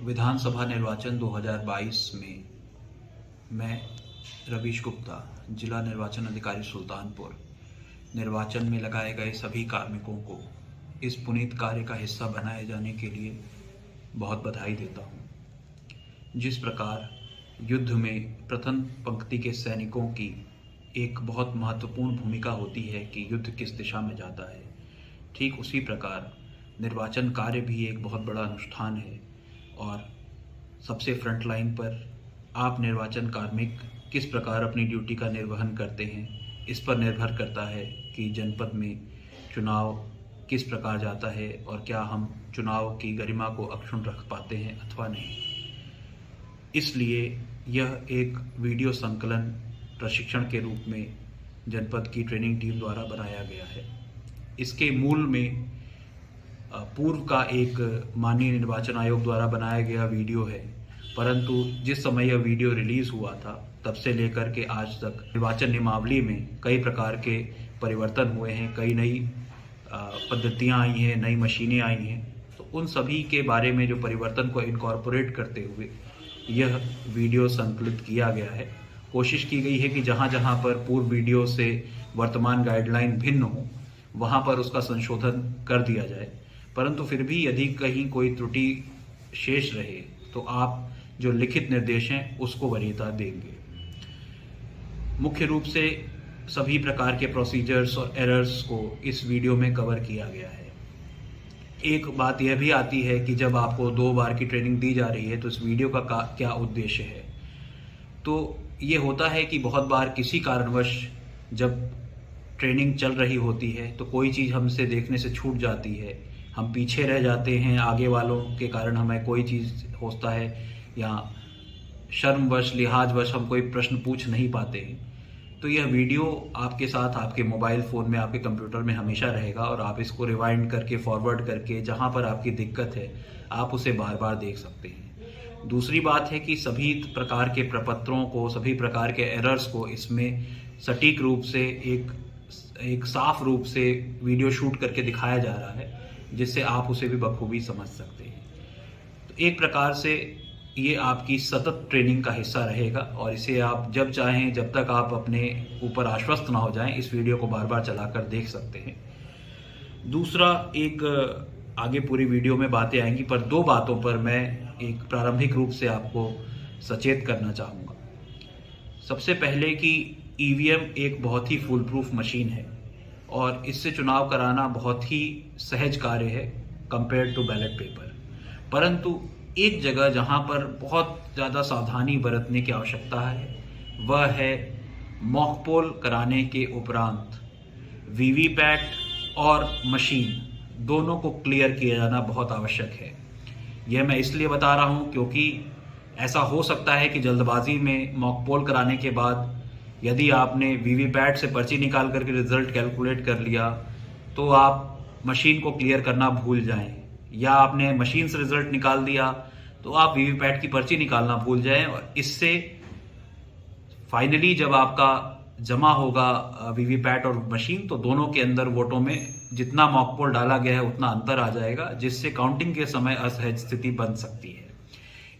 विधानसभा निर्वाचन 2022 में मैं रवीश गुप्ता, जिला निर्वाचन अधिकारी सुल्तानपुर, निर्वाचन में लगाए गए सभी कार्मिकों को इस पुनीत कार्य का हिस्सा बनाए जाने के लिए बहुत बधाई देता हूँ। जिस प्रकार युद्ध में प्रथम पंक्ति के सैनिकों की एक बहुत महत्वपूर्ण भूमिका होती है कि युद्ध किस दिशा में जाता है, ठीक उसी प्रकार निर्वाचन कार्य भी एक बहुत बड़ा अनुष्ठान है और सबसे फ्रंट लाइन पर आप निर्वाचन कार्मिक किस प्रकार अपनी ड्यूटी का निर्वहन करते हैं, इस पर निर्भर करता है कि जनपद में चुनाव किस प्रकार जाता है और क्या हम चुनाव की गरिमा को अक्षुण्ण रख पाते हैं अथवा नहीं। इसलिए यह एक वीडियो संकलन प्रशिक्षण के रूप में जनपद की ट्रेनिंग टीम द्वारा बनाया गया है। इसके मूल में पूर्व का एक माननीय निर्वाचन आयोग द्वारा बनाया गया वीडियो है, परंतु जिस समय यह वीडियो रिलीज हुआ था तब से लेकर के आज तक निर्वाचन नियमावली में कई प्रकार के परिवर्तन हुए हैं, कई नई पद्धतियां आई हैं, नई मशीनें आई हैं। तो उन सभी के बारे में जो परिवर्तन को इनकॉर्पोरेट करते हुए यह वीडियो संकलित किया गया है। कोशिश की गई है कि जहां जहां पर पूर्व वीडियो से वर्तमान गाइडलाइन भिन्न हो वहां पर उसका संशोधन कर दिया जाए, परंतु फिर भी यदि कहीं कोई त्रुटि शेष रहे तो आप जो लिखित निर्देश हैं उसको वरीयता देंगे। मुख्य रूप से सभी प्रकार के प्रोसीजर्स और एरर्स को इस वीडियो में कवर किया गया है। एक बात यह भी आती है कि जब आपको 2 बार की ट्रेनिंग दी जा रही है तो इस वीडियो का क्या उद्देश्य है। तो ये होता है कि बहुत बार किसी कारणवश जब ट्रेनिंग चल रही होती है तो कोई चीज़ हमसे देखने से छूट जाती है, हम पीछे रह जाते हैं, आगे वालों के कारण हमें कोई चीज़ होता है या शर्मवश लिहाजवश हम कोई प्रश्न पूछ नहीं पाते हैं। तो यह वीडियो आपके साथ आपके मोबाइल फ़ोन में, आपके कंप्यूटर में हमेशा रहेगा और आप इसको रिवाइंड करके फॉरवर्ड करके जहाँ पर आपकी दिक्कत है आप उसे बार बार देख सकते हैं। दूसरी बात है कि सभी प्रकार के प्रपत्रों को, सभी प्रकार के एरर्स को इसमें सटीक रूप से एक साफ रूप से वीडियो शूट करके दिखाया जा रहा है, जिससे आप उसे भी बखूबी समझ सकते हैं। तो एक प्रकार से ये आपकी सतत ट्रेनिंग का हिस्सा रहेगा और इसे आप जब चाहें, जब तक आप अपने ऊपर आश्वस्त ना हो जाएं, इस वीडियो को बार बार चलाकर देख सकते हैं। दूसरा, एक आगे पूरी वीडियो में बातें आएंगी, पर 2 बातों पर मैं एक प्रारंभिक रूप से आपको सचेत करना चाहूँगा। सबसे पहले कि ईवीएम एक बहुत ही फुल प्रूफ मशीन है और इससे चुनाव कराना बहुत ही सहज कार्य है कंपेयर टू बैलेट पेपर। परंतु एक जगह जहां पर बहुत ज़्यादा सावधानी बरतने की आवश्यकता है वह है मॉक पोल कराने के उपरांत वीवीपैट और मशीन दोनों को क्लियर किया जाना बहुत आवश्यक है। यह मैं इसलिए बता रहा हूं क्योंकि ऐसा हो सकता है कि जल्दबाजी में मॉक पोल कराने के बाद यदि आपने वीवीपैट से पर्ची निकाल करके रिजल्ट कैलकुलेट कर लिया तो आप मशीन को क्लियर करना भूल जाएं, या आपने मशीन से रिजल्ट निकाल दिया तो आप वीवीपैट की पर्ची निकालना भूल जाएं और इससे फाइनली जब आपका जमा होगा वीवीपैट और मशीन तो दोनों के अंदर वोटों में जितना मॉक पोल डाला गया है उतना अंतर आ जाएगा, जिससे काउंटिंग के समय असहज स्थिति बन सकती है।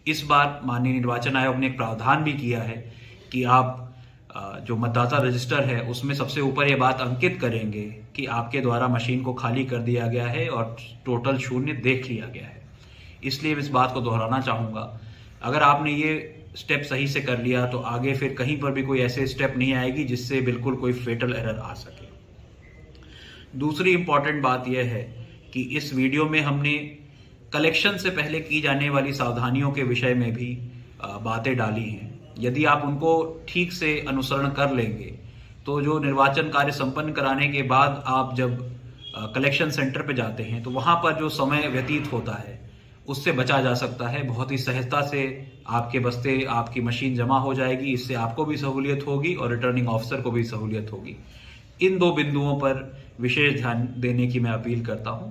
इस बार माननीय निर्वाचन आयोग ने एक प्रावधान भी किया है कि आप जो मतदाता रजिस्टर है उसमें सबसे ऊपर ये बात अंकित करेंगे कि आपके द्वारा मशीन को खाली कर दिया गया है और टोटल शून्य देख लिया गया है। इसलिए इस बात को दोहराना चाहूँगा, अगर आपने ये स्टेप सही से कर लिया तो आगे फिर कहीं पर भी कोई ऐसे स्टेप नहीं आएगी जिससे बिल्कुल कोई फेटल एरर आ सके। दूसरी इंपॉर्टेंट बात यह है कि इस वीडियो में हमने कलेक्शन से पहले की जाने वाली सावधानियों के विषय में भी बातें डाली हैं। यदि आप उनको ठीक से अनुसरण कर लेंगे तो जो निर्वाचन कार्य संपन्न कराने के बाद आप जब कलेक्शन सेंटर पे जाते हैं तो वहां पर जो समय व्यतीत होता है उससे बचा जा सकता है। बहुत ही सहजता से आपके बस्ते, आपकी मशीन जमा हो जाएगी। इससे आपको भी सहूलियत होगी और रिटर्निंग ऑफिसर को भी सहूलियत होगी। इन 2 बिंदुओं पर विशेष ध्यान देने की मैं अपील करता हूं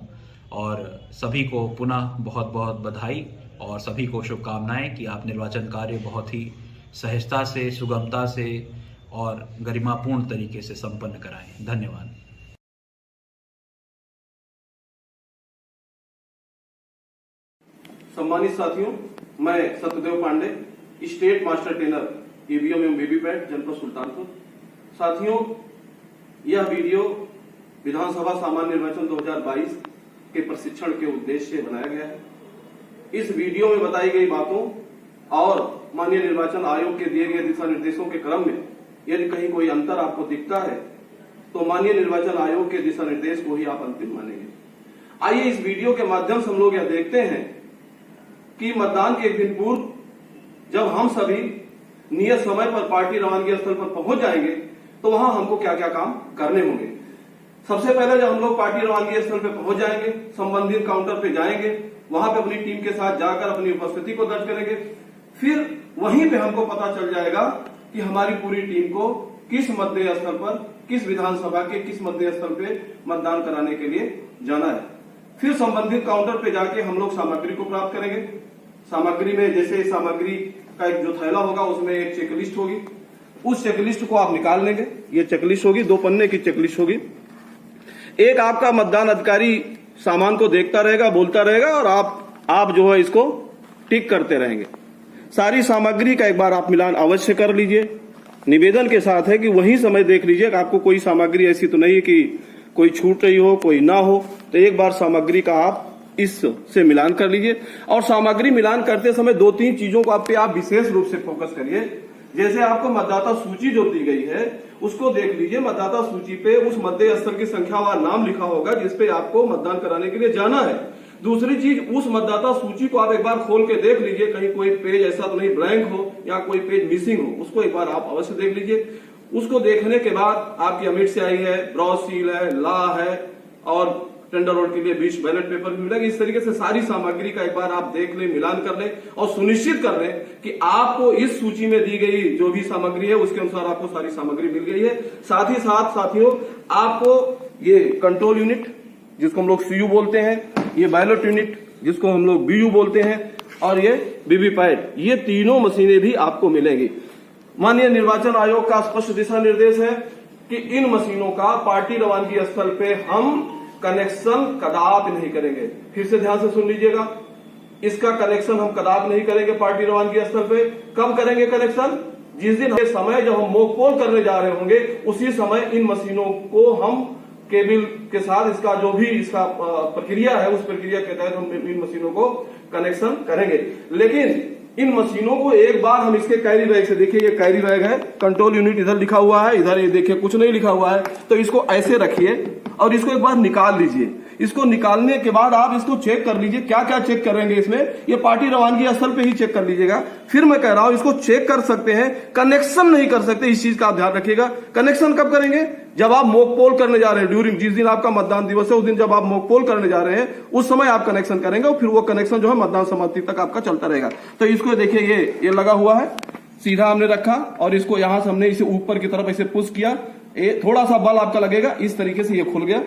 और सभी को पुनः बहुत बहुत बधाई और सभी को शुभकामनाएं कि आप निर्वाचन कार्य बहुत ही सहजता से, सुगमता से और गरिमापूर्ण तरीके से संपन्न कराएं। धन्यवाद। सम्मानित साथियों, मैं Satyadev Pandey, state master trainer EVM एवं वीवीपैट, जनपद सुल्तानपुर। साथियों, यह वीडियो विधानसभा सामान्य निर्वाचन 2022 के प्रशिक्षण के उद्देश्य से बनाया गया है। इस वीडियो में बताई गई बातों और माननीय निर्वाचन आयोग के दिए गए दिशा निर्देशों के क्रम में यदि कहीं कोई अंतर आपको दिखता है तो माननीय निर्वाचन आयोग के दिशा निर्देश को ही आप अंतिम मानेंगे। आइए इस वीडियो के माध्यम से हम लोग यह देखते हैं कि मतदान के एक दिन पूर्व जब हम सभी नियत समय पर पार्टी रवानगी स्थल पर पहुंच जाएंगे तो वहां हमको क्या क्या काम करने होंगे। सबसे पहले जब हम लोग पार्टी रवानगी स्थल पर पहुंच जाएंगे, संबंधित काउंटर पे जाएंगे, वहां पे अपनी टीम के साथ जाकर अपनी उपस्थिति को दर्ज करेंगे। फिर वहीं पे हमको पता चल जाएगा कि हमारी पूरी टीम को किस मतदेय स्थल पर, किस विधानसभा के किस मतदेय स्थल पे मतदान कराने के लिए जाना है। फिर संबंधित काउंटर पे जाके हम लोग सामग्री को प्राप्त करेंगे। सामग्री में जैसे सामग्री का एक जो थैला होगा उसमें एक चेकलिस्ट होगी, उस चेकलिस्ट को आप निकाल लेंगे। ये चेकलिस्ट होगी, 2 पन्ने की चेकलिस्ट होगी। एक आपका मतदान अधिकारी सामान को देखता रहेगा, बोलता रहेगा और आप जो है इसको टिक करते रहेंगे। सारी सामग्री का एक बार आप मिलान अवश्य कर लीजिए। निवेदन के साथ है कि वही समय देख लीजिए कि आपको कोई सामग्री ऐसी तो नहीं है कि कोई छूट रही हो, कोई ना हो, तो एक बार सामग्री का आप इससे मिलान कर लीजिए। और सामग्री मिलान करते समय 2-3 चीजों को आप विशेष रूप से फोकस करिए। जैसे आपको मतदाता सूची जो दी गई है उसको देख लीजिए। मतदाता सूची पे उस मतदेय स्थल की संख्यावार नाम लिखा होगा जिसपे आपको मतदान कराने के लिए जाना है। दूसरी चीज, उस मतदाता सूची को आप एक बार खोल के देख लीजिए, कहीं कोई पेज ऐसा तो नहीं ब्लैंक हो या कोई पेज मिसिंग हो, उसको एक बार आप अवश्य देख लीजिए। उसको देखने के बाद आपकी अमिट स्याही है, ब्रॉड सील है, ला है और टेंडर रोड के लिए 20 बैलेट पेपर भी मिलेगा। इस तरीके से सारी सामग्री का एक बार आप देख लें, मिलान कर लें और सुनिश्चित कर लें कि आपको इस सूची में दी गई जो भी सामग्री है उसके अनुसार आपको सारी सामग्री मिल गई है। साथ ही साथ साथियों, आपको ये कंट्रोल यूनिट जिसको हम लोग सीयू बोलते हैं, ये बैलेट यूनिट जिसको हम लोग बीयू बोलते हैं और ये वीवीपैट, ये तीनों मशीनें भी आपको मिलेंगी। माननीय निर्वाचन आयोग का स्पष्ट दिशा निर्देश है कि इन मशीनों का पार्टी रवानगी स्थल पे हम कनेक्शन कदापि नहीं करेंगे। फिर से ध्यान से सुन लीजिएगा, इसका कनेक्शन हम कदापि नहीं करेंगे पार्टी रवानगी स्थल पे। कब करेंगे कनेक्शन? जिस दिन समय जब हम मॉक पोल करने जा रहे होंगे उसी समय इन मशीनों को हम केबल के साथ इसका जो भी इसका प्रक्रिया है उस प्रक्रिया के तहत हम इन मशीनों को कनेक्शन करेंगे। लेकिन इन मशीनों को एक बार हम इसके कैरी बैग से, देखिए ये कैरी बैग है, कंट्रोल यूनिट इधर लिखा हुआ है, इधर ये देखिए कुछ नहीं लिखा हुआ है, तो इसको ऐसे रखिए और इसको एक बार निकाल लीजिए। इसको निकालने के बाद आप इसको चेक कर लीजिए। क्या क्या चेक करेंगे इसमें? ये पार्टी रवानगी स्थल पे ही चेक कर लीजिएगा। फिर मैं कह रहा हूं इसको चेक कर सकते हैं, कनेक्शन नहीं कर सकते, इस चीज का आप ध्यान रखिएगा। कनेक्शन कब करेंगे? जब आप मॉक पोल करने जा रहे हैं, ड्यूरिंग जिस दिन आपका मतदान दिवस है उस दिन जब आप मॉक पोल करने जा रहे हैं उस समय आप कनेक्शन करेंगे और फिर वो कनेक्शन जो है मतदान समाप्ति तक आपका चलता रहेगा। तो इसको देखिए, ये लगा हुआ है, सीधा हमने रखा और इसको यहां से हमने इसे ऊपर की तरफ ऐसे पुश किया, थोड़ा सा बल आपका लगेगा, इस तरीके से ये खुल गया।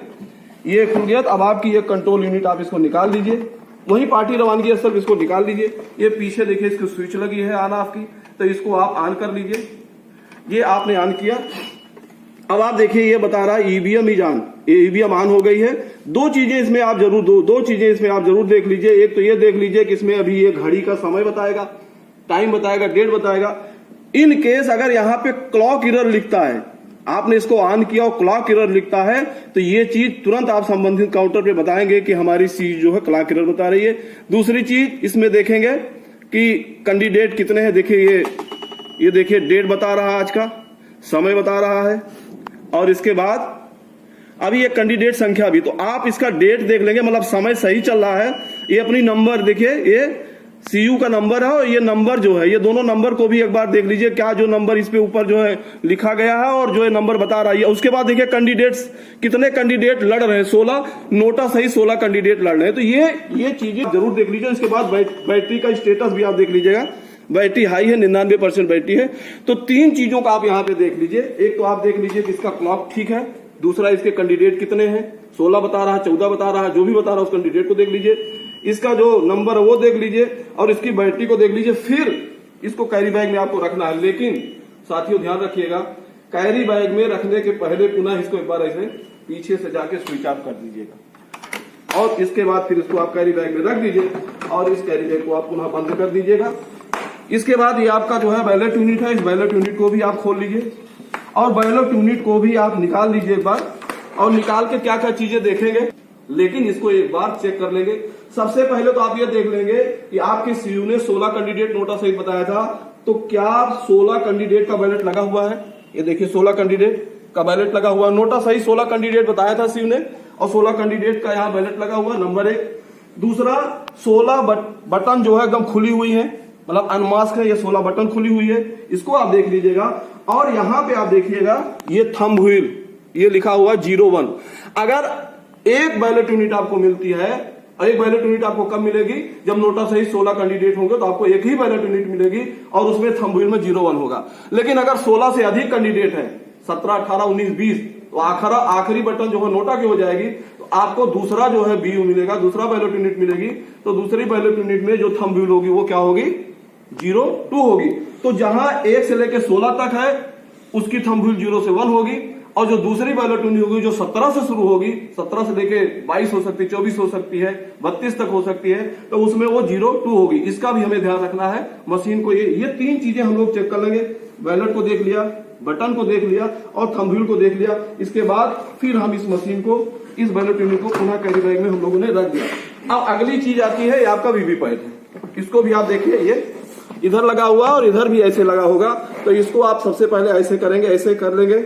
ये खुल गया तो अब आपकी ये कंट्रोल यूनिट आप इसको निकाल लीजिए। वही पार्टी रवानगी स्थल इसको निकाल लीजिए। ये पीछे देखिए इसकी स्विच लगी है ऑन ऑफ की, तो इसको आप ऑन कर लीजिए। ये आपने ऑन किया। अब आप देखिए ये बता रहा है EVM is on, EVM on हो गई है। दो चीजें इसमें आप जरूर देख लीजिए। एक तो ये देख लीजिए कि इसमें अभी ये घड़ी का समय बताएगा, टाइम बताएगा, डेट बताएगा। इन केस अगर यहाँ पे क्लॉक एरर लिखता है, आपने इसको ऑन किया और क्लॉक एरर लिखता है तो ये चीज तुरंत आप संबंधित काउंटर पे बताएंगे कि हमारी चीज जो है क्लॉक एरर बता रही है। दूसरी चीज इसमें देखेंगे कि कैंडिडेट कितने हैं। देखिए ये देखिए डेट बता रहा है, आज का समय बता रहा है और इसके बाद अभी ये कैंडिडेट संख्या भी, तो आप इसका डेट देख लेंगे, मतलब समय सही चल रहा है। ये अपनी नंबर देखिए, ये सीयू का नंबर है और ये नंबर जो है, ये दोनों नंबर को भी एक बार देख लीजिए, क्या जो नंबर इस पे ऊपर जो है लिखा गया है और जो है नंबर बता रहा है। उसके बाद देखिए कैंडिडेट्स, कितने कैंडिडेट लड़ रहे हैं, 16, नोटा सही 16 कैंडिडेट लड़ रहे हैं। तो ये चीजें जरूर देख लीजिए। इसके बाद बैटरी का स्टेटस भी आप देख लीजिएगा, बैटरी हाई है, 99% बैटरी है। तो 3 चीजों का आप यहाँ पे देख लीजिए। एक तो आप देख लीजिए कि इसका क्लॉक ठीक है, दूसरा इसके कैंडिडेट कितने हैं, 16 बता रहा है, 14 बता रहा है, जो भी बता रहा है उस कैंडिडेट को देख लीजिए। इसका जो नंबर है वो देख लीजिए और इसकी बैटरी को देख लीजिए। फिर इसको कैरी बैग में आपको रखना है। लेकिन साथियों ध्यान रखिएगा, कैरी बैग में रखने के पहले पुनः इसको एक बार ऐसे पीछे से जाके स्विच ऑफ कर दीजिएगा और इसके बाद फिर इसको आप कैरी बैग में रख दीजिए और इस कैरी बैग को आप पुनः बंद कर दीजिएगा। इसके बाद ये आपका जो है बैलेट यूनिट है, इस बैलेट यूनिट को भी आप खोल लीजिए और बैलेट यूनिट को भी आप निकाल लीजिए एक बार, और निकाल के क्या क्या चीजें देखेंगे, लेकिन इसको एक बार चेक कर लेंगे। सबसे पहले तो आप ये देख लेंगे कि आपके सीयू ने 16 कैंडिडेट नोटा सहित बताया था, तो क्या 16 कैंडिडेट का बैलेट लगा हुआ है? ये देखिए 16 कैंडिडेट का बैलेट लगा हुआ है, नोटा सही 16 कैंडिडेट बताया था सीयू ने और 16 कैंडिडेट का यहाँ बैलेट लगा हुआ, नंबर 1। दूसरा 16 बटन जो है एकदम खुली हुई है, मतलब अनमास्क है, ये 16 बटन खुली हुई है, इसको आप देख लीजिएगा। और यहाँ पे आप देखिएगा ये थंब व्हील, ये लिखा हुआ 01। अगर एक बैलेट यूनिट आपको मिलती है, एक बैलेट यूनिट आपको कब मिलेगी? जब नोटा सही 16 कैंडिडेट होंगे तो आपको एक ही बैलेट यूनिट मिलेगी और उसमें थंब व्हील में 01 होगा। लेकिन अगर 16 से अधिक कैंडिडेट है, 17, 18, 19, 20, तो आखिरी बटन जो है नोटा की हो जाएगी, तो आपको दूसरा जो है बीयू मिलेगा, दूसरा बैलेट यूनिट मिलेगी। तो दूसरी बैलेट यूनिट में जो थंब व्हील होगी वो क्या होगी? 02 होगी। तो जहां 1 से लेकर 16 तक है उसकी थंब व्हील 0 से 1 होगी, और जो दूसरी बैलेट यूनिट होगी जो 17 से शुरू होगी, 17 से लेके 22 हो सकती है, 24 हो सकती है, 32 तक हो सकती है, तो उसमें वो 02 होगी। इसका भी हमें ध्यान रखना है। मशीन को ये 3 चीजें हम लोग चेक कर लेंगे। बैलेट को देख लिया, बटन को देख लिया और थंब व्हील को देख लिया। इसके बाद फिर हम इस मशीन को, इस बैलेट यूनिट को पुनः कैरी बैग में हम लोगों ने रख दिया। अब अगली चीज आती है, आपका वीवीपैट है। इसको भी आप देखिए, ये इधर लगा हुआ और इधर भी ऐसे लगा होगा। तो इसको आप सबसे पहले ऐसे करेंगे, ऐसे कर लेंगे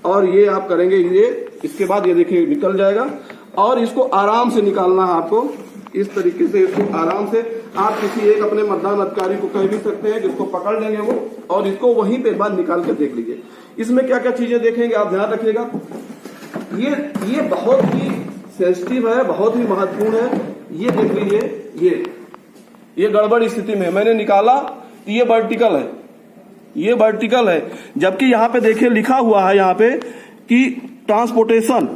और ये आप करेंगे ये, इसके बाद ये देखिए निकल जाएगा। और इसको आराम से निकालना है आपको, इस तरीके से इसको आराम से। आप किसी एक अपने मतदान अधिकारी को कह भी सकते हैं, जिसको पकड़ लेंगे वो, और इसको वहीं पे बाद निकाल के देख लीजिए। इसमें क्या क्या चीजें देखेंगे आप ध्यान रखिएगा। ये बहुत ही सेंसिटिव है, बहुत ही महत्वपूर्ण है। ये देख लीजिए, ये गड़बड़ स्थिति में मैंने निकाला, ये वर्टिकल है, ये वर्टिकल है, जबकि यहाँ पे देखिए लिखा हुआ है यहाँ पे कि ट्रांसपोर्टेशन,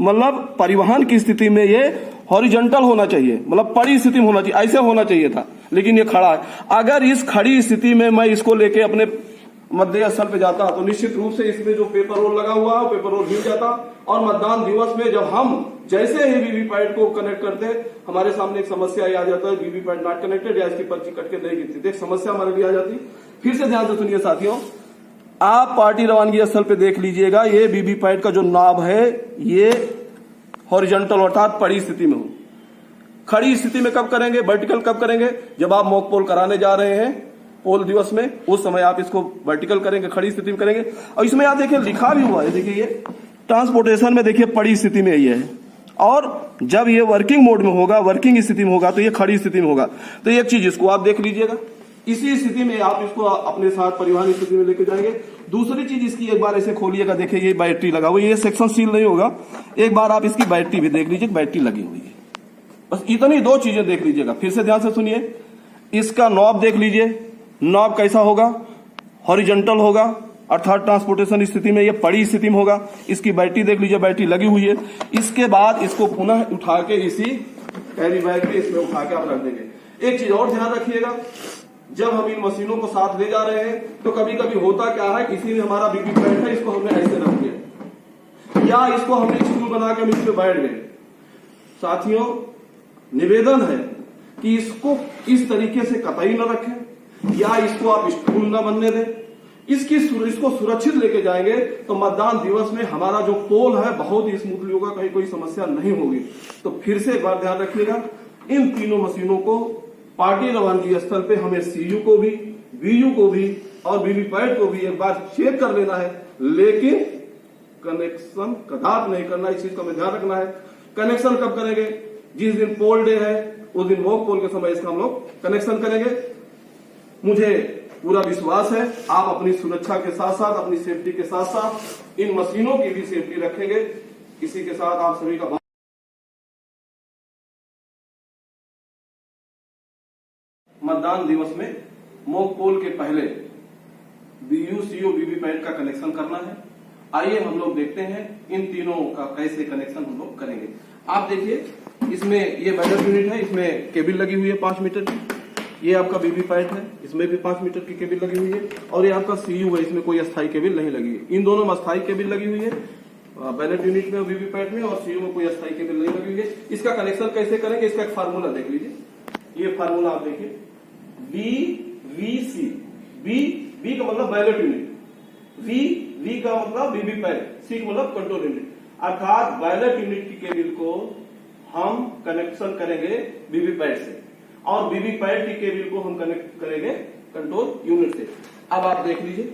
मतलब परिवहन की स्थिति में ये हॉरिजॉन्टल होना चाहिए, मतलब पड़ी स्थिति में होना चाहिए, ऐसे होना चाहिए था, लेकिन ये खड़ा है। अगर इस खड़ी स्थिति में मैं इसको लेके अपने मतदेय स्थल पे जाता तो निश्चित रूप से इसमें जो पेपर रोल लगा हुआ है पेपर रोल हिल जाता, और मतदान दिवस में जब हम जैसे ही वीवीपैट को कनेक्ट करते, हमारे सामने एक समस्या आ जाता है, वीवीपैट नॉट कनेक्टेड या इसकी पर्ची कट के नहीं गिनती, एक समस्या हमारे लिए आ जाती। फिर से ध्यान से सुनिए साथियों, आप पार्टी रवानगी स्थल पे देख लीजिएगा, ये वीवीपैट का जो नॉब है ये हॉरिजॉन्टल अर्थात पड़ी स्थिति में हो। खड़ी स्थिति में कब करेंगे, वर्टिकल कब करेंगे? जब आप मॉक पोल कराने जा रहे हैं पोल दिवस में, उस समय आप इसको वर्टिकल करेंगे, खड़ी स्थिति में करेंगे। और इसमें आप देखिए लिखा भी हुआ है, देखिए ये ट्रांसपोर्टेशन में देखिए पड़ी स्थिति में ये है, और जब ये वर्किंग मोड में होगा, वर्किंग स्थिति में होगा, तो ये खड़ी स्थिति में होगा। तो एक चीज इसको आप देख लीजिएगा, इसी स्थिति में आप इसको अपने साथ परिवहन स्थिति में लेके जाएंगे। दूसरी चीज इसकी एक बार ऐसे खोलिएगा, देखिए ये बैटरी लगा हुआ है, ये सेक्शन सील नहीं होगा, एक बार आप इसकी बैटरी भी देख लीजिए, बैटरी लगी हुई है। बस इतनी 2 चीजें देख लीजिएगा। फिर से ध्यान से सुनिए, इसका नॉब देख लीजिए, नॉब कैसा होगा? हॉरिजॉन्टल होगा, अर्थात ट्रांसपोर्टेशन स्थिति में ये पड़ी स्थिति में होगा। इसकी बैटरी देख लीजिए, बैटरी लगी हुई है। इसके बाद इसको पुनः उठा के इसी कैरी बैग में इसमें उठा के आप रख देंगे। एक चीज और ध्यान रखिएगा, जब हम इन मशीनों को साथ ले जा रहे हैं तो कभी कभी होता क्या है, किसी ने हमारा वीवीपैट है, इसको हमने ऐसे रख दिया या इसको हमने स्टूल बना के नीचे बैठ गए। साथियों, निवेदन है कि इसको इस तरीके से कतई न रखें या इसको आप स्टूल न बनने दें। इसको सुरक्षित लेके जाएंगे तो मतदान दिवस में हमारा जो पोल है बहुत ही स्मूथली होगा, कहीं कोई समस्या नहीं होगी। तो फिर से एक बार ध्यान रखिएगा, इन तीनों मशीनों को पार्टी रवानगी स्थल पे हमें सीयू को भी, बीयू को भी और वीवीपैट को भी एक बार चेक कर लेना है, लेकिन कनेक्शन कदाप नहीं करना, इस चीज का हमें ध्यान रखना है। कनेक्शन कब करेंगे? जिस दिन पोल डे है उस दिन मॉक पोल के समय इसका हम लोग कनेक्शन करेंगे। मुझे पूरा विश्वास है आप अपनी सुरक्षा के साथ साथ, अपनी सेफ्टी के साथ साथ इन मशीनों की भी सेफ्टी रखेंगे। इसी के साथ आप सभी का मतदान दिवस में मॉक पोल के पहले बीयू, सीयू, वीवीपैट का कनेक्शन करना है। आइए हम लोग देखते हैं इन तीनों का कैसे कनेक्शन हम लोग करेंगे। आप देखिए, इसमें ये बैलेट यूनिट है, इसमें केबल लगी हुई है 5 मीटर की। ये आपका वीवीपैट है, इसमें भी 5 मीटर की केबल लगी हुई है। और ये आपका सीयू है, इसमें कोई अस्थायी केबल नहीं लगी है। इन दोनों में अस्थायी केबल लगी हुई है। बैलेट यूनिट में वीवीपैट में, और सीयू में कोई अस्थायी केबल नहीं लगेंगे। इसका कनेक्शन कैसे करेंगे, इसका एक फार्मूला देख लीजिए। ये फार्मूला आप देखिए, VVC, V का मतलब बैलेट यूनिट, V का मतलब वीवीपैट, C का मतलब कंट्रोल यूनिट, अर्थात बैलेट यूनिट की केबल को हम कनेक्शन करेंगे वीवीपैट से, और वीवीपैट की केबल को हम कनेक्ट करेंगे कंट्रोल यूनिट से। अब आप देख लीजिए,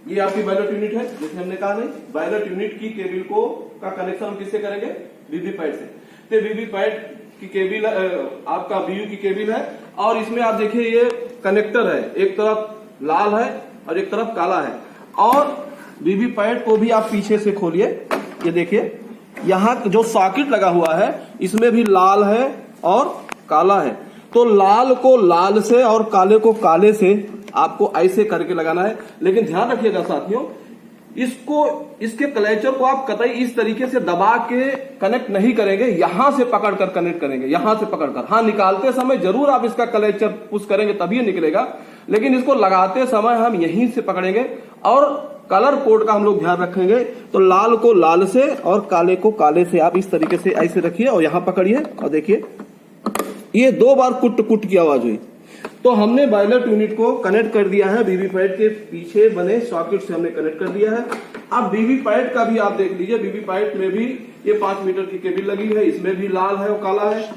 ये आपकी बैलेट यूनिट है, जिसमें हमने कहा नहीं, बैलेट यूनिट की केबल को का कनेक्शन हम किससे करेंगे, वीवीपैट से। तो वीवीपैट की केबल आपका VU की केबल है, और इसमें आप देखिए ये कनेक्टर है, एक तरफ लाल है और एक तरफ काला है। और वीवीपैट को भी आप पीछे से खोलिए, ये देखिए यहाँ जो सॉकेट लगा हुआ है इसमें भी लाल है और काला है। तो लाल को लाल से और काले को काले से आपको ऐसे करके लगाना है। लेकिन ध्यान रखिएगा साथियों, इसके क्लचर को आप कतई इस तरीके से दबा के कनेक्ट नहीं करेंगे, यहां से पकड़कर कनेक्ट करेंगे, यहां से पकड़कर। हाँ, निकालते समय जरूर आप इसका क्लचर पुश करेंगे तभी निकलेगा, लेकिन इसको लगाते समय हम यहीं से पकड़ेंगे। और कलर कोड का हम लोग ध्यान रखेंगे, तो लाल को लाल से और काले को काले से आप इस तरीके से ऐसे रखिए और यहां पकड़िए, और देखिए ये 2 बार कुट कुट की आवाज हुई। तो हमने बैलेट यूनिट को कनेक्ट कर दिया है, वीवीपैट के पीछे बने सॉकेट से हमने कनेक्ट कर दिया है। अब वीवीपैट का भी आप देख लीजिए, वीवीपैट में भी ये 5 मीटर की केबल लगी है, इसमें भी लाल है और काला है।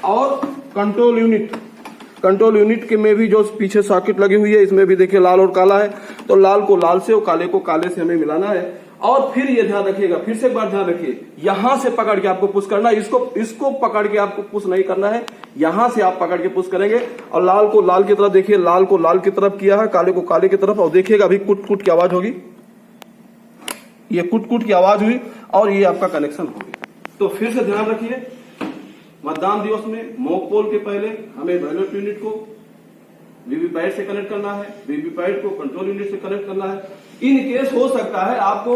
और कंट्रोल यूनिट के में भी जो पीछे सॉकेट लगी हुई है, इसमें भी देखिए लाल और काला है। तो लाल को लाल से और काले को काले से हमें मिलाना है। और फिर ये ध्यान रखिएगा, फिर से एक बार ध्यान रखिए, यहां से पकड़ के आपको पुश करना है, इसको पकड़ के आपको पुश नहीं करना है, यहां से आप पकड़ के पुश करेंगे। और लाल को लाल की तरफ देखिए, लाल को लाल की तरफ किया है, काले को काले की तरफ, और देखिएगा अभी कुट कुट की आवाज होगी, ये कुट कुट की आवाज हुई और ये आपका कनेक्शन हो गया। तो फिर से ध्यान रखिए, मतदान दिवस में मॉक पोल के पहले हमें बैलेट यूनिट को वीवीपैट से कनेक्ट करना है, वीवीपैट को कंट्रोल यूनिट से कनेक्ट करना है। इन केस हो सकता है आपको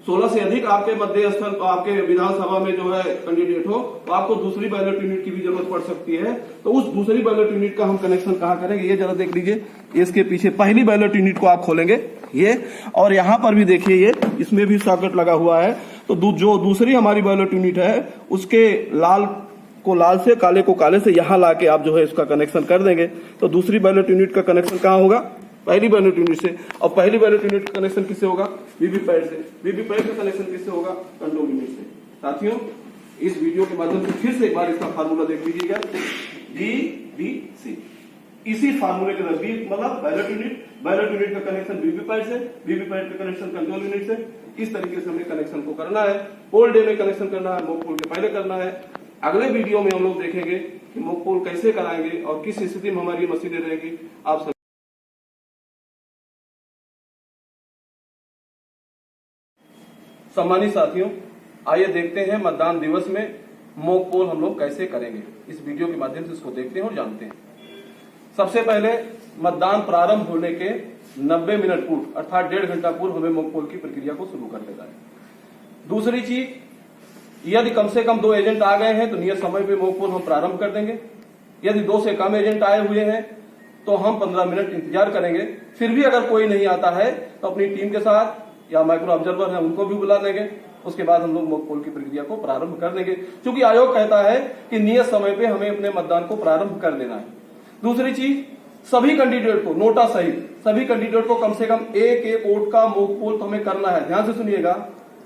16 से अधिक आपके मध्य स्थल आपके विधानसभा में जो है कैंडिडेट हो, तो आपको दूसरी बैलेट यूनिट की भी जरूरत पड़ सकती है। तो उस दूसरी बैलेट यूनिट का हम कनेक्शन कहाँ करेंगे, ये जरा देख लीजिए। इसके पीछे पहली बैलेट यूनिट को आप खोलेंगे ये, और यहाँ पर भी देखिए ये इसमें भी सॉकेट लगा हुआ है। तो जो दूसरी हमारी बैलेट यूनिट है उसके लाल को लाल से काले को काले से यहां लाके आप जो है इसका कनेक्शन कर देंगे। तो दूसरी बैलेट यूनिट का कनेक्शन कहां होगा, पहली बैलेट यूनिट से। और पहली बैलेट यूनिट का कनेक्शन किससे होगा, वीवीपैट से। वीवीपैट का कनेक्शन किससे होगा, कंट्रोल यूनिट से। साथियों, इस वीडियो के माध्यम से फिर से एक बार इसका फार्मूला देख लीजिएगा, VVC। इसी फार्मूले के अंदर V मतलब बैलेट यूनिट का कनेक्शन वीवीपैट से, वीवीपैट का कनेक्शन कंट्रोल यूनिट से। इस तरीके से हमें कनेक्शन को करना है। पोल डे में कनेक्शन करना है, मॉक पोल के पहले करना है। अगले वीडियो में हम लोग देखेंगे कि मॉक पोल कैसे कराएंगे और किस स्थिति में हमारी मशीनें रहेंगी। आप सम्मानित साथियों, आइए देखते हैं मतदान दिवस में मॉक पोल हम लोग कैसे करेंगे। इस वीडियो के माध्यम से इसको देखते हैं और जानते हैं। सबसे पहले मतदान प्रारंभ होने के 90 मिनट पूर्व अर्थात 1.5 घंटा पूर्व हमें मॉक पोल की प्रक्रिया को शुरू कर देना है। दूसरी चीज, यदि कम से कम 2 एजेंट आ गए हैं तो नियत समय पे मॉक पोल हम प्रारंभ कर देंगे। यदि 2 से कम एजेंट आए हुए हैं तो हम 15 मिनट इंतजार करेंगे। फिर भी अगर कोई नहीं आता है तो अपनी टीम के साथ या माइक्रो ऑब्जर्वर है उनको भी बुला लेंगे। उसके बाद हम लोग मॉक पोल की प्रक्रिया को प्रारंभ कर देंगे, क्योंकि आयोग कहता है कि नियत समय पे हमें अपने मतदान को प्रारंभ कर देना है। दूसरी चीज, सभी कैंडिडेट को नोटा सहित सभी कैंडिडेट को कम से कम एक वोट का मॉक पोल तो हमें करना है। ध्यान से सुनिएगा,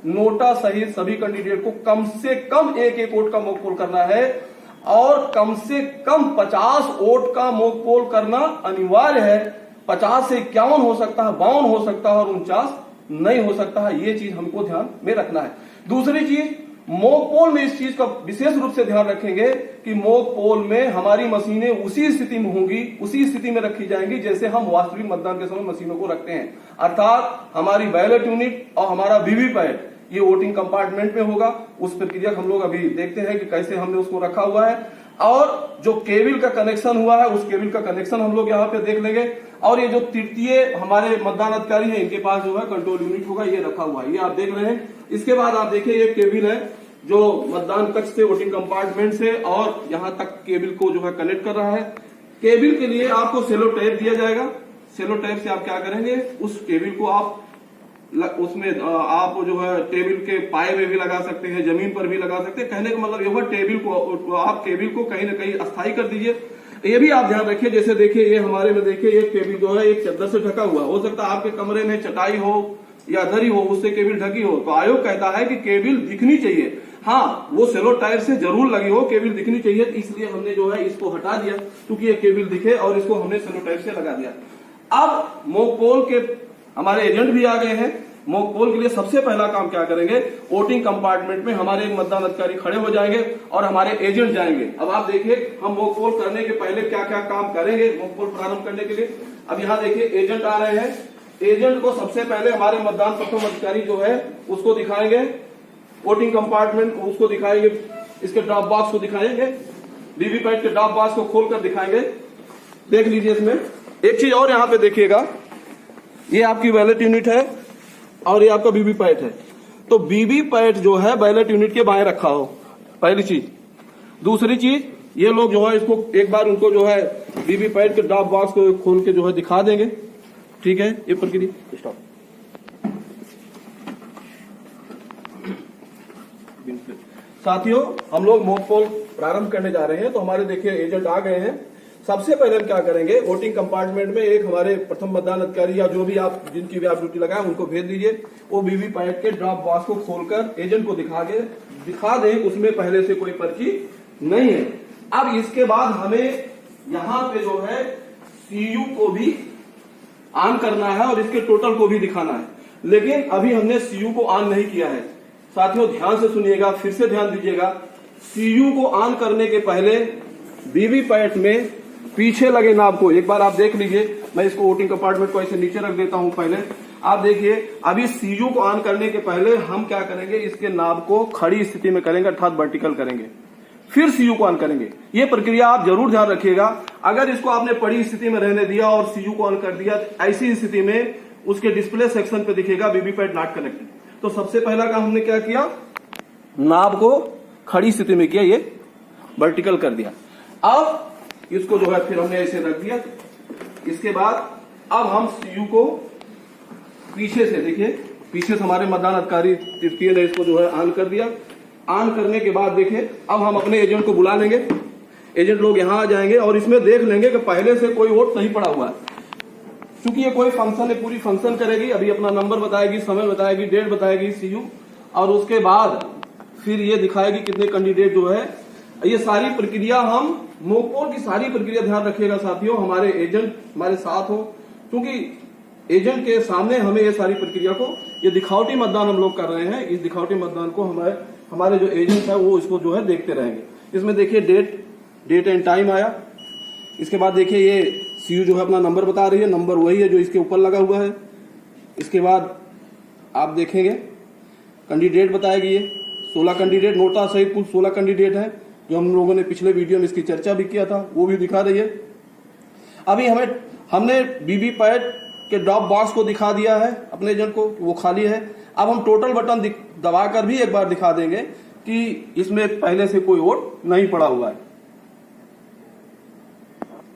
नोटा सहित सभी कैंडिडेट को कम से कम एक वोट का मॉक पोल करना है, और कम से कम 50 वोट का मॉक पोल करना अनिवार्य है। 50 से 51 हो सकता है, 52 हो सकता है और 49 नहीं हो सकता है। ये चीज हमको ध्यान में रखना है। दूसरी चीज, मॉक पोल में इस चीज का विशेष रूप से ध्यान रखेंगे कि मॉक पोल में हमारी मशीनें उसी स्थिति में होंगी, उसी स्थिति में रखी जाएंगी जैसे हम वास्तविक मतदान के समय मशीनों को रखते हैं। अर्थात हमारी बैलेट यूनिट और हमारा वीवीपैट ये वोटिंग कंपार्टमेंट में होगा। उस प्रक्रिया हम लोग अभी देखते हैं कि कैसे हमने उसको रखा हुआ है। और जो केबल का कनेक्शन हुआ है उस केबल का कनेक्शन हम लोग यहाँ पे देख लेंगे। और ये जो तृतीय हमारे मतदान अधिकारी हैं इनके पास जो है कंट्रोल यूनिट होगा, ये रखा हुआ है, ये आप देख रहे हैं। इसके बाद आप देखिए ये केबल है जो मतदान कक्ष से वोटिंग कंपार्टमेंट से और यहाँ तक केबल को जो है कनेक्ट कर रहा है। केबल के लिए आपको सेलो टेप दिया जाएगा। सेलो टेप से आप क्या करेंगे, उस केबल को आप उसमें आप जो है टेबल के पाए में भी लगा सकते हैं, जमीन पर भी लगा सकते हैं। कहने का मतलब ये टेबल को आप टेबल को कहीं ना कहीं अस्थायी कर दीजिए। ये भी आप ध्यान रखिए, जैसे देखिए ये हमारे में देखिए ये टेबल जो है एक चादर से ढका हुआ हो सकता है, आपके कमरे में चटाई हो या दरी हो उससे केबल ढकी हो, तो आयोग कहता है कि केबल दिखनी चाहिए। हाँ, वो सेलो टायर से जरूर लगी हो, केबल दिखनी चाहिए, इसलिए हमने जो है इसको हटा दिया क्योंकि ये केबल दिखे और इसको हमने सेलो टायर से लगा दिया। अब मॉक पोल के हमारे एजेंट भी आ गए हैं। मॉक पोल के लिए सबसे पहला काम क्या करेंगे, वोटिंग कंपार्टमेंट में हमारे मतदान अधिकारी खड़े हो जाएंगे और हमारे एजेंट जाएंगे। अब आप देखिए हम मॉक पोल करने के पहले क्या क्या काम करेंगे मॉक पोल प्रारंभ करने के लिए। अब यहाँ देखिए एजेंट आ रहे हैं। एजेंट को सबसे पहले हमारे मतदान प्रथम अधिकारी जो है उसको दिखाएंगे, वोटिंग कंपार्टमेंट को उसको दिखाएंगे, इसके ड्रॉप बॉक्स को दिखाएंगे, वीवीपैट के ड्रॉप बॉक्स को खोलकर दिखाएंगे। देख लीजिए इसमें एक चीज और यहाँ पे देखिएगा, ये आपकी बैलेट यूनिट है और ये आपका वीवीपैट है। तो वीवीपैट जो है बैलेट यूनिट के बाएं रखा हो, पहली चीज। दूसरी चीज, ये लोग जो है इसको एक बार उनको जो है वीवीपैट के ड्रॉप बॉक्स को खोल के जो है दिखा देंगे। ठीक है, ये प्रक्रिया स्टॉप। साथियों, हम लोग मॉक पोल प्रारंभ करने जा रहे हैं, तो हमारे देखिए एजेंट आ गए हैं। सबसे पहले हम क्या करेंगे, वोटिंग कंपार्टमेंट में एक हमारे प्रथम मतदान अधिकारी या जो भी आप जिनकी भी आप ड्यूटी लगाए उनको भेज दीजिए। वो वीवीपैट के ड्रॉप बॉक्स को खोलकर एजेंट को दिखा दें, उसमें पहले से कोई पर्ची नहीं है। अब इसके बाद हमें यहाँ पे जो है सीयू को भी ऑन करना है और इसके टोटल को भी दिखाना है, लेकिन अभी हमने सीयू को ऑन नहीं किया है। साथियों ध्यान से सुनिएगा, फिर से ध्यान दीजिएगा। सीयू को ऑन करने के पहले वीवीपैट में पीछे लगे नाब को एक बार आप देख लीजिए। मैं इसको वोटिंग कंपार्टमेंट को ऐसे नीचे रख देता हूं। पहले आप देखिए, अभी सीयू को ऑन करने के पहले हम क्या करेंगे, इसके नाब को खड़ी स्थिति में करेंगे, अर्थात वर्टिकल करेंगे, फिर सीयू को ऑन करेंगे। ये प्रक्रिया आप जरूर ध्यान रखिएगा। अगर इसको आपने पड़ी स्थिति में रहने दिया और सीयू को ऑन कर दिया, ऐसी स्थिति में उसके डिस्प्ले सेक्शन पे दिखेगा वीवीपैट नॉट कनेक्टेड। तो सबसे पहला काम हमने क्या किया, नाब को खड़ी स्थिति में किया, ये वर्टिकल कर दिया। अब इसको जो है फिर हमने ऐसे रख दिया। इसके बाद अब हम सीयू को पीछे से देखिए, पीछे से हमारे मतदान अधिकारी तृतीय ने इसको जो है ऑन कर दिया। ऑन करने के बाद देखिए अब हम अपने एजेंट को बुला लेंगे। एजेंट लोग यहाँ आ जाएंगे और इसमें देख लेंगे कि पहले से कोई वोट नहीं पड़ा हुआ है। क्योंकि ये कोई फंक्शन है, पूरी फंक्शन करेगी, अभी अपना नंबर बताएगी, समय बताएगी, डेट बताएगी सीयू, और उसके बाद फिर ये दिखाएगी कितने कैंडिडेट जो है। ये सारी प्रक्रिया हम मॉक पोल की सारी प्रक्रिया ध्यान रखिएगा साथियों, हमारे एजेंट हमारे साथ हो, क्योंकि एजेंट के सामने हमें ये सारी प्रक्रिया को, ये दिखावटी मतदान हम लोग कर रहे हैं, इस दिखावटी मतदान को हमारे जो एजेंट है वो इसको जो है देखते रहेंगे। इसमें देखिए डेट एंड टाइम आया। इसके बाद देखिए ये सीयू जो है अपना नंबर बता रही है, नंबर वही है जो इसके ऊपर लगा हुआ है। इसके बाद आप देखेंगे कैंडिडेट बताएगी, ये 16 कैंडिडेट नोटा सहित कुल 16 कैंडिडेट है, जो हम लोगों ने पिछले वीडियो में इसकी चर्चा भी किया था, वो भी दिखा रही है। अभी हमने वीवीपैट के ड्रॉप बॉक्स को दिखा दिया है अपने एजेंट को, वो खाली है। अब हम टोटल बटन दबाकर भी एक बार दिखा देंगे कि इसमें पहले से कोई वोट नहीं पड़ा हुआ है।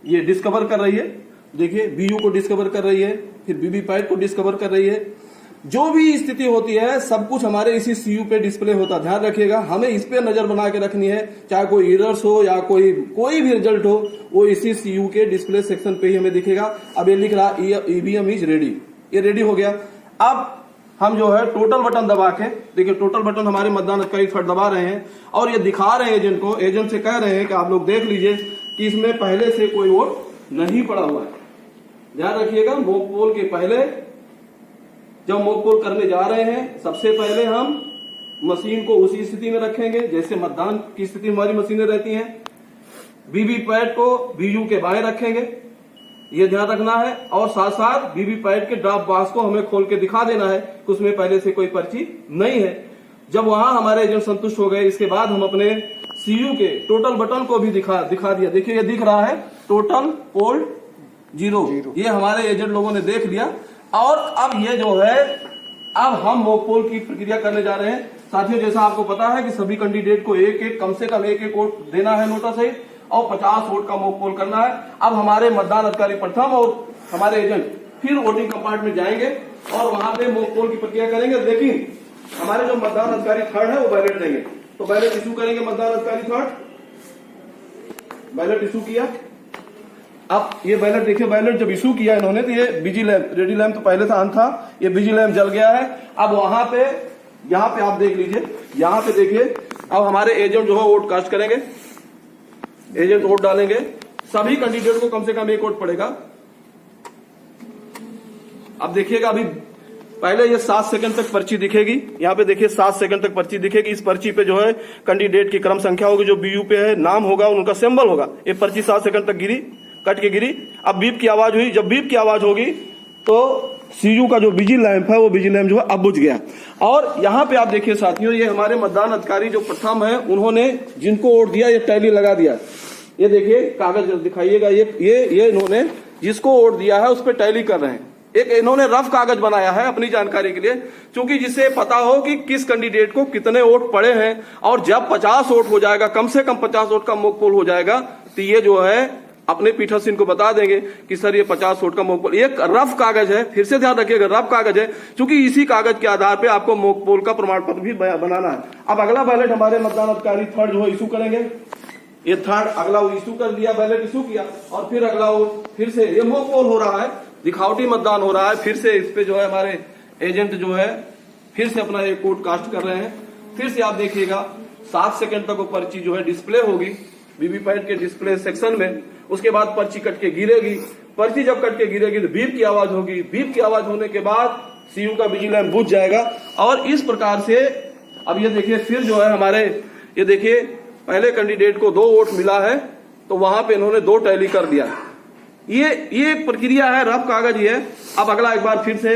ये डिस्कवर कर रही है, देखिए बीयू को डिस्कवर कर रही है, फिर वीवीपैट को डिस्कवर कर रही है। जो भी स्थिति होती है सब कुछ हमारे इसी सीयू पे डिस्प्ले होता है। ध्यान रखिएगा, हमें इस पे नजर बना के रखनी है, चाहे कोई एरर्स हो या कोई भी रिजल्ट हो, वो इसी सीयू के डिस्प्ले सेक्शन पे ही हमें दिखेगा। अब ये लिख रहा ईवीएम इज रेडी, ये रेडी हो गया। अब हम जो है टोटल बटन दबा के देखिए, टोटल बटन हमारे मतदान अधिकारी थर्ड दबा रहे हैं और ये दिखा रहे हैं एजेंट को। एजेंट से कह रहे हैं कि आप लोग देख लीजिए कि इसमें पहले से कोई वोट नहीं पड़ा हुआ है। ध्यान रखिएगा, मॉक पोल के पहले जब मॉक पोल करने जा रहे हैं, सबसे पहले हम मशीन को उसी स्थिति में रखेंगे जैसे मतदान की स्थिति हमारी मशीनें रहती हैं। वीवीपैट को बीयू के बाएं रखेंगे, ये ध्यान रखना है, और साथ साथ वीवीपैट के ड्रॉप बॉक्स को हमें खोल के दिखा देना है कि उसमें पहले से कोई पर्ची नहीं है। जब वहां हमारे एजेंट संतुष्ट हो गए, इसके बाद हम अपने सीयू के टोटल बटन को भी दिखा दिया। देखिए ये दिख रहा है टोटल पोल 0, ये हमारे एजेंट लोगों ने देख लिया। और अब ये जो है, अब हम मॉक पोल की प्रक्रिया करने जा रहे हैं। साथियों जैसा आपको पता है कि सभी कैंडिडेट को कम से कम एक वोट देना है नोटा सहित, और 50 वोट का मॉक पोल करना है। अब हमारे मतदान अधिकारी प्रथम और हमारे एजेंट फिर वोटिंग कंपार्टमेंट जाएंगे और वहां पे मॉक पोल की प्रक्रिया करेंगे। लेकिन हमारे जो मतदान अधिकारी थर्ड है वो बैलेट देंगे, तो बैलेट इशू करेंगे मतदान अधिकारी थर्ड, बैलेट इशू किया। अब ये बैलेट देखिए, बैलेट जब इशू किया इन्होंने तो ये बिजी लैंप, रेडी लैंप तो पहले था ऑन था, ये बिजी लैंप जल गया है। अब वहां पे यहाँ पे आप देख लीजिए, यहाँ पे देखिए अब हमारे एजेंट जो है वोट कास्ट करेंगे, एजेंट वोट डालेंगे। सभी कैंडिडेट को कम से कम एक वोट पड़ेगा। अब देखिएगा अभी पहले ये 7 सेकंड तक पर्ची दिखेगी, यहाँ पे देखिए 7 सेकंड तक पर्ची दिखेगी। इस पर्ची पे जो है कैंडिडेट की क्रम संख्या होगी, जो बीयू पे है नाम होगा, उनका सिंबल होगा। ये पर्ची 7 सेकंड तक गिरी, कट के गिरी। अब बीप की आवाज हुई, जब बीप की आवाज होगी तो सीयू का जो बिजी लैंप है वो बिजी लैंप जो है अब बुझ गया। और यहाँ पे आप देखिए साथियों, ये हमारे मतदान अधिकारी जो प्रथम है उन्होंने जिनको वोट दिया ये टैली लगा दिया। ये देखिए कागज दिखाइएगा, ये इन्होंने जिसको वोट दिया है उस पर टैली कर रहे हैं। एक इन्होंने रफ कागज बनाया है अपनी जानकारी के लिए, क्योंकि जिससे पता हो कि किस कैंडिडेट को कितने वोट पड़े हैं। और जब 50 वोट हो जाएगा, कम से कम 50 वोट का मॉक पोल हो जाएगा, तो ये जो है अपने पीठासीन को बता देंगे कि सर ये 50 वोट का मॉक पोल। एक रफ कागज है, फिर से ध्यान रखिएगा रफ कागज है, क्योंकि इसी कागज के आधार पे आपको मॉक पोल का प्रमाण पत्र भी बनाना है। अब अगला बैलेट हमारे मतदान अधिकारी थर्ड जो है इशू करेंगे। ये थर्ड अगला वो इशू कर दिया, बैलेट इशू किया, और फिर अगला वो फिर से ये मॉक पोल हो रहा है, दिखावटी मतदान हो रहा है। फिर से इस पे जो है हमारे एजेंट जो है फिर से अपना एक वोट कास्ट कर रहे हैं। फिर से आप देखिएगा 7 सेकंड तक वो पर्ची जो है डिस्प्ले होगी वीवीपैट के डिस्प्ले सेक्शन में। उसके बाद पर्ची कट के गिरेगी, पर्ची जब कट के गिरेगी तो बीप की आवाज होगी, बीप की आवाज होने के बाद सीयू का बिजी लैंप बुझ जाएगा। और इस प्रकार से अब ये देखिए फिर जो है हमारे ये देखिए पहले कैंडिडेट को 2 वोट मिला है, तो वहां पे इन्होंने 2 टैली कर दिया। ये प्रक्रिया है, रफ कागज ही है। अब अगला एक बार फिर से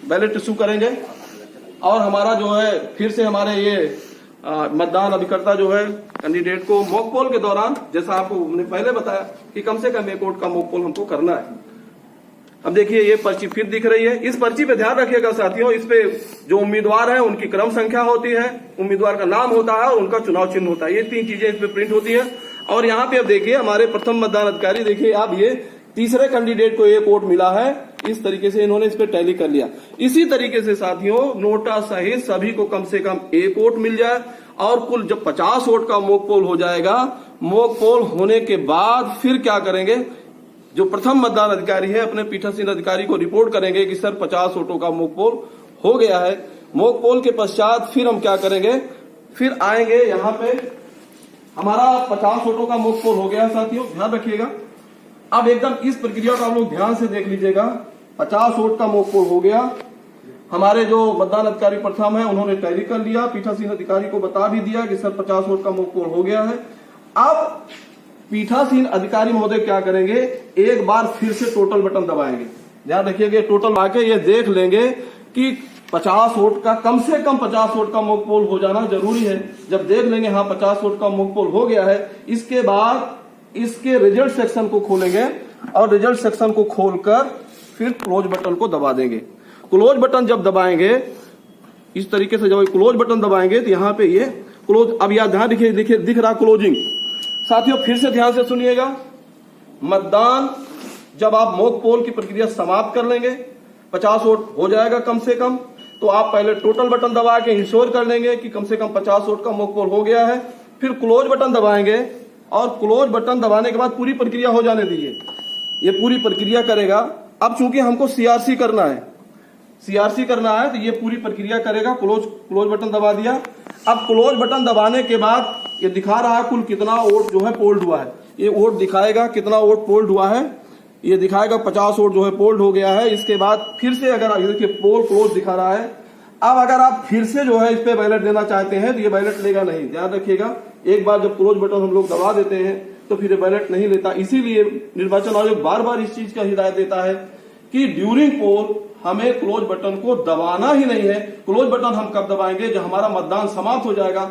बैलेट इशू करेंगे, और हमारा जो है फिर से हमारे ये मतदान अभिकर्ता जो है कैंडिडेट को मॉक पोल के दौरान, जैसा आपको हमने पहले बताया कि कम से कम 1 वोट का मॉक पोल हमको करना है। अब देखिए ये पर्ची फिर दिख रही है। इस पर्ची पे ध्यान रखिएगा साथियों, इस पे जो उम्मीदवार है उनकी क्रम संख्या होती है, उम्मीदवार का नाम होता है और उनका चुनाव चिन्ह होता है। ये 3 चीजें इस पे प्रिंट होती है। और यहाँ पे अब देखिए हमारे प्रथम मतदान अधिकारी, देखिए अब ये तीसरे कैंडिडेट को 1 वोट मिला है, इस तरीके से इन्होंने इस पे टैली कर लिया। इसी तरीके से साथियों नोटा सहित सभी को कम से कम 1 वोट मिल जाए, और कुल जब 50 वोट का मॉक पोल हो जाएगा, मॉक पोल होने के बाद फिर क्या करेंगे, जो प्रथम मतदान अधिकारी है अपने पीठासीन अधिकारी को रिपोर्ट करेंगे कि सर 50 वोटों का मॉक पोल हो गया है। मॉक पोल के पश्चात फिर हम क्या करेंगे, फिर आएंगे यहाँ पे हमारा 50 वोटों का मॉक पोल हो गया है साथियों, ध्यान रखिएगा। अब एकदम इस प्रक्रिया को आप लोग ध्यान से देख लीजिएगा। 50 वोट का मॉक पोल हो गया, हमारे जो मतदान अधिकारी प्रथम है उन्होंने टैली कर लिया, पीठासीन अधिकारी को बता भी दिया कि सर 50 वोट का मॉक पोल हो गया है। अब पीठासीन अधिकारी महोदय क्या करेंगे, एक बार फिर से टोटल बटन दबाएंगे। ध्यान रखिएगा, टोटल आके ये देख लेंगे कि 50 वोट का कम से कम 50 वोट का मॉक पोल हो जाना जरूरी है। जब देख लेंगे हाँ 50 वोट का मॉक पोल हो गया है, इसके बाद इसके रिजल्ट सेक्शन को खोलेंगे, और रिजल्ट सेक्शन को खोलकर फिर क्लोज बटन को दबा देंगे। क्लोज बटन जब दबाएंगे इस तरीके से, जब क्लोज बटन दबाएंगे तो यहाँ पे ये क्लोज, अब यार ध्यान देखिए, देखिए दिख रहा क्लोजिंग। साथियों फिर से ध्यान से सुनिएगा, मतदान जब आप मॉक पोल की प्रक्रिया समाप्त कर लेंगे, 50 वोट हो जाएगा कम से कम, तो आप पहले टोटल बटन दबा के इंश्योर कर लेंगे कि कम से कम 50 वोट का मॉक पोल हो गया है। फिर क्लोज बटन दबाएंगे, और क्लोज बटन दबाने के बाद पूरी प्रक्रिया हो जाने दीजिए, ये पूरी प्रक्रिया करेगा। अब चूंकि हमको सीआरसी करना है, सीआरसी करना है, तो ये पूरी प्रक्रिया करेगा। क्लोज बटन दबा दिया। अब क्लोज बटन दबाने के बाद ये दिखा रहा है कुल कितना वोट जो है पोल्ड हुआ है, ये वोट दिखाएगा कितना वोट पोल्ड हुआ है, ये दिखाएगा 50 वोट जो है पोल्ड हो गया है। इसके बाद फिर से अगर देखिए पोल क्लोज दिखा रहा है। अब अगर आप फिर से जो है इस पे बैलेट देना चाहते हैं तो ये बैलेट लेगा नहीं, ध्यान रखिएगा। एक बार जब क्लोज बटन हम लोग दबा देते हैं तो फिर ये बैलेट नहीं लेता। इसीलिए निर्वाचन आयोग बार बार इस चीज का हिदायत देता है कि ड्यूरिंग पोल हमें क्लोज बटन को दबाना ही नहीं है। क्लोज बटन हम कब दबाएंगे, जब हमारा मतदान समाप्त हो जाएगा।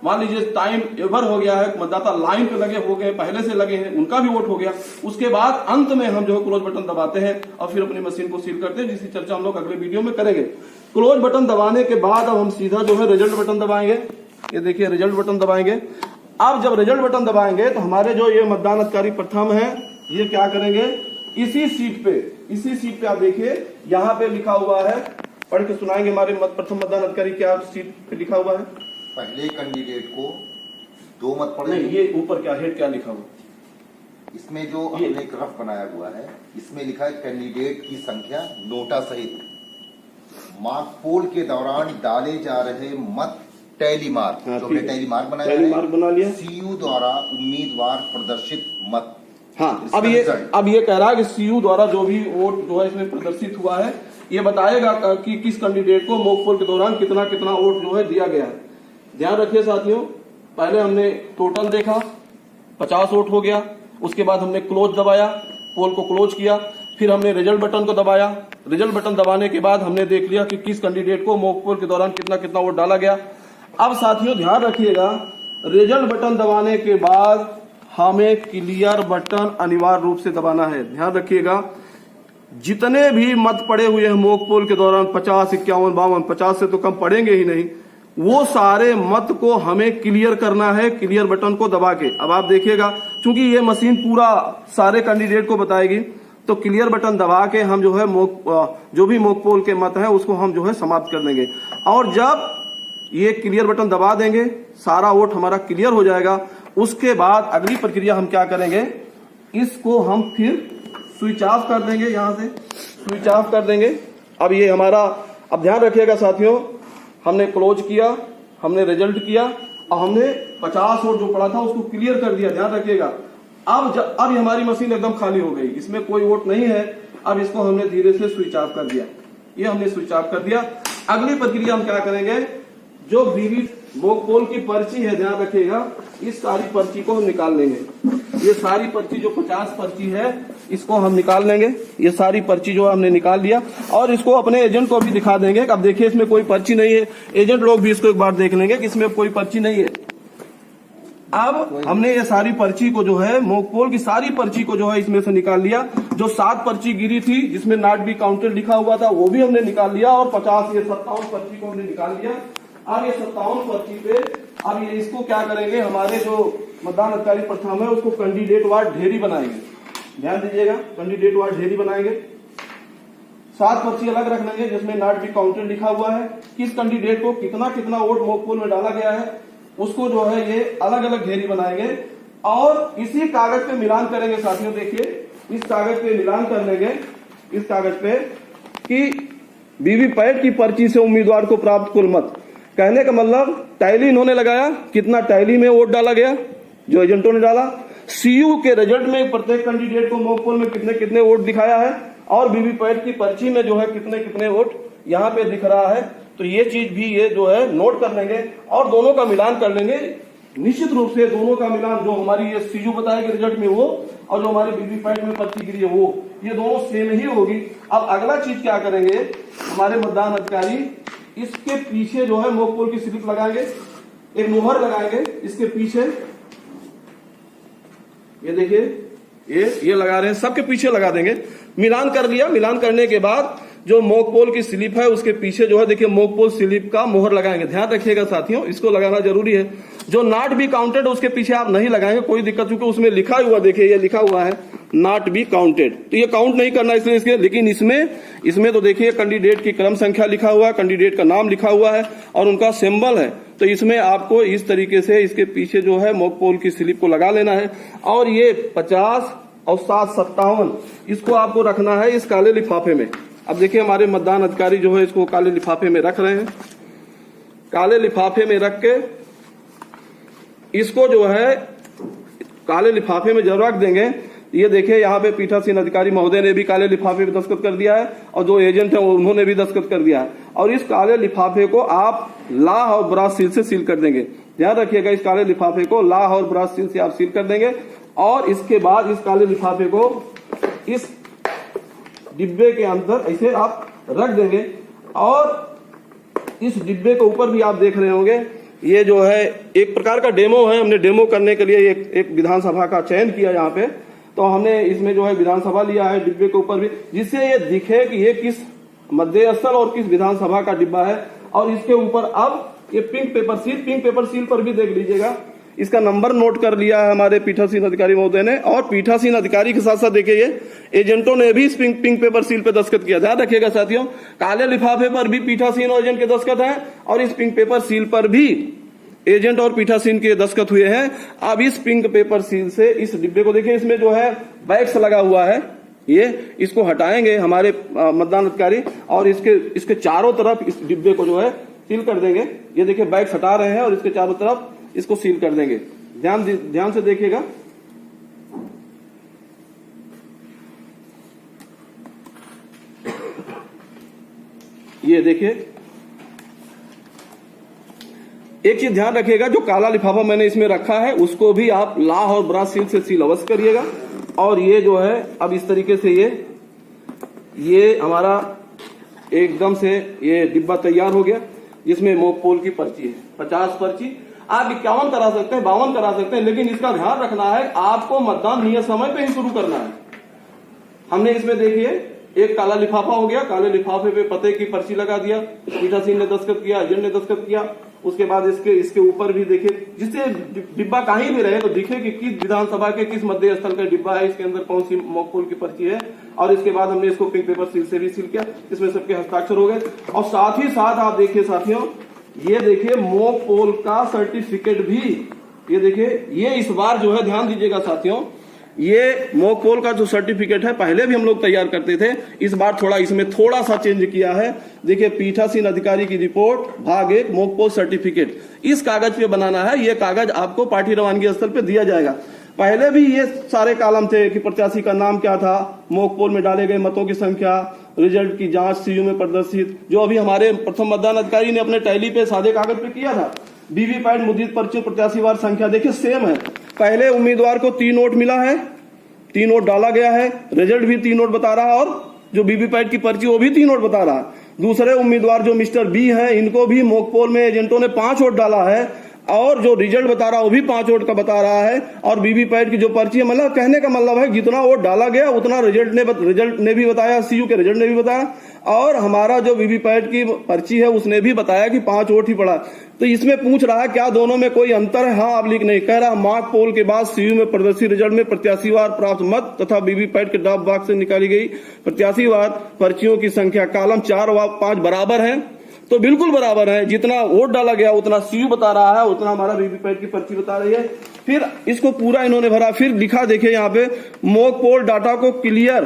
मान लीजिए टाइम एवर हो गया है, मतदाता लाइन पे लगे हो गए, पहले से लगे हैं, उनका भी वोट हो गया, उसके बाद अंत में हम जो है क्लोज बटन दबाते हैं और फिर अपनी मशीन को सील करते हैं, जिसकी चर्चा हम लोग अगले वीडियो में करेंगे। क्लोज बटन दबाने के बाद अब हम सीधा जो है रिजल्ट बटन दबाएंगे। ये देखिए रिजल्ट बटन दबाएंगे। अब जब रिजल्ट बटन दबाएंगे तो हमारे जो ये मतदान अधिकारी प्रथम है, ये क्या करेंगे, इसी सीट पे इसी सीट पे आप देखिए यहाँ पे लिखा हुआ है, पढ़ के सुनाएंगे हमारे प्रथम मतदान अधिकारी, क्या सीट पे लिखा हुआ है? पहले कैंडिडेट को 2 मत पड़े। नहीं, ये ऊपर क्या हेड क्या लिखा हुआ? इसमें जो हमने एक रफ बनाया हुआ है, इसमें लिखा है कैंडिडेट की संख्या नोटा सहित मार्क पोल के दौरान डाले जा रहे मत टैली मार्क, हाँ, जो हमने टैली मार्क बनाया टैली मार्क बना लिया। सीयू द्वारा उम्मीदवार प्रदर्शित मत। हाँ, इसका अब ये रिजल्ट। कह रहा है कि सीयू द्वारा जो भी वोट जो है इसमें प्रदर्शित हुआ है, ये बताएगा कि किस कैंडिडेट को मॉक पोल के दौरान कितना कितना वोट जो है दिया गया है। ध्यान रखिए साथियों, पहले हमने टोटल देखा, 50 वोट हो गया। उसके बाद हमने क्लोज दबाया, पोल को क्लोज किया, फिर हमने रिजल्ट बटन को दबाया। रिजल्ट बटन दबाने के बाद हमने देख लिया कि किस कैंडिडेट को मॉक पोल के दौरान कितना कितना वोट डाला गया। अब साथियों ध्यान रखिएगा, रिजल्ट बटन दबाने के बाद हमें क्लियर बटन अनिवार्य रूप से दबाना है। ध्यान रखिएगा, जितने भी मत पड़े हुए हैं मॉक पोल के दौरान 50, 51, 52, 50 से तो कम पड़ेंगे ही नहीं, वो सारे मत को हमें क्लियर करना है क्लियर बटन को दबा के। अब आप देखिएगा, चूंकि ये मशीन पूरा सारे कैंडिडेट को बताएगी, तो क्लियर बटन दबा के हम जो है जो भी मॉक पोल के मत है उसको हम जो है समाप्त कर देंगे। और जब ये क्लियर बटन दबा देंगे, सारा वोट हमारा क्लियर हो जाएगा। उसके बाद अगली प्रक्रिया हम क्या करेंगे, इसको हम फिर स्विच ऑफ कर देंगे, यहां से स्विच ऑफ कर देंगे। अब ये हमारा, अब ध्यान रखिएगा साथियों, हमने क्लोज किया, हमने रिजल्ट किया और हमने 50 वोट जो पड़ा था उसको क्लियर कर दिया। ध्यान रखिएगा, अब ये हमारी मशीन एकदम खाली हो गई, इसमें कोई वोट नहीं है। अब इसको हमने धीरे से स्विच ऑफ कर दिया, ये हमने स्विच ऑफ कर दिया। अगली प्रक्रिया हम क्या करेंगे, जो वीवी मॉक पोल की पर्ची है, ध्यान रखिएगा, इस सारी पर्ची को हम निकाल लेंगे। ये सारी पर्ची जो 50 पर्ची है इसको हम निकाल लेंगे। ये सारी पर्ची जो हमने निकाल लिया और इसको अपने एजेंट को भी दिखा देंगे। अब देखिए इसमें कोई पर्ची नहीं है, एजेंट लोग भी इसको एक बार देख लेंगे कि इसमें कोई पर्ची नहीं है। अब हमने ये सारी पर्ची को जो है मॉक पोल की सारी पर्ची को जो है इसमें से निकाल लिया। जो 7 पर्ची गिरी थी जिसमें नॉट बी काउंटेड लिखा हुआ था वो भी हमने निकाल लिया और 50 ये 57 पर्ची को हमने निकाल लिया। अब ये 57 पर्ची पे अब ये इसको क्या करेंगे, हमारे जो मतदान अधिकारी प्रथम है उसको कैंडिडेट वार ढेरी बनाएंगे। ध्यान दीजिएगा, कैंडिडेट वार ढेरी बनाएंगे। 7 पर्ची अलग रख लेंगे जिसमें नॉट बी काउंटेड लिखा हुआ है, किस कैंडिडेट को कितना कितना वोट मॉक पोल में डाला गया है उसको जो है ये अलग अलग ढेरी बनाएंगे और इसी कागज पे मिलान करेंगे। साथियों देखिए, इस कागज पे मिलान कर लेंगे, इस कागज पे कि वीवीपैट की पर्ची से उम्मीदवार को प्राप्त कुल मत। कहने का मतलब टैली इन्होंने लगाया, कितना टैली में वोट डाला गया जो एजेंटों ने डाला, सीयू के रिजल्ट में प्रत्येक कैंडिडेट को मॉक पोल में कितने कितने वोट दिखाया है और वीवीपैट की पर्ची में जो है कितने कितने वोट यहाँ पे दिख रहा है। तो ये चीज भी ये जो है नोट कर लेंगे और दोनों का मिलान कर लेंगे। निश्चित रूप से दोनों का मिलान, जो हमारी ये सीयू बताएगी रिजल्ट में वो और जो हमारी वीवीपैट में पर्ची गिरी है वो, ये दोनों सेम ही होगी। अब अगला चीज क्या करेंगे, हमारे मतदान अधिकारी इसके पीछे जो है मॉक पोल की स्लिप लगाएंगे, एक मुहर लगाएंगे इसके पीछे। ये देखिए, ये लगा रहे हैं, सबके पीछे लगा देंगे। मिलान कर लिया, मिलान करने के बाद जो मॉक पोल की स्लिप है उसके पीछे जो है देखिए मॉक पोल स्लिप का मोहर लगाएंगे। ध्यान रखिएगा साथियों, इसको लगाना जरूरी है। जो नॉट बी काउंटेड उसके पीछे आप नहीं लगाएंगे, कोई दिक्कत, क्योंकि उसमें लिखा हुआ, देखिए ये लिखा हुआ है नॉट बी काउंटेड, तो ये काउंट नहीं करना इसलिए इसके। लेकिन इसमें तो देखिए कैंडिडेट की क्रम संख्या लिखा हुआ है, कैंडिडेट का नाम लिखा हुआ है और उनका सिंबल है। तो इसमें आपको इस तरीके से इसके पीछे जो है मॉक पोल की स्लिप को लगा लेना है और ये 50 और 7 57 इसको आपको रखना है इस काले लिफाफे में। अब देखिए हमारे मतदान अधिकारी जो है इसको काले लिफाफे में रख रहे हैं। काले लिफाफे में रख के इसको जो है काले लिफाफे में जब रख देंगे, ये देखिए यहाँ पे पीठासीन अधिकारी महोदय ने भी काले लिफाफे पे दस्तखत कर दिया है और जो एजेंट है उन्होंने भी दस्तखत कर दिया है और इस काले लिफाफे को आप लाह और ब्रास सील से सील कर देंगे। ध्यान रखिएगा, इस काले लिफाफे को लाह और ब्रास सील से आप सील कर देंगे और इसके बाद इस काले लिफाफे को इस डिब्बे के अंदर ऐसे आप रख देंगे और इस डिब्बे के ऊपर भी आप देख रहे होंगे ये जो है एक प्रकार का डेमो है। हमने डेमो करने के लिए एक विधानसभा का चयन किया यहाँ पे, तो हमने इसमें जो है विधानसभा लिया है डिब्बे के ऊपर भी, जिससे ये दिखे कि ये किस मध्य स्थल और किस विधानसभा का डिब्बा है। और इसके ऊपर अब ये पिंक पेपर सील पर भी देख लीजिएगा, इसका नंबर नोट कर लिया है हमारे पीठासीन अधिकारी महोदय ने। और पीठासीन अधिकारी के साथ साथ देखिए ये एजेंटों ने भी इस पिंक पेपर सील पे दस्तखत किया। ध्यान रखिएगा साथियों, काले लिफाफे पर भी पीठासीन और एजेंट के दस्तखत हैं और इस पिंक पेपर सील पर भी एजेंट और पीठासीन के दस्तखत हुए हैं। अब इस पिंक पेपर सील से इस डिब्बे को देखिए, इसमें जो है वैक्स लगा हुआ है, ये इसको हटाएंगे हमारे मतदान अधिकारी और इसके चारों तरफ इस डिब्बे को जो है सील कर देंगे। ये देखिए वैक्स हटा रहे हैं और इसके चारों तरफ इसको सील कर देंगे। ध्यान से देखिएगा। ये देखिए, एक चीज ध्यान रखिएगा, जो काला लिफाफा मैंने इसमें रखा है उसको भी आप लाह और ब्रास सील से सील अवश्य करिएगा। और ये जो है अब इस तरीके से ये हमारा एकदम से ये डिब्बा तैयार हो गया, जिसमें मॉक पोल की पर्ची है। 50 पर्ची आप 51 करा सकते हैं, 52 करा सकते हैं, लेकिन इसका ध्यान रखना है आपको मतदान नियत समय पे ही शुरू करना है। हमने इसमें देखिए एक काला लिफाफा हो गया, काले लिफाफे पे पते की पर्ची लगा दिया, पीठासीन ने दस्तखत किया, एजेंट ने दस्तखत किया। उसके बाद इसके ऊपर भी देखिए, जिससे डिब्बा कहीं भी रहे तो दिखे कि किस विधानसभा के किस मध्य स्थल का डिब्बा है, इसके अंदर कौन सी मॉक पोल की पर्ची है। और इसके बाद हमने इसको पिंक पेपर सील से भी सील किया, इसमें सबके हस्ताक्षर हो गए। और साथ ही साथ आप देखिए साथियों, ये देखिए मॉक पोल का सर्टिफिकेट भी, ये देखिए, ये इस बार जो है ध्यान दीजिएगा साथियों, ये मॉक पोल का जो सर्टिफिकेट है पहले भी हम लोग तैयार करते थे, इस बार इसमें थोड़ा सा चेंज किया है। देखिए पीठासीन अधिकारी की रिपोर्ट भाग 1 मॉक पोल सर्टिफिकेट, इस कागज पे बनाना है। ये कागज आपको पार्टी रवानगी स्थल पे दिया जाएगा। पहले भी ये सारे कॉलम थे कि प्रत्याशी का नाम क्या था, मॉक पोल में डाले गए मतों की संख्या, रिजल्ट की जांच सीयू में प्रदर्शित, जो अभी हमारे प्रथम मतदान अधिकारी ने अपने टैली पे सादे कागज पे किया था। वीवीपैट मुद्रित पर्ची प्रत्याशीवार संख्या देखिए सेम है। पहले उम्मीदवार को 3 वोट मिला है, 3 वोट डाला गया है, रिजल्ट भी 3 वोट बता रहा है और जो वीवीपैट की पर्ची वो भी 3 वोट बता रहा है। दूसरे उम्मीदवार जो मिस्टर बी है, इनको भी मॉक पोल में एजेंटों ने 5 वोट डाला है और जो रिजल्ट बता रहा है वो भी 5 वोट का बता रहा है। और वीवीपैट की जो पर्ची है, मतलब कहने का मतलब है जितना वोट डाला गया उतना रिजल्ट ने भी बताया, सीयू के रिजल्ट ने भी बताया, और हमारा जो वीवीपैट की पर्ची है उसने भी बताया कि 5 वोट ही पड़ा। तो इसमें पूछ रहा है क्या दोनों में कोई अंतर है? हाँ आप लिख नहीं, कह रहा मॉक पोल के बाद सीयू में प्रदर्शित रिजल्ट में प्रत्याशीवार प्राप्त मत तथा वीवीपैट के ड्रॉप बॉक्स से निकाली गई प्रत्याशीवार पर्चियों की संख्या कॉलम 4 व 5 बराबर है। तो बिल्कुल बराबर है, जितना वोट डाला गया उतना सीयू बता रहा है, उतना हमारा वीवीपैट की पर्ची बता रही है। फिर इसको पूरा इन्होंने भरा, फिर लिखा देखिए यहाँ पे मॉक पोल डाटा को क्लियर,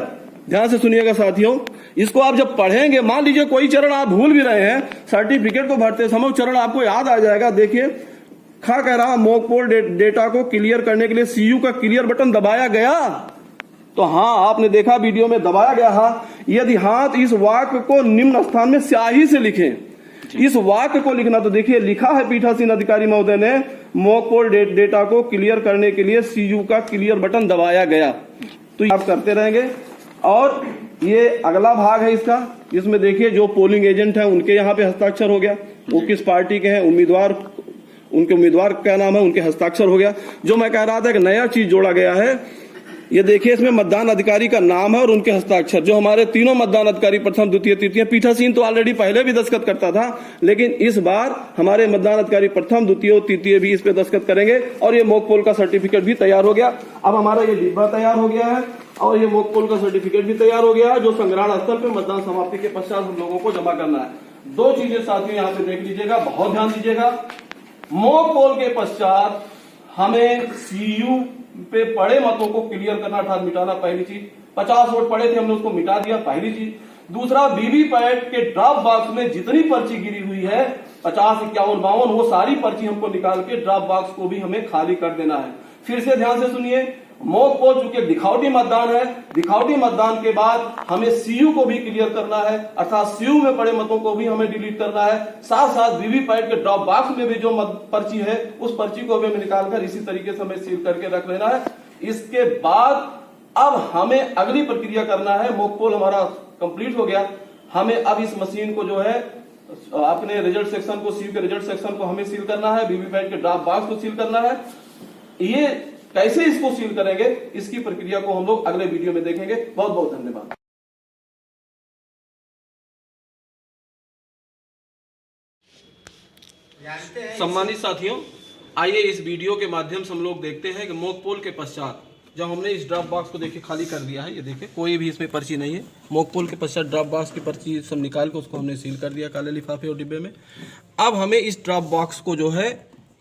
ध्यान से सुनिएगा साथियों, इसको आप जब पढ़ेंगे, मान लीजिए कोई चरण आप भूल भी रहे हैं, सर्टिफिकेट को भरते समय चरण आपको याद आ जाएगा। देखिए कह रहा मॉक पोल डेटा को क्लियर करने के लिए सीयू का क्लियर बटन दबाया गया। तो हाँ आपने देखा वीडियो में दबाया गया। हाँ यदि हाँ तो इस वाक्य को निम्न स्थान में स्याही से लिखें, इस वाक्य को लिखना। तो देखिए लिखा है पीठासीन अधिकारी महोदय ने मॉक पोल डेटा को क्लियर करने के लिए सीयू का क्लियर बटन दबाया गया। तो आप करते रहेंगे। और ये अगला भाग है इसका, इसमें देखिए जो पोलिंग एजेंट है उनके यहाँ पे हस्ताक्षर हो गया, वो किस पार्टी के हैं, उनके उम्मीदवार का नाम है, उनके हस्ताक्षर हो गया। जो मैं कह रहा था कि नया चीज जोड़ा गया है, ये देखिए इसमें मतदान अधिकारी का नाम है और उनके हस्ताक्षर। जो हमारे तीनों मतदान अधिकारी प्रथम द्वितीय तृतीय, पीठासीन तो ऑलरेडी पहले भी दस्तखत करता था, लेकिन इस बार हमारे मतदान अधिकारी प्रथम द्वितीय और तृतीय भी इस पे दस्तखत करेंगे। और ये मॉक पोल का सर्टिफिकेट भी तैयार हो गया। अब हमारा ये डिब्बा तैयार हो गया है और ये मॉक पोल का सर्टिफिकेट भी तैयार हो गया है, जो संग्रहण स्थल पे मतदान समाप्ति के पश्चात हम लोगों को जमा करना है। 2 चीजें साथियों यहाँ पे देख लीजिएगा, बहुत ध्यान दीजिएगा। मॉक पोल के पश्चात हमें सीयू पे पड़े मतों को क्लियर करना अर्थात मिटाना, पहली चीज। 50 वोट पड़े थे, हमने उसको मिटा दिया, पहली चीज। दूसरा, वीवीपैट के ड्रॉप बॉक्स में जितनी पर्ची गिरी हुई है 50, 51, 52, वो सारी पर्ची हमको निकाल के ड्रॉप बॉक्स को भी हमें खाली कर देना है। फिर से ध्यान से सुनिए, मॉक पोल चूंकि दिखावटी मतदान है, दिखावटी मतदान के बाद हमें सीयू को भी क्लियर करना है, अर्थात सीयू में पड़े मतों को भी हमें डिलीट करना है। साथ साथ वीवीपैट के ड्रॉप बॉक्स में भी जो पर्ची है उस पर्ची को भी हमें निकालकर इसी तरीके से हमें सील करके रख लेना है। इसके बाद अब हमें अगली प्रक्रिया करना है। मॉक पोल हमारा कंप्लीट हो गया, हमें अब इस मशीन को जो है अपने रिजल्ट सेक्शन को, सीयू के रिजल्ट सेक्शन को हमें सील करना है, वीवीपैट के ड्रॉप बॉक्स को सील करना है। ये कैसे इसको सील करेंगे, इसकी प्रक्रिया को हम लोग अगले वीडियो में देखेंगे। बहुत बहुत धन्यवाद। सम्मानित साथियों, आइए इस वीडियो के माध्यम से हम लोग देखते हैं कि मॉक पोल के पश्चात जब हमने इस ड्रॉप बॉक्स को देखिए खाली कर दिया है, ये देखिए कोई भी इसमें पर्ची नहीं है। मॉक पोल के पश्चात ड्रॉप बॉक्स की पर्ची सब निकाल के उसको हमने सील कर दिया काले लिफाफे और डिब्बे में। अब हमें इस ड्रॉप बॉक्स को जो है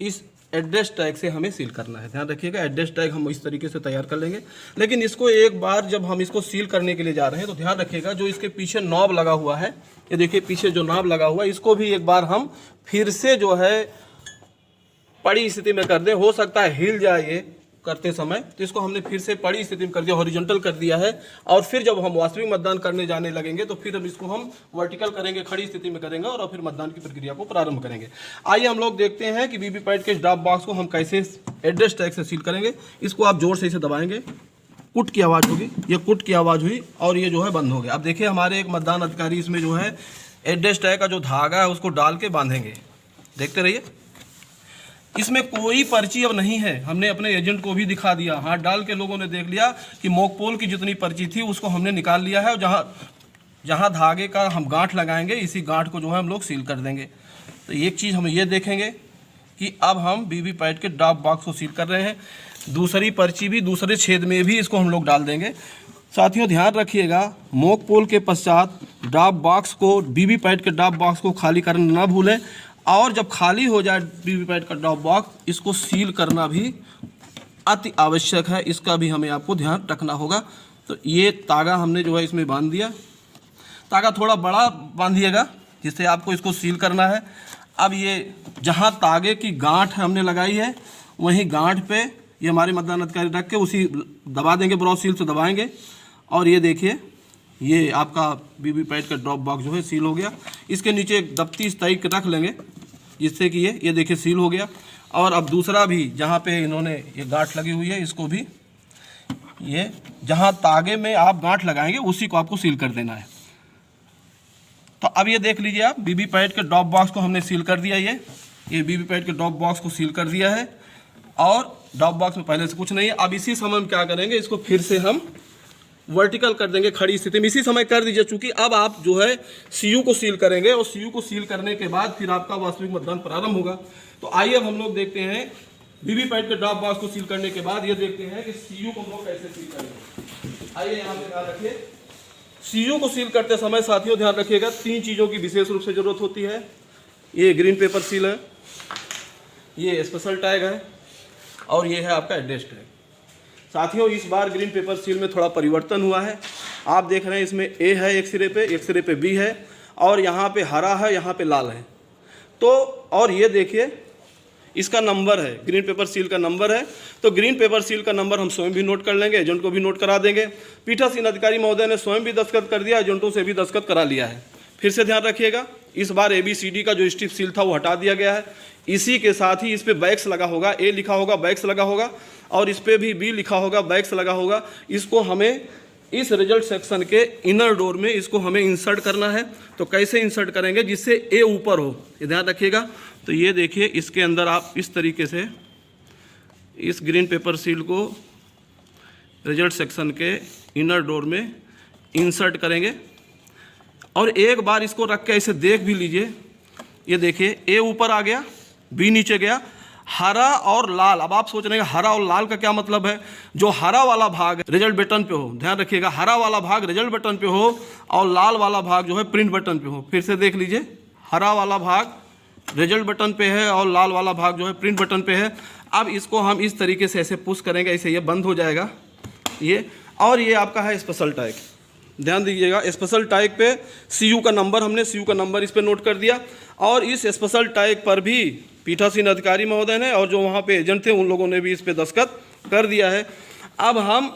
इस एड्रेस टैग से हमें सील करना है। ध्यान रखिएगा, एड्रेस टैग हम इस तरीके से तैयार कर लेंगे। लेकिन इसको एक बार जब हम इसको सील करने के लिए जा रहे हैं तो ध्यान रखिएगा जो इसके पीछे नॉब लगा हुआ है, ये देखिए पीछे जो नॉब लगा हुआ है, इसको भी एक बार हम फिर से जो है पड़ी स्थिति में कर दें। हो सकता है हिल जाए ये करते समय, तो इसको हमने फिर से पड़ी स्थिति में कर दिया, हॉरिजॉन्टल कर दिया है। और फिर जब हम वास्तविक मतदान करने जाने लगेंगे तो फिर अब इसको हम वर्टिकल करेंगे, खड़ी स्थिति में करेंगे और फिर मतदान की प्रक्रिया को प्रारंभ करेंगे। आइए हम लोग देखते हैं कि वीवीपैट के ड्रॉप बॉक्स को हम कैसे एड्रेस टैग से सील करेंगे। इसको आप जोर से इसे दबाएंगे, कुट की आवाज़ होगी, ये कुट की आवाज़ हुई और ये जो है बंद हो गया। अब देखिए हमारे एक मतदान अधिकारी इसमें जो है एड्रेस टैग का जो धागा है उसको डाल के बांधेंगे। देखते रहिए, इसमें कोई पर्ची अब नहीं है। हमने अपने एजेंट को भी दिखा दिया, हाथ डाल के लोगों ने देख लिया कि मॉक पोल की जितनी पर्ची थी उसको हमने निकाल लिया है। और जहाँ धागे का हम गांठ लगाएंगे इसी गांठ को जो है हम लोग सील कर देंगे। तो एक चीज़ हम ये देखेंगे कि अब हम वीवीपैट के ड्रॉप बॉक्स को सील कर रहे हैं। दूसरी पर्ची भी दूसरे छेद में भी इसको हम लोग डाल देंगे। साथियों ध्यान रखिएगा, मॉक पोल के पश्चात ड्रॉप बॉक्स को, वीवीपैट के ड्रॉप बॉक्स को खाली करना ना भूलें। और जब खाली हो जाए वीवीपैट का ड्रॉप बॉक्स, इसको सील करना भी अति आवश्यक है। इसका भी हमें आपको ध्यान रखना होगा। तो ये तागा हमने जो है इसमें बांध दिया। तागा थोड़ा बड़ा बांधिएगा जिससे आपको इसको सील करना है। अब ये जहाँ तागे की गांठ हमने लगाई है वहीं गांठ पे ये हमारे मतदान अधिकारी रख के उसी दबा देंगे, ब्रॉस सील से दबाएंगे। और ये देखिए ये आपका वीवीपैट का ड्रॉप बॉक्स जो है सील हो गया। इसके नीचे एक दफ्ती इस टाइप के रख लेंगे जिससे कि ये देखिए सील हो गया। और अब दूसरा भी जहाँ पे इन्होंने ये गांठ लगी हुई है इसको भी ये जहाँ तागे में आप गांठ लगाएंगे उसी को आपको सील कर देना है। तो अब ये देख लीजिए आप, वीवीपैट के ड्रॉप बॉक्स को हमने सील कर दिया। ये वीवीपैट के ड्रॉप बॉक्स को सील कर दिया है और ड्रॉप बॉक्स में पहले से कुछ नहीं है। अब इसी समय हम क्या करेंगे, इसको फिर से हम वर्टिकल कर देंगे खड़ी स्थिति में। इसी समय कर दीजिए, चूंकि अब आप जो है सीयू को सील करेंगे और सीयू को सील करने के बाद फिर आपका वास्तविक मतदान प्रारंभ होगा। तो आइए अब हम लोग देखते हैं वीवीपैट के ड्रॉप बॉक्स को सील करने के बाद ये देखते हैं कि सीयू को हम लोग कैसे सील करेंगे। आइए यहाँ पे ध्यान रखिए, सीयू को सील करते समय साथियों ध्यान रखिएगा 3 चीज़ों की विशेष रूप से जरूरत होती है। ये ग्रीन पेपर सील है, ये स्पेशल टैग है और ये है आपका एड्रेस टैग। साथियों इस बार ग्रीन पेपर सील में थोड़ा परिवर्तन हुआ है। आप देख रहे हैं इसमें ए है एक सिरे पे बी है और यहाँ पे हरा है, यहाँ पे लाल है। तो और ये देखिए इसका नंबर है, ग्रीन पेपर सील का नंबर है। तो ग्रीन पेपर सील का नंबर हम स्वयं भी नोट कर लेंगे, एजेंट को भी नोट करा देंगे। पीठासीन अधिकारी महोदय ने स्वयं भी दस्तखत कर दिया, एजेंटों से भी दस्तखत करा लिया है। फिर से ध्यान रखिएगा, इस बार ABCD का जो स्टिप सील था वो हटा दिया गया है। इसी के साथ ही इस पे बैक्स लगा होगा, ए लिखा होगा, बैक्स लगा होगा और इस पे भी बी लिखा होगा, बैक्स लगा होगा। इसको हमें इस रिजल्ट सेक्शन के इनर डोर में इसको हमें इंसर्ट करना है। तो कैसे इंसर्ट करेंगे जिससे ए ऊपर हो, ये ध्यान रखिएगा। तो ये देखिए इसके अंदर आप इस तरीके से इस ग्रीन पेपर सील को रिजल्ट सेक्शन के इनर डोर में इंसर्ट करेंगे और एक बार इसको रख के ऐसे देख भी लीजिए। ये देखिए ए ऊपर आ गया, बी नीचे गया, हरा और लाल। अब आप सोच रहे हैं हरा और लाल का क्या मतलब है। जो हरा वाला भाग रिजल्ट बटन पे हो, ध्यान रखिएगा हरा वाला भाग रिजल्ट बटन पे हो और लाल वाला भाग जो है प्रिंट बटन पे हो। फिर से देख लीजिए, हरा वाला भाग रिजल्ट बटन पे है और लाल वाला भाग जो है प्रिंट बटन पे है। अब इसको हम इस तरीके से ऐसे पुश करेंगे, ऐसे ये बंद हो जाएगा ये। और ये आपका है स्पेशल टैग, ध्यान दीजिएगा स्पेशल टैग पे सीयू का नंबर, हमने सीयू का नंबर इस पे नोट कर दिया। और इस स्पेशल टैग पर भी पीठासीन अधिकारी महोदय ने और जो वहाँ पे एजेंट थे उन लोगों ने भी इस पे दस्तखत कर दिया है। अब हम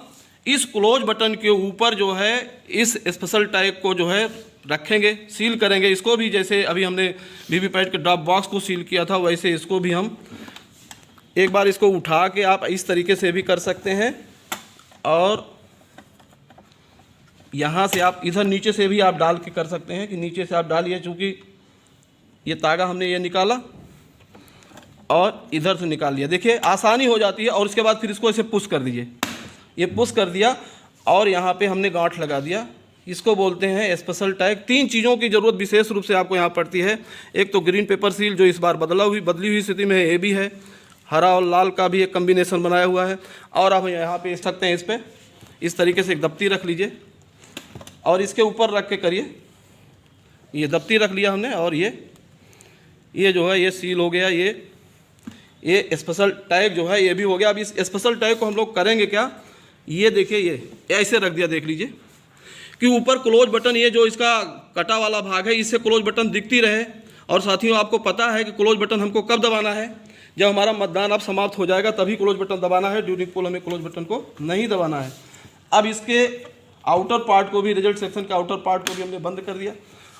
इस क्लोज बटन के ऊपर जो है इस स्पेशल टैग को जो है रखेंगे, सील करेंगे इसको भी। जैसे अभी हमने वीवीपैट के ड्रॉप बॉक्स को सील किया था वैसे इसको भी हम एक बार इसको उठा के आप इस तरीके से भी कर सकते हैं और यहाँ से आप इधर नीचे से भी आप डाल के कर सकते हैं कि नीचे से आप डालिए, चूँकि ये तागा हमने ये निकाला और इधर से निकाल लिया। देखिए आसानी हो जाती है। और उसके बाद फिर इसको ऐसे पुश कर दीजिए, ये पुश कर दिया और यहाँ पे हमने गांठ लगा दिया। इसको बोलते हैं स्पेशल टैग। 3 चीज़ों की ज़रूरत विशेष रूप से आपको यहाँ पड़ती है। एक तो ग्रीन पेपर सील जो इस बार बदली हुई स्थिति में है, ए भी है, हरा और लाल का भी एक कम्बिनेशन बनाया हुआ है। और आप यहाँ पे देख सकते हैं, इस पर इस तरीके से एक दफ्ती रख लीजिए और इसके ऊपर रख के करिए। ये दफ्ती रख लिया हमने और ये जो है ये सील हो गया। ये स्पेशल टैग जो है ये भी हो गया। अब इस स्पेशल टैग को हम लोग करेंगे क्या, ये देखिए ये ऐसे रख दिया, देख लीजिए कि ऊपर क्लोज बटन, ये जो इसका कटा वाला भाग है, इससे क्लोज बटन दिखती रहे। और साथियों आपको पता है कि क्लोज बटन हमको कब दबाना है, जब हमारा मतदान अब समाप्त हो जाएगा तभी क्लोज बटन दबाना है। ड्यूरिंग पोल हमें क्लोज बटन को नहीं दबाना है। अब इसके आउटर पार्ट को भी, रिजल्ट सेक्शन के आउटर पार्ट को भी हमने बंद कर दिया।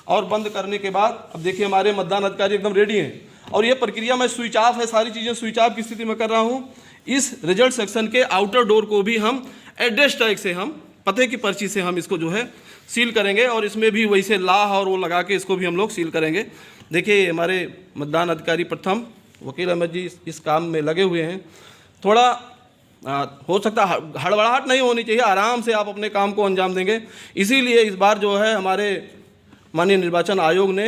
और बंद करने के बाद अब देखिए हमारे मतदान अधिकारी एकदम रेडी हैं। और ये प्रक्रिया मैं स्विच ऑफ है, सारी चीज़ें स्विच ऑफ की स्थिति में कर रहा हूँ। इस रिजल्ट सेक्शन के आउटर डोर को भी हम एड्रेस टैग से, हम पते की पर्ची से हम इसको जो है सील करेंगे। और इसमें भी वैसे लाह और वो लगा के इसको भी हम लोग सील करेंगे। देखिए हमारे मतदान अधिकारी प्रथम वकील अहमद जी इस काम में लगे हुए हैं। थोड़ा हो सकता है हड़बड़ाहट नहीं होनी चाहिए, आराम से आप अपने काम को अंजाम देंगे। इसीलिए इस बार जो है हमारे माननीय निर्वाचन आयोग ने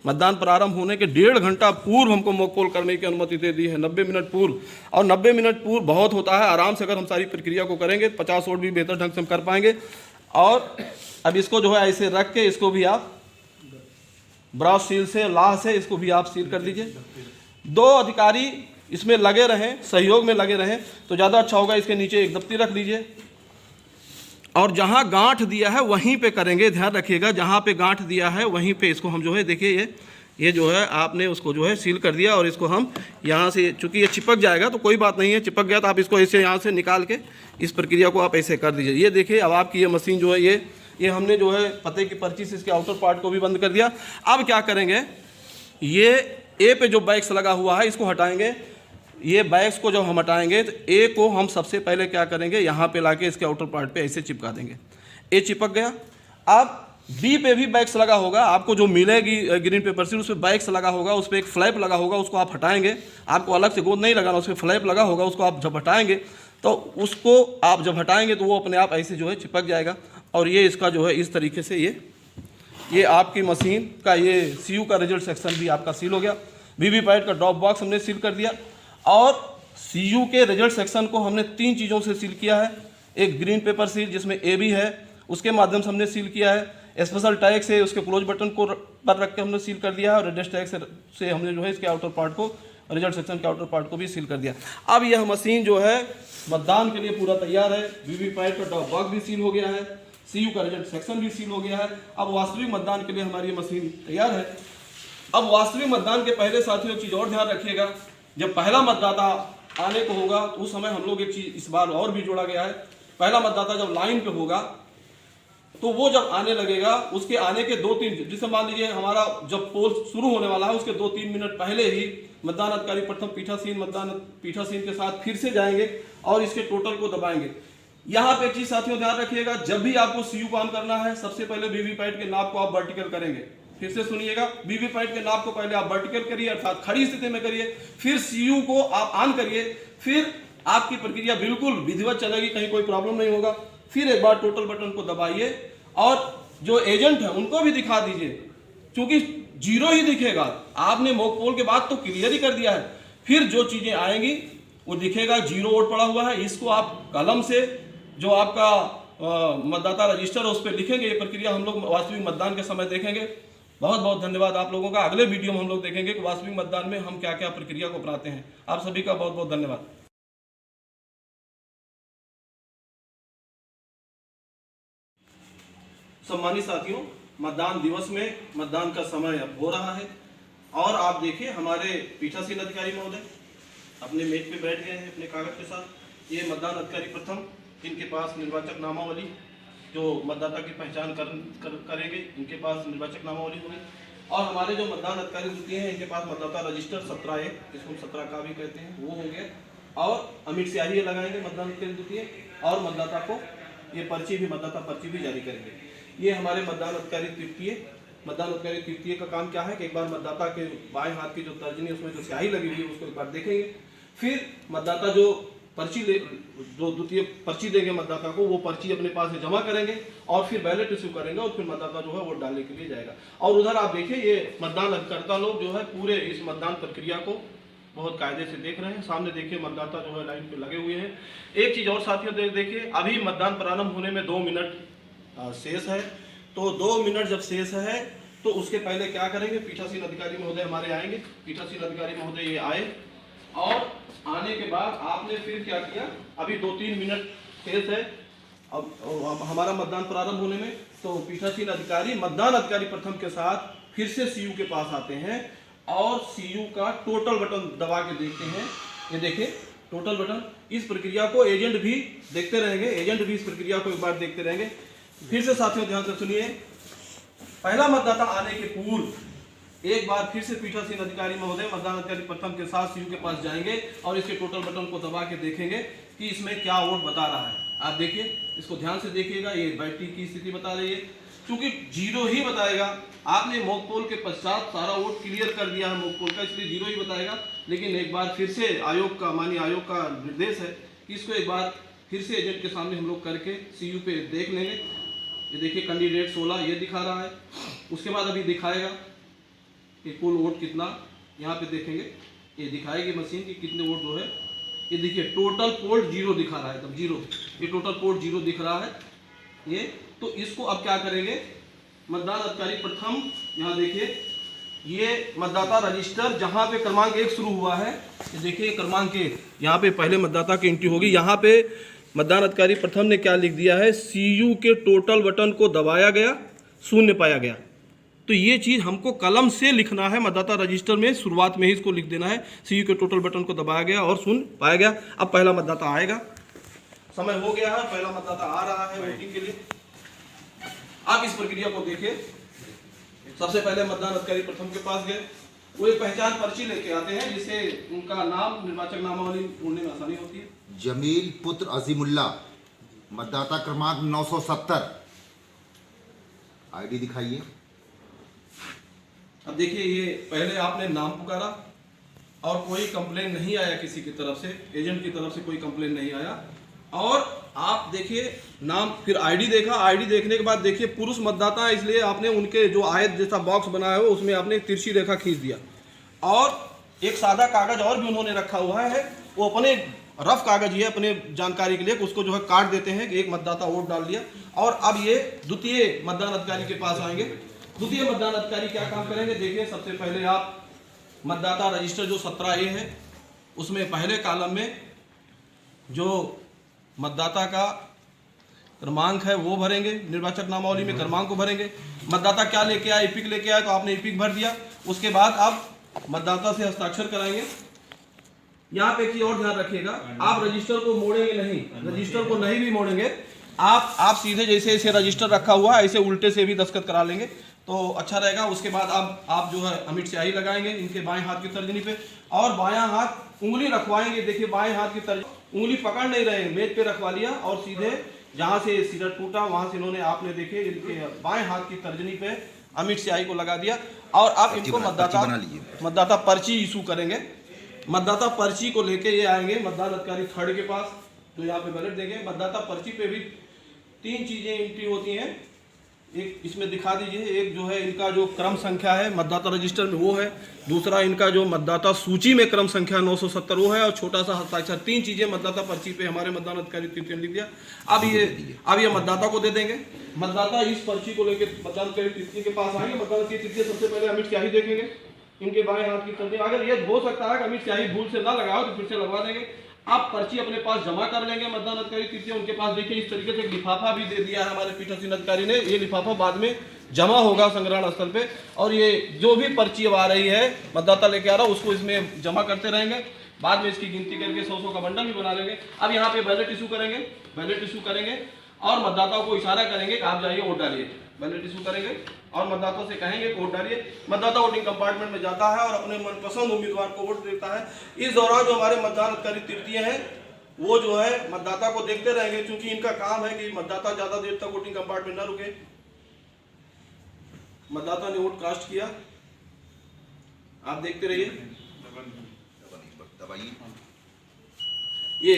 मतदान प्रारंभ होने के 1.5 घंटा पूर्व हमको मॉक पोल करने की अनुमति दे दी है, 90 मिनट पूर्व। और 90 मिनट पूर्व बहुत होता है, आराम से अगर हम सारी प्रक्रिया को करेंगे 50 वोट भी बेहतर ढंग से हम कर पाएंगे। और अब इसको जो है ऐसे रख के इसको भी आप ब्राउज सील से, लाह से इसको भी आप सील कर दीजिए। 2 अधिकारी इसमें लगे रहें, सहयोग में लगे रहें तो ज़्यादा अच्छा होगा। इसके नीचे एक दफ्ती रख लीजिए और जहाँ गांठ दिया है वहीं पे करेंगे। ध्यान रखिएगा, जहाँ पे गांठ दिया है वहीं पे इसको हम जो है, देखिए ये जो है आपने उसको जो है सील कर दिया। और इसको हम यहाँ से, चूँकि ये चिपक जाएगा तो कोई बात नहीं है, चिपक गया तो आप इसको ऐसे यहाँ से निकाल के इस प्रक्रिया को आप ऐसे कर दीजिए। ये देखिए अब आपकी ये मशीन जो है ये हमने जो है पते की पर्ची से इसके आउटर पार्ट को भी बंद कर दिया। अब क्या करेंगे, ये ए पे जो बैक्स लगा हुआ है इसको हटाएंगे। ये बैक्स को जब हम हटाएंगे तो ए को हम सबसे पहले क्या करेंगे, यहाँ पे लाके इसके आउटर पार्ट पे ऐसे चिपका देंगे। ए चिपक गया। अब बी पे भी बैक्स लगा होगा, आपको जो मिलेगी ग्रीन पेपर सीट उस पर बैक्स लगा होगा, उस पर एक फ्लैप लगा होगा, उसको आप हटाएंगे। आपको अलग से गोंद नहीं लगाना, उस पर फ्लैप लगा होगा, उसको आप जब हटाएंगे तो उसको आप जब हटाएंगे तो वो अपने आप ऐसे जो है चिपक जाएगा। और ये इसका जो है इस तरीके से ये आपकी मशीन का ये CU का रिजल्ट सेक्शन भी आपका सील हो गया। वीवीपैट का ड्रॉप बॉक्स हमने सील कर दिया। और CU के रिजल्ट सेक्शन को हमने 3 चीज़ों से सील किया है। एक ग्रीन पेपर सील जिसमें AB है, उसके माध्यम से हमने सील किया है। स्पेशल टैग से उसके क्लोज बटन को पर रख के हमने सील कर दिया है। और एड्रेस टैग से हमने जो है इसके आउटर पार्ट को, रिजल्ट सेक्शन के आउटर पार्ट को भी सील कर दिया। अब यह मशीन जो है मतदान के लिए पूरा तैयार है। वीवीपैट का ड्रॉप बॉक्स भी सील हो गया है, CU का रिजल्ट सेक्शन भी सील हो गया है। अब वास्तविक मतदान के लिए हमारी ये मशीन तैयार है। अब वास्तविक मतदान के पहले साथियों एक चीज़ और ध्यान रखिएगा, जब पहला मतदाता आने को होगा तो उस समय हम लोग एक चीज़ इस बार और भी जोड़ा गया है। पहला मतदाता जब लाइन पे होगा तो वो जब आने लगेगा, उसके आने के 2-3, जैसे मान लीजिए हमारा जब पोल शुरू होने वाला है उसके 2-3 मिनट पहले ही मतदान अधिकारी प्रथम पीठासीन मतदान पीठासीन के साथ फिर से जाएंगे और इसके टोटल को दबाएंगे। यहाँ पे एक चीज साथियों ध्यान रखिएगा, जब भी आपको CU को ऑन करना है सबसे पहले वीवीपैट के नाप को आप वर्टिकल करेंगे। फिर से सुनिएगा, वीवीपैट के नाप को पहले आप वर्टिकल करिए अर्थात खड़ी स्थिति में करिए, फिर CU को आप ऑन करिए, फिर आपकी प्रक्रिया बिल्कुल विधिवत चलेगी, कहीं कोई प्रॉब्लम नहीं होगा। फिर एक बार टोटल बटन को दबाइए और जो एजेंट है उनको भी दिखा दीजिए, क्योंकि 0 ही दिखेगा। आपने मॉक पोल के बाद तो क्लियर ही कर दिया है, फिर जो चीजें आएंगी वो दिखेगा 0 वोट पड़ा हुआ है। इसको आप कलम से जो आपका मतदाता रजिस्टर है उस पर लिखेंगे। ये प्रक्रिया हम लोग वास्तविक मतदान के समय देखेंगे। बहुत बहुत धन्यवाद आप लोगों का। अगले वीडियो में हम लोग देखेंगे कि वास्तविक मतदान में हम क्या क्या प्रक्रिया को अपनाते हैं। आप सभी का बहुत बहुत धन्यवाद। सम्मानित साथियों, मतदान दिवस में मतदान का समय अब हो रहा है और आप देखिए हमारे पीठासीन अधिकारी महोदय अपने मेज पे बैठ गए हैं अपने कागज के साथ। ये मतदान अधिकारी प्रथम, इनके पास निर्वाचक नामावली जो मतदाता की पहचान करेंगे, इनके पास निर्वाचक नामावली होगी। और हमारे जो मतदान अधिकारी द्वितीय हैं इनके पास मतदाता रजिस्टर 17A, जिसको हम 17 का भी कहते हैं, वो हो गया। और अमिट स्याही लगाएंगे मतदान अधिकारी द्वितीय, और मतदाता को ये पर्ची भी, मतदाता पर्ची भी जारी करेंगे। ये हमारे मतदान अधिकारी तृतीय। मतदान अधिकारी तृतीय का काम क्या है कि एक बार मतदाता के बाएं हाथ की जो तर्जनी उसमें जो स्याही लगी हुई है उसको एक बार देखेंगे। फिर मतदाता जो द्वितीय पर्ची देंगे मतदाता को, वो पर्ची अपने पास से जमा करेंगे और फिर बैलेट इश्यू करेंगे और फिर मतदाता जो है वोट डालने के लिए जाएगा। और उधर आप देखिए ये मतदान अभिकर्ता लोग जो है पूरे इस मतदान प्रक्रिया को बहुत कायदे से देख रहे हैं। सामने देखिए मतदाता जो है लाइन पे लगे हुए हैं। एक चीज़ और साथियों देखिए, अभी मतदान प्रारंभ होने में 2 मिनट शेष है। तो 2 मिनट जब शेष है तो उसके पहले क्या करेंगे, पीठासीन अधिकारी महोदय हमारे आएंगे। पीठासीन अधिकारी महोदय ये आए और आने के बाद आपने फिर क्या किया, अभी 2-3 मिनट शेष है अब हमारा मतदान प्रारंभ होने में। तो पीठासीन अधिकारी मतदान अधिकारी प्रथम के साथ फिर से सीयू के पास आते हैं और सीयू का टोटल बटन दबा के देखते हैं। ये देखिए टोटल बटन। इस प्रक्रिया को एजेंट भी देखते रहेंगे, एजेंट भी इस प्रक्रिया को एक बार देखते रहेंगे। फिर से साथियों ध्यान से सुनिए, पहला मतदाता आने के पूर्व एक बार फिर से पीठासीन अधिकारी महोदय मतदान अधिकारी प्रथम के साथ सीयू के पास जाएंगे और इसके टोटल बटन को दबा के देखेंगे कि इसमें क्या वोट बता रहा है। आप देखिए, इसको ध्यान से देखिएगा, ये बैटरी की स्थिति बता रही है, क्योंकि 0 ही बताएगा। आपने मॉक पोल के पश्चात सारा वोट क्लियर कर दिया है मॉक पोल का, इसलिए 0 ही बताएगा। लेकिन एक बार फिर से आयोग का, माननीय आयोग का निर्देश है कि इसको एक बार फिर से एजेंट के सामने हम लोग करके सीयू पे देख लेंगे। ये देखिए कैंडिडेट 16 ये दिखा रहा है। उसके बाद अभी दिखाएगा कि कुल वोट कितना, यहाँ पे देखेंगे, ये दिखाएगी मशीन की कितने वोट जो है। ये देखिए टोटल पोल 0 दिखा रहा है, तब 0, ये टोटल पोल 0 दिख रहा है ये। तो इसको अब क्या करेंगे, मतदान अधिकारी प्रथम, यहाँ देखिए ये मतदाता रजिस्टर जहाँ पे क्रमांक 1 शुरू हुआ है, ये देखिए क्रमांक 1, यहाँ पे पहले मतदाता की एंट्री होगी। यहाँ पे मतदान अधिकारी प्रथम ने क्या लिख दिया है, सीयू के टोटल बटन को दबाया गया, 0 पाया गया। तो ये चीज़ हमको कलम से लिखना है, मतदाता रजिस्टर में शुरुआत में ही इसको लिख देना है, सीयू के टोटल बटन को दबाया गया और 0 पाया गया। अब पहला मतदाता आएगा, समय हो गया है, पहला मतदाता आ रहा है वोटिंग के लिए। आप इस प्रक्रिया को देखिए। सबसे पहले मतदान अधिकारी प्रथम के पास गए, वो एक पहचान पर्ची लेके आते हैं जिससे उनका नाम निर्वाचक नामावली ढूंढने में आसानी होती है। जमील पुत्र अजीमुल्ला, मतदाता क्रमांक 970, आईडी दिखाइए। अब देखिए, ये पहले आपने नाम पुकारा और कोई कंप्लेन नहीं आया किसी की तरफ से, एजेंट की तरफ से कोई कंप्लेन नहीं आया। और आप देखिए नाम, फिर आईडी देखा, आईडी देखने के बाद देखिए पुरुष मतदाता है, इसलिए आपने उनके जो आयत जैसा बॉक्स बनाया हो उसमें आपने तिरछी रेखा खींच दिया। और एक सादा कागज और भी उन्होंने रखा हुआ है, वो अपने रफ कागज ही है अपने जानकारी के लिए, उसको जो है काट देते हैं कि एक मतदाता वोट डाल दिया। और अब ये द्वितीय मतदान अधिकारी के पास आएंगे। द्वितीय मतदान अधिकारी क्या काम करेंगे, देखिए सबसे पहले आप मतदाता रजिस्टर जो 17A है उसमें पहले कॉलम में जो मतदाता का क्रमांक है वो भरेंगे, निर्वाचक नामावली में क्रमांक को भरेंगे। मतदाता क्या लेके आए, इपिक लेके आए तो आपने इपिक भर दिया। उसके बाद आप मतदाता से हस्ताक्षर कराएंगे। यहाँ पे की और ध्यान रखिएगा, आप रजिस्टर को मोड़ेंगे नहीं, रजिस्टर को नहीं भी मोड़ेंगे, आप सीधे जैसे इसे रजिस्टर रखा हुआ है ऐसे उल्टे से भी दस्तखत करा लेंगे तो अच्छा रहेगा। उसके बाद आप जो है अमिट स्याही लगाएंगे इनके बाएं हाथ की तर्जनी पे और बायां हाथ उंगली रखवाएंगे। देखिए बाएं हाथ की तर्जनी, उंगली पकड़ नहीं रहे, मेज पे रखवा लिया और सीधे जहां से सिर टूटा वहां से इन्होंने, आपने देखिए इनके बाएं हाथ की तर्जनी पे अमिट स्याही को लगा दिया। और आप इनको मतदाता पर्ची इशू करेंगे। मतदाता पर्ची को लेके ये आएंगे मतदान अधिकारी 3rd के पास, तो यहाँ पे बैलेट देंगे। मतदाता पर्ची पे भी 3 चीजें एंट्री होती हैं, एक इसमें दिखा दीजिए, एक जो है इनका जो क्रम संख्या है मतदाता रजिस्टर में वो है, दूसरा इनका जो मतदाता सूची में क्रम संख्या 970 वो है और छोटा सा हस्ताक्षर। 3 चीजें मतदाता पर्ची पे हमारे मतदान अधिकारी तृतीय ने लिख दिया। अब ये मतदाता को दे देंगे। मतदाता इस पर्ची को लेकर मतदान अधिकारी तृतीय के पास आएंगे। मतदान अधिकारी तृतीय सबसे पहले अमिट स्याही देखेंगे इनके बाएं हाथ की तर्जनी। अगर ये हो सकता है कि अमिट स्याही भूल से ना लगाओ तो फिर से लगवा देंगे। आप पर्ची अपने पास जमा कर लेंगे। मतदान अधिकारी तृतीय उनके पास देखिए इस तरीके से एक लिफाफा भी दे दिया है हमारे पीठासीन अधिकारी ने। ये लिफाफा बाद में जमा होगा संग्रहण स्थल पे और ये जो भी पर्ची अब आ रही है मतदाता लेके आ रहा है उसको इसमें जमा करते रहेंगे। बाद में इसकी गिनती करके 100 का बंडल भी बना लेंगे। अब यहाँ पे बैलेट इशू करेंगे और मतदाताओं को इशारा करेंगे कि आप जाइए वोट डालिए। बैलेट इशू करेंगे और मतदाताओं से कहेंगे कि वोट डालिए। मतदाता वोटिंग कंपार्टमेंट में जाता है और अपने मनपसंद उम्मीदवार को वोट देता है। इस दौरान जो हमारे मतदान अधिकारी तृतीय हैं वो जो है मतदाता को देखते रहेंगे, क्योंकि इनका काम है कि मतदाता ज्यादा देर तक वोटिंग कंपार्टमेंट न रुके। मतदाता ने वोट कास्ट किया, आप देखते रहिए। ये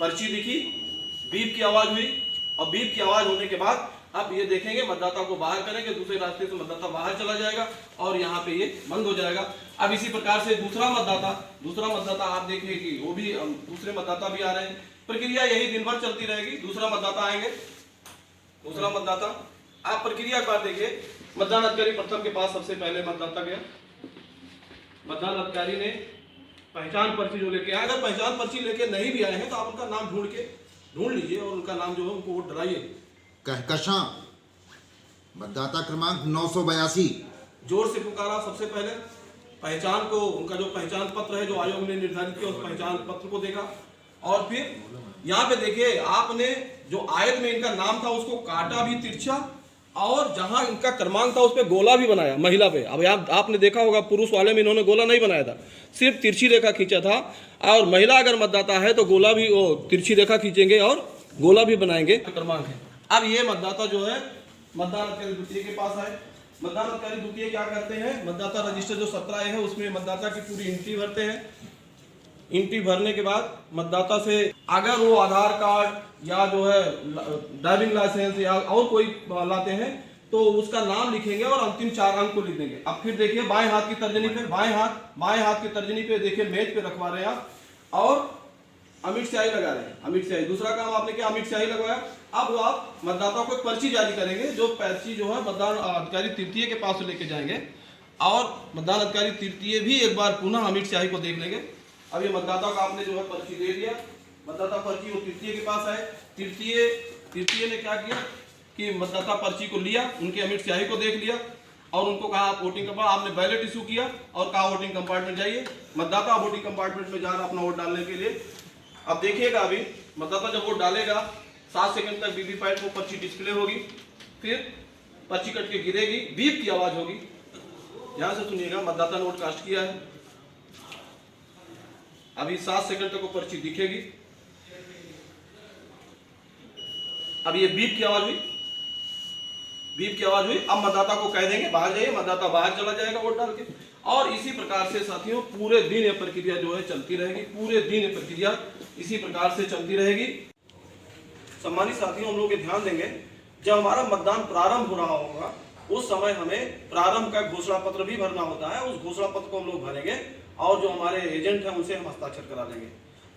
पर्ची दिखी, बीप की आवाज हुई और बीप की आवाज होने के बाद अब ये देखेंगे, मतदाता को बाहर करेंगे, दूसरे रास्ते से मतदाता बाहर चला जाएगा और यहाँ पे ये बंद हो जाएगा। अब इसी प्रकार से दूसरा मतदाता आप देखिए कि वो भी दूसरे मतदाता भी आ रहे हैं। प्रक्रिया यही दिन भर चलती रहेगी। दूसरा मतदाता आएंगे, दूसरा मतदाता, आप प्रक्रिया एक बार देखिए। मतदान अधिकारी प्रथम के पास सबसे पहले मतदाता गया, मतदान अधिकारी ने पहचान पर्ची जो लेके आए, अगर पहचान पर्ची लेके नहीं भी आए हैं तो आप उनका नाम ढूंढ लीजिए और उनका नाम जो है उनको वोट डलाइए। कहकशां मतदाता क्रमांक 982 जोर से पुकारा। सबसे पहले पहचान को, उनका जो पहचान पत्र है जो आयोग ने निर्धारित किया, उस पहचान पत्र को देखा और फिर यहाँ पे देखिए आपने जो आयत में इनका नाम था उसको काटा भी तिरछा और जहां इनका क्रमांक था उस पर गोला भी बनाया महिला पे। अब यहाँ आपने देखा होगा पुरुष वाले में इन्होंने गोला नहीं बनाया था, सिर्फ तिरछी रेखा खींचा था। और महिला अगर मतदाता है तो गोला भी, वो तिरछी रेखा खींचेंगे और गोला भी बनाएंगे, क्रमांक है। अब ये मतदाता जो है मतदान अधिकारी द्वितीय के पास आए। मतदान अधिकारी द्वितीय क्या करते हैं, मतदाता रजिस्टर जो 17 है उसमें मतदाता की पूरी एंट्री भरते हैं। एंट्री भरने के बाद मतदाता से अगर वो आधार कार्ड या जो है ड्राइविंग लाइसेंस या और कोई लाते हैं तो उसका नाम लिखेंगे और अंतिम 4 अंक को लिख देंगे। अब फिर देखिए बाएं हाथ की तर्जनी पे, बाएं हाथ की तर्जनी पे देखिए मेज पे रखवा रहे हैं आप और अमिट स्याही लगा रहे हैं। अमिट स्याही, दूसरा काम आपने किया, अमिट स्याही लगवाया। अब आप मतदाताओं को एक पर्ची जारी करेंगे, जो पर्ची जो है मतदान अधिकारी तृतीय के पास लेके जाएंगे और मतदान अधिकारी तृतीय भी एक बार पुनः अमिट स्याही को देख लेंगे। अब ये मतदाता को आपने जो है पर्ची दे दिया, मतदाता पर्ची वो तृतीय के पास आए। तृतीय ने क्या किया कि मतदाता पर्ची को लिया, उनके अमिट स्याही को देख लिया और उनको कहा आप वोटिंग कंपार्टमेंट, आपने बैलेट इशू किया और कहा वोटिंग कंपार्टमेंट जाइए। मतदाता वोटिंग कंपार्टमेंट में जा रहा अपना वोट डालने के लिए। अब देखिएगा अभी मतदाता जब वोट डालेगा 7 सेकंड तक वीवीपैट को पर्ची डिस्प्ले होगी, फिर पर्ची कट के गिरेगी, बीप की आवाज होगी। ध्यान से सुनिएगा, मतदाता ने वोट कास्ट किया है। अभी 7 सेकंड तक वो पर्ची दिखेगी। अब ये बीप की आवाज हुई, बीप की आवाज हुई। अब मतदाता को कह देंगे बाहर जाइए, मतदाता बाहर चला जाएगा वोट डाल के। और इसी प्रकार से साथियों पूरे दिन ये प्रक्रिया जो है चलती रहेगी, पूरे दिन ये प्रक्रिया इसी प्रकार से चलती रहेगी। सम्मानित साथियों, हम लोग ये ध्यान देंगे जब हमारा मतदान प्रारंभ हो रहा होगा उस समय हमें प्रारंभ का घोषणा पत्र भी भरना होता है। उस घोषणा पत्र को हम लोग भरेंगे और जो हमारे एजेंट हैं उनसे हम हस्ताक्षर करा लेंगे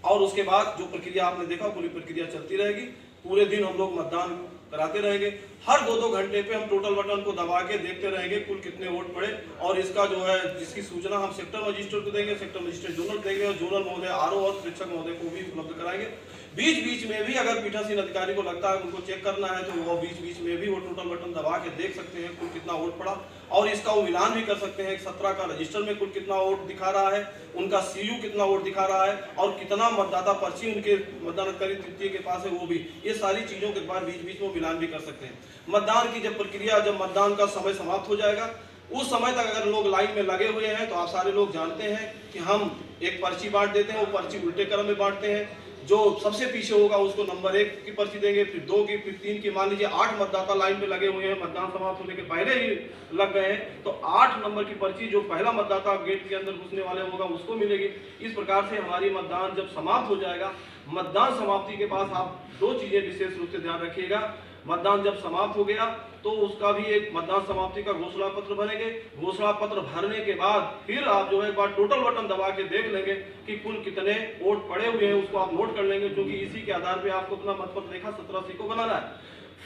और उसके बाद जो प्रक्रिया आपने देखा पूरी प्रक्रिया चलती रहेगी। पूरे दिन हम लोग मतदान कराते रहेंगे। हर 2-2 घंटे पे हम टोटल बटन को दबा के देखते रहेंगे कुल कितने वोट पड़े और इसका जो है जिसकी सूचना हम सेक्टर मजिस्ट्रेट को देंगे, सेक्टर मजिस्ट्रेट जोनल देंगे और जोनल महोदय आरओ और प्रेक्षक महोदय को भी उपलब्ध कराएंगे। बीच में भी अगर पीठासीन अधिकारी को लगता है उनको चेक करना है तो वो बीच में भी वो टोटल बटन दबा के देख सकते हैं कुल कितना वोट पड़ा और इसका वो मिलान भी कर सकते हैं 17 का रजिस्टर में कुल कितना वोट दिखा रहा है, उनका सीयू कितना वोट दिखा रहा है और कितना मतदाता पर्ची उनके मतदान अधिकारी तृतीय के पास है वो भी। ये सारी चीजों के बाद बीच में मिलान भी कर सकते हैं। मतदान की जब प्रक्रिया, जब मतदान का समय समाप्त हो जाएगा उस समय तक अगर लोग लाइन में लगे हुए हैं तो आप सारे लोग जानते हैं कि हम एक पर्ची बांट देते हैं। वो पर्ची उल्टे क्रम में बांटते हैं। जो सबसे पीछे होगा उसको नंबर 1 की पर्ची देंगे, फिर 2 की, फिर 3 की। मान लीजिए 8 मतदाता लाइन में लगे हुए हैं, मतदान समाप्त होने के पहले ही लग गए हैं तो 8 नंबर की पर्ची जो पहला मतदाता गेट के अंदर घुसने वाले होगा उसको मिलेगी। इस प्रकार से हमारी मतदान जब समाप्त हो जाएगा, मतदान समाप्ति के बाद आप 2 चीजें विशेष रूप से ध्यान रखिएगा। मतदान जब समाप्त हो गया तो उसका भी एक मतदान समाप्ति का घोषणा पत्र भरेंगे। घोषणा पत्र भरने के बाद फिर आप जो है एक बार टोटल बटन दबा के देख लेंगे कि कुल कितने वोट पड़े हुए हैं, उसको आप नोट कर लेंगे क्योंकि इसी के आधार पे आपको अपना मतपत्र रेखा 17C को बनाना है।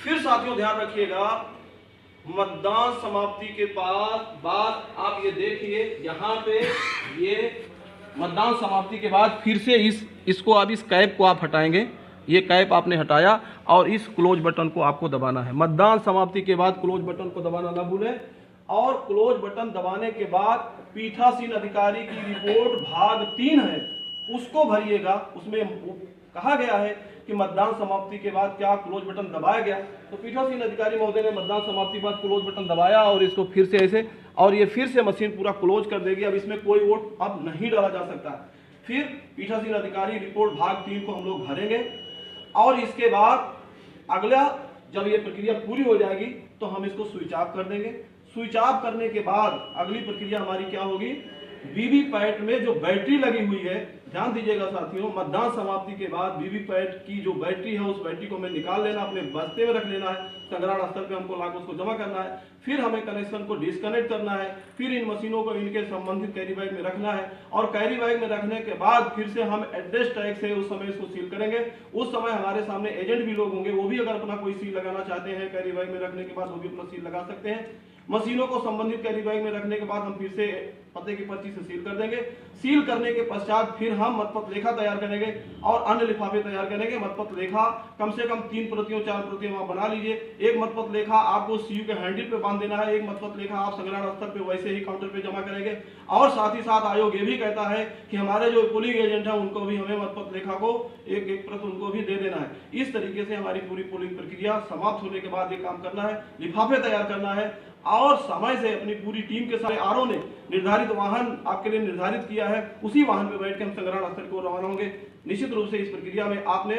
फिर साथियों ध्यान रखिएगा, मतदान समाप्ति के बाद आप ये देखिए यहाँ पे ये मतदान समाप्ति के बाद फिर से इसको आप इस कैप को आप हटाएंगे। ये कैप आपने हटाया और इस क्लोज बटन को आपको दबाना है। मतदान समाप्ति के बाद क्लोज बटन को दबाना ना भूलें और क्लोज बटन दबाने के बाद पीठासीन अधिकारी की रिपोर्ट भाग 3 है उसको भरिएगा। उसमें कहा गया है कि मतदान समाप्ति के बाद क्या क्लोज बटन दबाया गया, तो पीठासीन अधिकारी महोदय ने मतदान समाप्ति के बाद क्लोज बटन दबाया और इसको फिर से ऐसे और ये फिर से मशीन पूरा क्लोज कर देगी। अब इसमें कोई वोट अब नहीं डाला जा सकता। फिर पीठासीन अधिकारी रिपोर्ट भाग 3 को हम लोग भरेंगे और इसके बाद अगला जब ये प्रक्रिया पूरी हो जाएगी तो हम इसको स्विच ऑफ कर देंगे। स्विच ऑफ करने के बाद अगली प्रक्रिया हमारी क्या होगी, वीवीपैट में जो बैटरी लगी हुई है, ध्यान दीजिएगा साथियों, मतदान समाप्ति के बाद वीवीपैट की जो बैटरी है उस बैटरी को हमें निकाल लेना, अपने बस्ते में रख लेना है, संग्रहण स्थल पे हमको लाकर उसको जमा करना है, फिर हमें कनेक्शन को डिस्कनेक्ट करना है, फिर इन मशीनों को इनके संबंधित कैरी बैग में रखना है और कैरी बैग में रखने के बाद फिर से हम एड्रेस टैग से उस समय इसको सील करेंगे। उस समय हमारे सामने एजेंट भी लोग होंगे, वो भी अगर अपना कोई सील लगाना चाहते हैं कैरी बैग में रखने के बाद वो भी अपना सील लगा सकते हैं। मशीनों को संबंधित कैरी बैग में रखने के बाद हम फिर से पते की पर्ची से सील कर देंगे। सील करने के पश्चात फिर हम मतपत्र लेखा तैयार करेंगे और अन्य लिफाफे तैयार करेंगे। मतपत्र लेखा कम से कम 3 प्रतियों 4 प्रतियों आप बना लीजिए। एक मतपत्र लेखा आपको सीयू के हैंडल पे बांध देना है, एक मतपत्र लेखा आप संग्रहण स्थल पे वैसे ही काउंटर पे जमा करेंगे। और साथ ही साथ आयोग ये भी कहता है कि हमारे जो पोलिंग एजेंट है उनको भी हमें मतपत्र लेखा को एक प्रति उनको भी दे देना है। इस तरीके से हमारी पूरी पोलिंग प्रक्रिया समाप्त होने के बाद ये काम करना है, लिफाफे तैयार करना है और समय से अपनी पूरी टीम के साथ आरओ ने निर्धारित वाहन आपके लिए निर्धारित किया है, उसी वाहन पे बैठ के हम संग्रहण स्थल को रवाना होंगे। निश्चित रूप से इस प्रक्रिया में आपने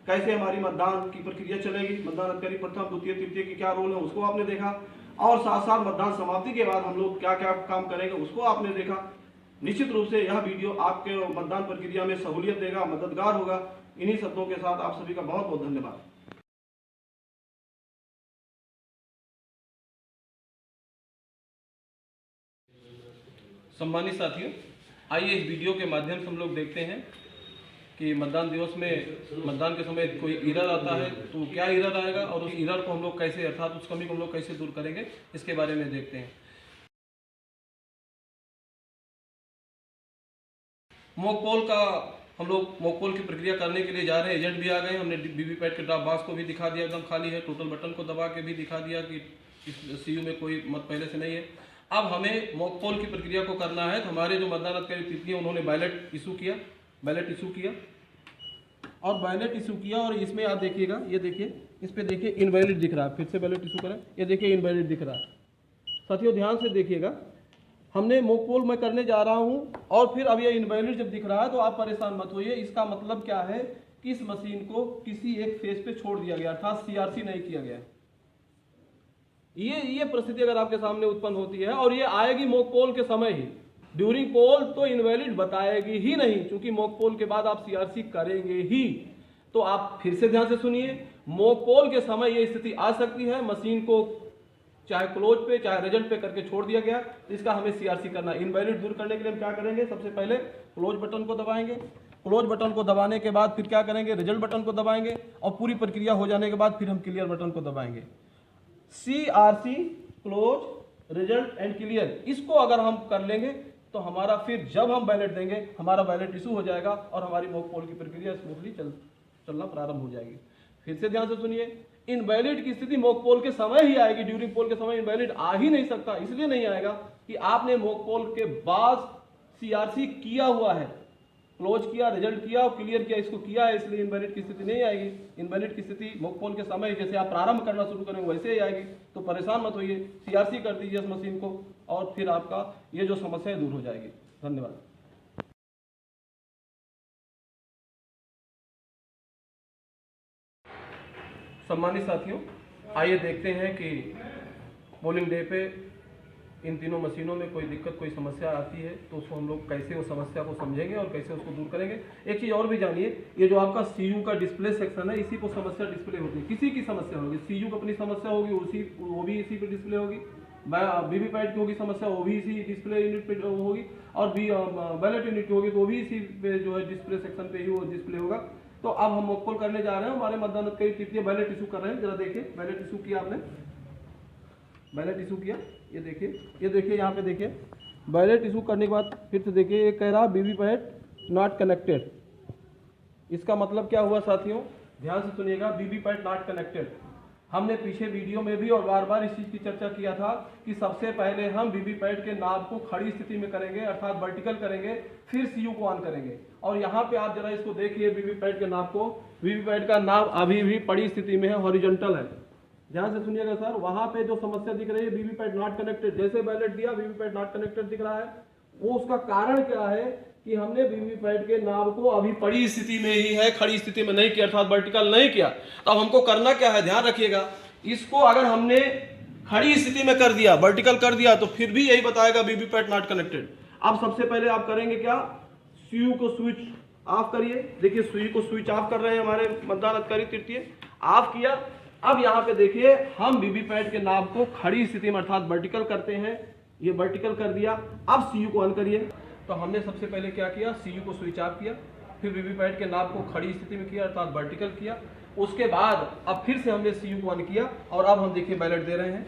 कैसे हमारी मतदान की प्रक्रिया चलेगी, मतदान अधिकारी प्रथम द्वितीय तृतीय की क्या रोल है उसको आपने देखा और साथ साथ मतदान समाप्ति के बाद हम लोग क्या क्या काम करेंगे उसको आपने देखा। निश्चित रूप से यह वीडियो आपके मतदान प्रक्रिया में सहूलियत देगा, मददगार होगा। इन्हीं शब्दों के साथ आप सभी का बहुत बहुत धन्यवाद। सम्मानित साथियों, आइए इस वीडियो के माध्यम से हम लोग देखते हैं कि मतदान दिवस में मतदान के समय कोई एरर आता है तो क्या एरर आएगा और उस एरर को हम लोग कैसे अर्थात उस कमी को हम लोग कैसे दूर करेंगे, इसके बारे में देखते हैं। मॉक पोल का हम लोग मॉक पोल की प्रक्रिया करने के लिए जा रहे हैं। एजेंट भी आ गए, हमने वीवीपैट के ड्रॉप बॉक्स को भी दिखा दिया, एकदम खाली है। टोटल बटन को दबा के भी दिखा दिया कि इस सीयू में कोई मत पहले से नहीं है। अब हमें मॉक पोल की प्रक्रिया को करना है। तो हमारे जो मतदान अधिकारी तिथि उन्होंने बैलेट इशू किया और बैलेट इशू किया और इसमें आप देखिएगा, ये देखिए, इस पे देखिए इनवैलिड दिख रहा है। फिर से बैलेट इशू करें, ये देखिए इनवैलिड दिख रहा है। साथियों ध्यान से देखिएगा, हमने मॉक पोल मैं करने जा रहा हूं और फिर अब ये इनवैलिड जब दिख रहा है तो आप परेशान मत होइए। इसका मतलब क्या है कि इस मशीन को किसी एक फेज पे छोड़ दिया गया, अर्थात सीआरसी नहीं किया गया। ये परिस्थिति अगर आपके सामने उत्पन्न होती है और ये आएगी मॉक पोल के समय ही, ड्यूरिंग पोल तो इनवैलिड बताएगी ही नहीं, क्योंकि मॉक पोल के बाद आप सीआरसी करेंगे ही। तो आप फिर से ध्यान से सुनिए, मॉक पोल के समय ये स्थिति आ सकती है, मशीन को चाहे क्लोज पे चाहे रिजल्ट पे करके छोड़ दिया गया, तो इसका हमें सीआरसी करना। इनवैलिड दूर करने के लिए हम क्या करेंगे, सबसे पहले क्लोज बटन को दबाएंगे। क्लोज बटन को दबाने के बाद फिर क्या करेंगे, रिजल्ट बटन को दबाएंगे और पूरी प्रक्रिया हो जाने के बाद फिर हम क्लियर बटन को दबाएंगे। CRC, close, result and clear, इसको अगर हम कर लेंगे तो हमारा फिर जब हम बैलेट देंगे हमारा बैलेट इशू हो जाएगा और हमारी मॉक पोल की प्रक्रिया स्मूथली चलना प्रारंभ हो जाएगी। फिर से ध्यान से सुनिए, इनवैलिड की स्थिति मॉक पोल के समय ही आएगी, ड्यूरिंग पोल के समय इनवैलिड आ ही नहीं सकता। इसलिए नहीं आएगा कि आपने मॉक पोल के बाद सीआरसी किया हुआ है, क्लोज किया, रिजल्ट किया और क्लियर किया, इसको किया है, इसलिए इनवैलिड की स्थिति नहीं आएगी। इनवैलिड की स्थिति मॉक पोल के समय जैसे आप प्रारंभ करना शुरू करेंगे वैसे ही आएगी। तो परेशान मत होइए, सीआरसी कर दीजिए इस मशीन को और फिर आपका ये जो समस्या है दूर हो जाएगी। धन्यवाद। सम्मानित साथियों, आइए देखते हैं कि पोलिंग डे पे इन तीनों मशीनों में कोई दिक्कत कोई समस्या आती है तो उसको हम लोग कैसे उस समस्या को समझेंगे और कैसे उसको दूर करेंगे। एक चीज़ और भी जानिए, ये जो आपका सीयू का डिस्प्ले सेक्शन है, इसी को समस्या डिस्प्ले होती है। किसी की समस्या होगी, सीयू को अपनी समस्या होगी, वो भी इसी पे डिस्प्ले होगी, वीवीपैट की होगी समस्या, वो भी इसी डिस्प्ले यूनिट पे होगी, और बैलेट यूनिट की होगी तो वो भी इसी पे जो है डिस्प्ले सेक्शन पे ही वो डिस्प्ले होगा। तो अब हम मॉक पोल करने जा रहे हैं, हमारे मतदान अधिकारी तृतीय बैलेट इशू कर रहे हैं। जरा देखिए, बैलेट इशू किया आपने, बैलेट इशू किया, ये देखिए यहाँ पे देखिए, बैलेट इशू करने के बाद फिर से देखिए, ये कह रहा वीवीपैट नॉट कनेक्टेड। इसका मतलब क्या हुआ साथियों, ध्यान से सुनिएगा, वीवीपैट नॉट कनेक्टेड। हमने पीछे वीडियो में भी और बार बार इस चीज़ की चर्चा किया था कि सबसे पहले हम वीवीपैट के नाब को खड़ी स्थिति में करेंगे, अर्थात वर्टिकल करेंगे, फिर सीयू को ऑन करेंगे। और यहाँ पे आप जरा इसको देखिए, वीवीपैट के नाब को, वीवीपैट का नाब अभी भी पड़ी स्थिति में है, हॉरिजॉन्टल है। ध्यान से सुनिएगा सर, वहां पे जो समस्या दिख रही है वीवीपैट नॉट कनेक्टेड, जैसे बैलेट दिया वीवीपैट नॉट कनेक्टेड दिख रहा है, वो उसका कारण क्या है कि हमने वीवीपैट के नाब को अभी पड़ी स्थिति में ही है, खड़ी स्थिति में नहीं किया, अर्थात वर्टिकल नहीं किया। तो अब हमको करना क्या है, ध्यान रखिएगा, इसको अगर हमने खड़ी स्थिति में कर दिया, वर्टिकल कर दिया, तो फिर भी यही बताएगा वीवीपैट नॉट कनेक्टेड। अब सबसे पहले आप करेंगे क्या, सीयू को स्विच ऑफ करिए। देखिए सुई को स्विच ऑफ कर रहे हैं हमारे मतदान अधिकारी तृतीय, ऑफ किया। अब यहाँ पे देखिए हम वीवीपैट के नाम को खड़ी स्थिति में अर्थात वर्टिकल करते हैं, ये वर्टिकल कर दिया। अब सीयू को ऑन करिए। तो हमने सबसे पहले क्या किया, सीयू को स्विच ऑफ किया, फिर वीवीपैट के नाम को खड़ी स्थिति में किया अर्थात वर्टिकल किया। उसके बाद अब फिर से हमने सीयू को ऑन किया और अब हम देखिए बैलेट दे रहे हैं।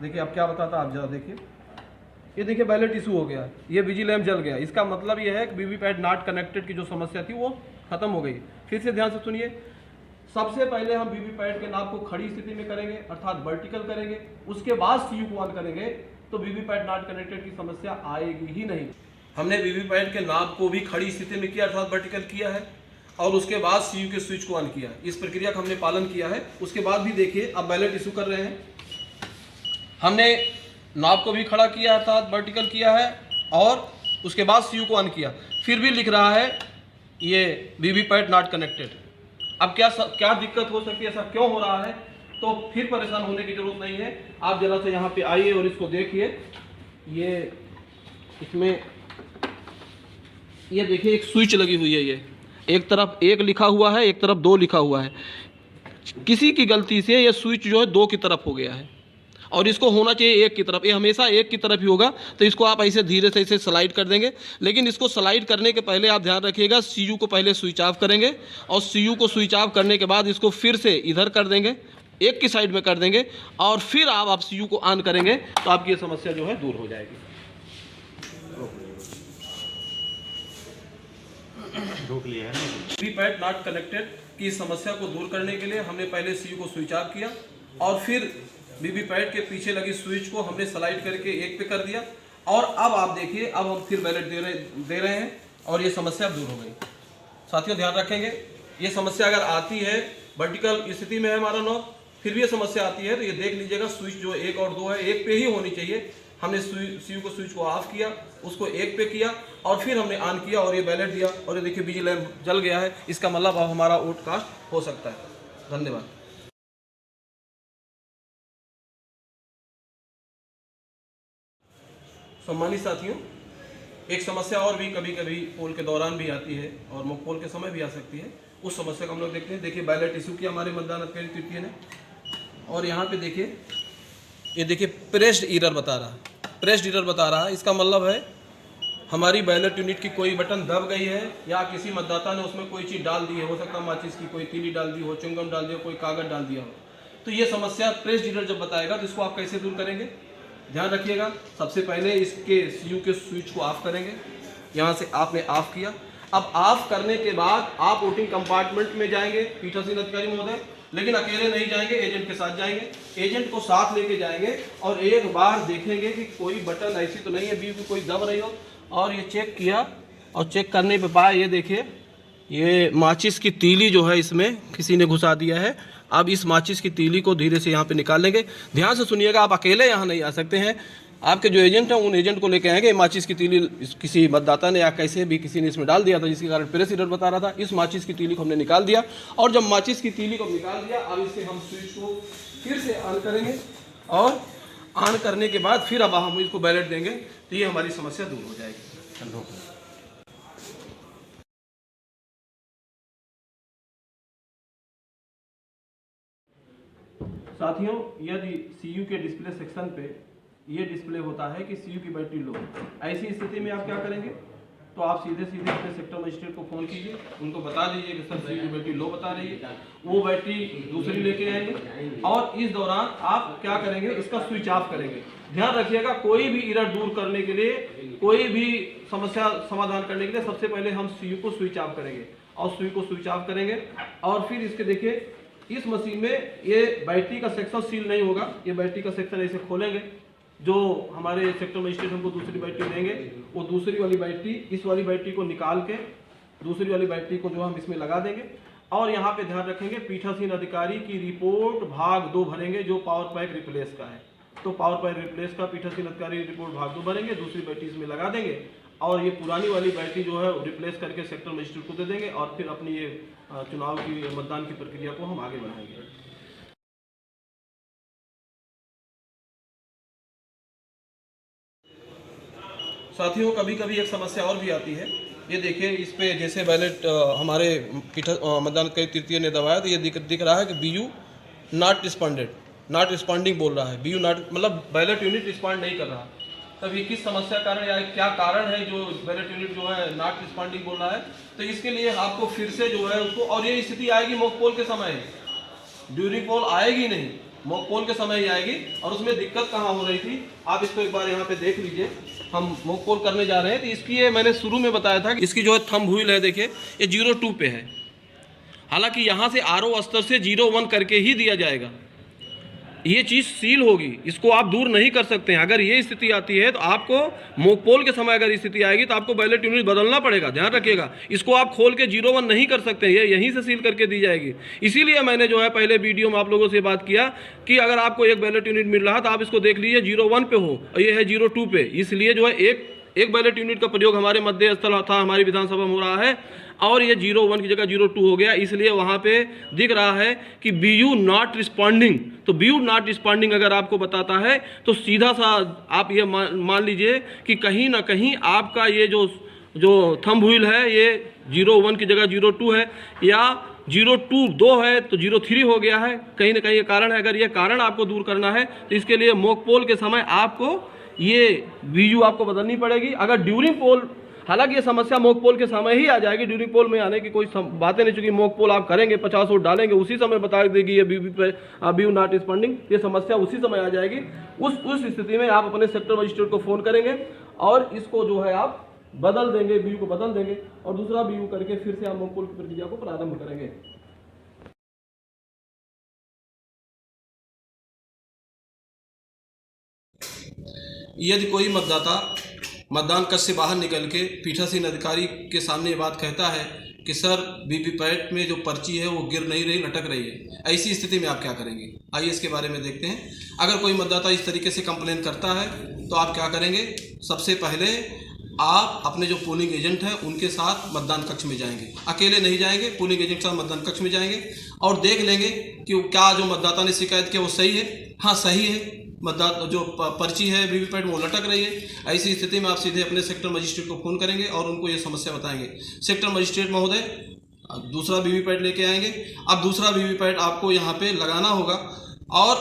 देखिए अब क्या बताता आप जरा देखिए, ये देखिए बैलेट इशू हो गया, ये बिजी लैम्प जल गया। इसका मतलब ये है कि वीवीपैट नॉट कनेक्टेड की जो समस्या थी वो खत्म हो गई। फिर से ध्यान से सुनिए, सबसे पहले हम वीवीपैट के नाम को खड़ी स्थिति में करेंगे अर्थात वर्टिकल करेंगे, उसके बाद सीयू को ऑन करेंगे तो वीवीपैट नॉट कनेक्टेड की समस्या आएगी ही नहीं। हमने वीवीपैट के नाम को भी खड़ी स्थिति में किया अर्थात वर्टिकल किया है और उसके बाद सीयू के स्विच को ऑन किया। इस प्रक्रिया का हमने पालन किया है। उसके बाद भी देखिए अब बैलेट इशू कर रहे हैं, हमने नाब को भी खड़ा किया अर्थात वर्टिकल किया है और उसके बाद सीयू को ऑन किया, फिर भी लिख रहा है ये वीवीपैट नॉट कनेक्टेड। अब क्या दिक्कत हो सकती है, ऐसा क्यों हो रहा है, तो फिर परेशान होने की जरूरत नहीं है। आप जरा से यहाँ पे आइए और इसको देखिए, ये इसमें ये देखिए एक स्विच लगी हुई है, ये एक तरफ 1 लिखा हुआ है, एक तरफ 2 लिखा हुआ है। किसी की गलती से ये स्विच जो है 2 की तरफ हो गया है और इसको होना चाहिए 1 की तरफ। ये हमेशा 1 की तरफ ही होगा, तो इसको आप ऐसे धीरे से इसे स्लाइड कर देंगे। लेकिन इसको स्लाइड करने के पहले आप ध्यान रखिएगा, सीयू को पहले स्विच ऑफ करेंगे और सीयू को स्विच ऑफ करने के बाद इसको फिर से इधर कर देंगे, 1 की साइड में कर देंगे और फिर आप सीयू को ऑन करेंगे तो आपकी ये समस्या जो है दूर हो जाएगी। वीवीपैट नॉट कनेक्टेड की समस्या को दूर करने के लिए हमने पहले सीयू को स्विच ऑफ किया और फिर वीवीपैट के पीछे लगी स्विच को हमने स्लाइड करके 1 पे कर दिया और अब आप देखिए अब हम फिर बैलेट दे रहे हैं और ये समस्या दूर हो गई। साथियों ध्यान रखेंगे, ये समस्या अगर आती है वर्टिकल स्थिति में है हमारा नॉब, फिर भी ये समस्या आती है तो ये देख लीजिएगा स्विच जो 1 और 2 है 1 पे ही होनी चाहिए। हमने सीयू को स्विच को ऑफ किया, उसको 1 पे किया और फिर हमने ऑन किया और ये बैलेट दिया और ये देखिए बिजली लैम्प जल गया है। इसका मतलब अब हमारा वोट कास्ट हो सकता है। धन्यवाद। सम्मानित साथियों, एक समस्या और भी कभी कभी पोल के दौरान भी आती है और मॉक पोल के समय भी आ सकती है। उस समस्या को हम लोग देखते हैं। देखिए बैलेट इशू किया हमारे मतदान अधिकारी तृतीय ने और यहाँ पे देखिए ये देखिए प्रेस्ड एरर बता रहा है, प्रेस्ड एरर बता रहा है। इसका मतलब है हमारी बैलेट यूनिट की कोई बटन दब गई है या किसी मतदाता ने उसमें कोई चीज़ डाल दी है, हो सकता है माचिस की कोई तीली डाल दी हो, च्युइंगम डाल दिया, कोई कागज डाल दिया हो। तो ये समस्या प्रेस्ड एरर जब बताएगा तो इसको आप कैसे दूर करेंगे, ध्यान रखिएगा। सबसे पहले इसके सीयू के स्विच को ऑफ करेंगे, यहाँ से आपने ऑफ किया। अब ऑफ करने के बाद आप वोटिंग कंपार्टमेंट में जाएंगे पीठासीन अधिकारी महोदय, लेकिन अकेले नहीं जाएंगे, एजेंट के साथ जाएंगे। एजेंट को साथ लेके जाएंगे और एक बार देखेंगे कि कोई बटन ऐसी तो नहीं है बीच में कोई दब रही हो, और ये चेक किया और चेक करने पे पाया ये देखिए ये माचिस की तीली जो है इसमें किसी ने घुसा दिया है। अब इस माचिस की तीली को धीरे से यहाँ पे निकाल लेंगे। ध्यान से सुनिएगा, आप अकेले यहाँ नहीं आ सकते हैं, आपके जो एजेंट हैं उन एजेंट को लेके आएंगे। माचिस की तीली किसी मतदाता ने या कैसे भी किसी ने इसमें डाल दिया था जिसके कारण प्रेस एरर बता रहा था। इस माचिस की तीली को हमने निकाल दिया और जब माचिस की तीली को निकाल दिया अब इससे हम स्विच को फिर से ऑन करेंगे और ऑन करने के बाद फिर अब हम इसको बैलेट देंगे तो ये हमारी समस्या दूर हो जाएगी। साथियों, यदि सीयू के डिस्प्ले सेक्शन पे ये डिस्प्ले होता है कि सीयू की बैटरी लो, ऐसी स्थिति में आप क्या करेंगे, तो आप सीधे अपने सेक्टर मजिस्ट्रेट को फ़ोन कीजिए, उनको बता दीजिए कि सर सीयू की बैटरी लो बता रही है, वो बैटरी दूसरी लेके आएंगे और इस दौरान आप क्या करेंगे, इसका स्विच ऑफ करेंगे। ध्यान रखिएगा, कोई भी एरर दूर करने के लिए, कोई भी समस्या समाधान करने के लिए सबसे पहले हम सीयू को स्विच ऑफ करेंगे और सीयू को स्विच ऑफ करेंगे और फिर इसके देखिए इस मशीन में ये बैटरी का सेक्शन सील नहीं होगा। ये बैटरी का सेक्शन ऐसे खोलेंगे, जो हमारे सेक्टर मजिस्ट्रेट हमको दूसरी बैटरी देंगे वो दूसरी वाली बैटरी इस वाली बैटरी को निकाल के दूसरी वाली बैटरी को जो हम इसमें लगा देंगे और यहाँ पे ध्यान रखेंगे पीठासीन अधिकारी की रिपोर्ट भाग 2 भरेंगे जो पावर पैक रिप्लेस का है। तो पावर पैक रिप्लेस का पीठासीन अधिकारी रिपोर्ट भाग 2 भरेंगे, दूसरी बैटरी इसमें लगा देंगे और ये पुरानी वाली बैटरी जो है रिप्लेस करके सेक्टर मजिस्ट्रेट को दे देंगे और फिर अपनी ये चुनाव की मतदान की प्रक्रिया को हम आगे बढ़ाएंगे। साथियों, कभी कभी एक समस्या और भी आती है ये देखिए इस पे जैसे बैलेट हमारे मतदान कई तृतीय ने दबाया तो ये दिख रहा है कि बीयू नॉट रिस्पॉन्डेड, नॉट रिस्पॉन्डिंग बोल रहा है, बीयू नॉट मतलब बैलेट यूनिट रिस्पॉन्ड नहीं कर रहा। तब ये किस समस्या कारण या क्या कारण है जो बैलेट यूनिट जो है नॉट रिस्पॉन्डिंग बोल रहा है, तो इसके लिए आपको फिर से जो है उसको, और ये स्थिति आएगी मॉक पोल के समय, ड्यूरिंग पोल आएगी नहीं, मॉक पोल के समय ही आएगी। और उसमें दिक्कत कहाँ हो रही थी आप इसको एक बार यहाँ पे देख लीजिए। हम मॉक पोल करने जा रहे हैं तो इसकी ये मैंने शुरू में बताया था कि इसकी जो है थंब व्हील है, देखिए ये 02 पे है। हालांकि यहाँ से आरओ स्तर से 01 करके ही दिया जाएगा, ये चीज़ सील होगी, इसको आप दूर नहीं कर सकते हैं। अगर ये स्थिति आती है तो आपको मॉक पोल के समय अगर स्थिति आएगी तो आपको बैलेट यूनिट बदलना पड़ेगा, ध्यान रखिएगा। इसको आप खोल के 01 नहीं कर सकते, ये यहीं से सील करके दी जाएगी। इसीलिए मैंने जो है पहले वीडियो में आप लोगों से बात किया कि अगर आपको एक बैलेट यूनिट मिल रहा तो आप इसको देख लीजिए 01 पे हो और ये है 02 पे, इसलिए जो है एक बैलेट यूनिट का प्रयोग हमारे मध्य स्थल था, हमारी विधानसभा में हो रहा है, और ये 01 की जगह 02 हो गया, इसलिए वहाँ पे दिख रहा है कि बीयू नॉट रिस्पॉन्डिंग। तो बीयू नॉट रिस्पॉन्डिंग अगर आपको बताता है तो सीधा सा आप ये मान लीजिए कि कहीं ना कहीं आपका ये जो थंब व्हील है ये 01 की जगह 02 है, या 02 है तो 03 हो गया है, कहीं ना कहीं ये कारण है। अगर ये कारण आपको दूर करना है तो इसके लिए मॉक पोल के समय आपको ये बीयू आपको बदलनी पड़ेगी। अगर ड्यूरिंग पोल, हालांकि ये समस्या मॉक पोल के समय ही आ जाएगी, ड्यूरिंग पोल में आने की कोई बातें नहीं, चूंकि मॉक पोल आप करेंगे 50 वोट डालेंगे उसी समय बता देगी ये बीयू नॉट रिस्पॉन्डिंग, ये समस्या उसी समय आ जाएगी। उस स्थिति में आप अपने सेक्टर मजिस्ट्रेट को फ़ोन करेंगे और इसको जो है आप बदल देंगे, बीयू को बदल देंगे और दूसरा बीयू करके फिर से आप मॉक पोल की प्रक्रिया को प्रारंभ करेंगे। यदि कोई मतदाता मतदान कक्ष से बाहर निकल के पीठासीन अधिकारी के सामने ये बात कहता है कि सर वीवीपैट में जो पर्ची है वो गिर नहीं रही, लटक रही है, ऐसी स्थिति में आप क्या करेंगे, आइए इसके बारे में देखते हैं। अगर कोई मतदाता इस तरीके से कंप्लेन करता है तो आप क्या करेंगे, सबसे पहले आप अपने जो पोलिंग एजेंट हैं उनके साथ मतदान कक्ष में जाएंगे, अकेले नहीं जाएंगे, पोलिंग एजेंट के साथ मतदान कक्ष में जाएंगे और देख लेंगे कि क्या जो मतदाता ने शिकायत किया वो सही है, हाँ सही है, मतदाता जो पर्ची है वीवीपैट वो लटक रही है। ऐसी स्थिति में आप सीधे अपने सेक्टर मजिस्ट्रेट को फ़ोन करेंगे और उनको ये समस्या बताएंगे। सेक्टर मजिस्ट्रेट महोदय दूसरा वीवीपैट लेके आएंगे। अब दूसरा वीवीपैट आपको यहाँ पे लगाना होगा और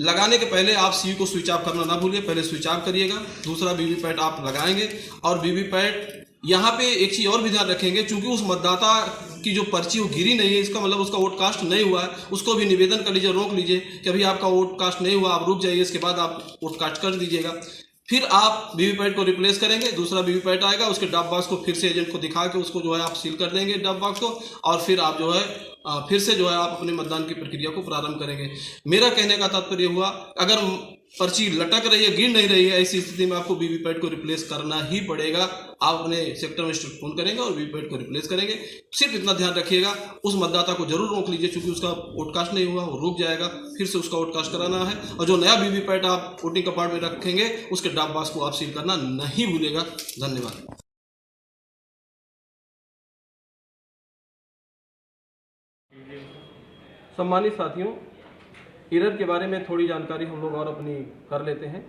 लगाने के पहले आप सीयू को स्विच ऑफ करना ना भूलिए, पहले स्विच ऑफ करिएगा। दूसरा वीवीपैट आप लगाएंगे और वीवीपैट यहाँ पे एक चीज़ और भी ध्यान रखेंगे, चूंकि उस मतदाता की जो पर्ची वो गिरी नहीं है, इसका मतलब उसका वोट कास्ट नहीं हुआ है, उसको भी निवेदन कर लीजिए, रोक लीजिए कि अभी आपका वोट कास्ट नहीं हुआ, आप रुक जाइए, इसके बाद आप वोट कास्ट कर दीजिएगा। फिर आप वीवीपैट को रिप्लेस करेंगे, दूसरा वीवीपैट आएगा, उसके ड्रॉप बॉक्स को फिर से एजेंट को दिखा के उसको जो है आप सील कर देंगे ड्रॉप बॉक्स को, और फिर आप जो है फिर से जो है आप अपने मतदान की प्रक्रिया को प्रारंभ करेंगे। मेरा कहने का तात्पर्य हुआ, अगर पर्ची लटक रही है, गिर नहीं रही है, ऐसी स्थिति में आपको वीवीपैट को रिप्लेस करना ही पड़ेगा। आप अपने सेक्टर मजिस्ट्रेट फोन करेंगे और वीवीपैट को रिप्लेस करेंगे। सिर्फ इतना ध्यान रखिएगा, उस मतदाता को जरूर रोक लीजिए, क्योंकि उसका वोटकास्ट नहीं हुआ, वो रुक जाएगा, फिर से उसका वोटकास्ट कराना है। और जो नया वीवीपैट आप वोटिंग कपाट में रखेंगे उसके ड्रॉप बॉक्स को आप सील करना नहीं भूलेगा। धन्यवाद। सम्मानित साथियों, एरर के बारे में थोड़ी जानकारी हम लोग और अपनी कर लेते हैं।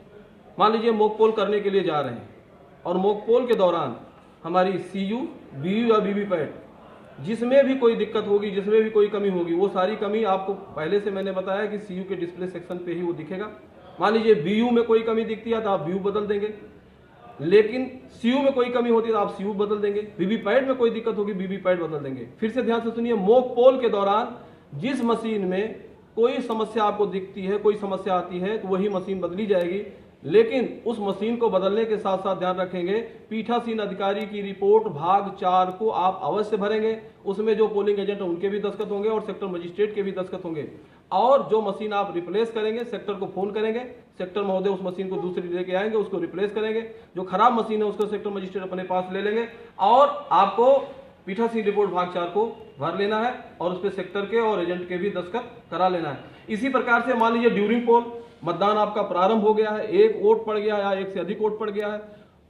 मान लीजिए मॉक पोल करने के लिए जा रहे हैं और मॉक पोल के दौरान हमारी सीयू, बीयू या वीवीपैट जिसमें भी कोई दिक्कत होगी, जिसमें भी कोई कमी होगी, वो सारी कमी आपको पहले से मैंने बताया कि सीयू के डिस्प्ले सेक्शन पे ही वो दिखेगा। मान लीजिए बीयू में कोई कमी दिखती है तो आप बीयू बदल देंगे, लेकिन सीयू में कोई कमी होती है तो आप सीयू बदल देंगे। वीवीपैट में कोई दिक्कत होगी, वीवीपैट बदल देंगे। फिर से ध्यान से सुनिए, मॉक पोल के दौरान जिस मशीन में कोई समस्या आपको दिखती है, कोई समस्या आती है, तो वही मशीन बदली जाएगी। लेकिन उस मशीन को बदलने के साथ साथ ध्यान रखेंगे, पीठासीन अधिकारी की रिपोर्ट भाग 4 को आप अवश्य भरेंगे। उसमें जो पोलिंग एजेंट है उनके भी दस्तखत होंगे और सेक्टर मजिस्ट्रेट के भी दस्तखत होंगे। और जो मशीन आप रिप्लेस करेंगे, सेक्टर को फोन करेंगे, सेक्टर महोदय उस मशीन को दूसरी लेके आएंगे, उसको रिप्लेस करेंगे। जो खराब मशीन है उसको सेक्टर मजिस्ट्रेट अपने पास ले लेंगे और आपको पीठासीन रिपोर्ट भाग 4 को भर लेना है और उस पर सेक्टर के और एजेंट के भी दस्तखत करा लेना है। इसी प्रकार से मान लीजिए ड्यूरिंग पोल मतदान आपका प्रारंभ हो गया है, एक वोट पड़ गया या एक से अधिक वोट पड़ गया है,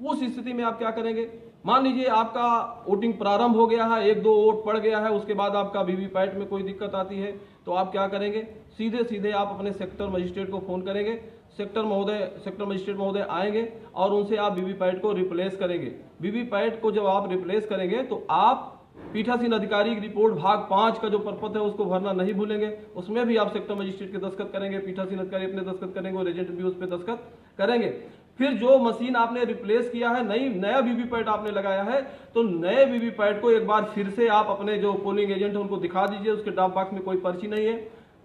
उस स्थिति में आप क्या करेंगे। मान लीजिए आपका वोटिंग प्रारंभ हो गया है, 1-2 वोट पड़ गया है, उसके बाद आपका वीवीपैट में कोई दिक्कत आती है तो आप क्या करेंगे, सीधे आप अपने सेक्टर मजिस्ट्रेट को फोन करेंगे, सेक्टर मजिस्ट्रेट महोदय आएंगे और उनसे आप वीवीपैट को रिप्लेस करेंगे। वीवीपैट को जब आप रिप्लेस करेंगे तो आप पीठासीन अधिकारी की रिपोर्ट भाग 5 का जो प्रपत्र है उसको भरना नहीं भूलेंगे। उसमें भी आप सेक्टर मजिस्ट्रेट के दस्तखत करेंगे, पीठासीन अधिकारी अपने दस्तखत करेंगे और एजेंट भी उस पर दस्तखत करेंगे। फिर जो मशीन आपने रिप्लेस किया है, नया वीवीपैट आपने लगाया है, तो नए वीवीपैट को एक बार फिर से आप अपने जो पोलिंग एजेंट है उनको दिखा दीजिए। उसके ड्रॉप बॉक्स में कोई पर्ची नहीं है।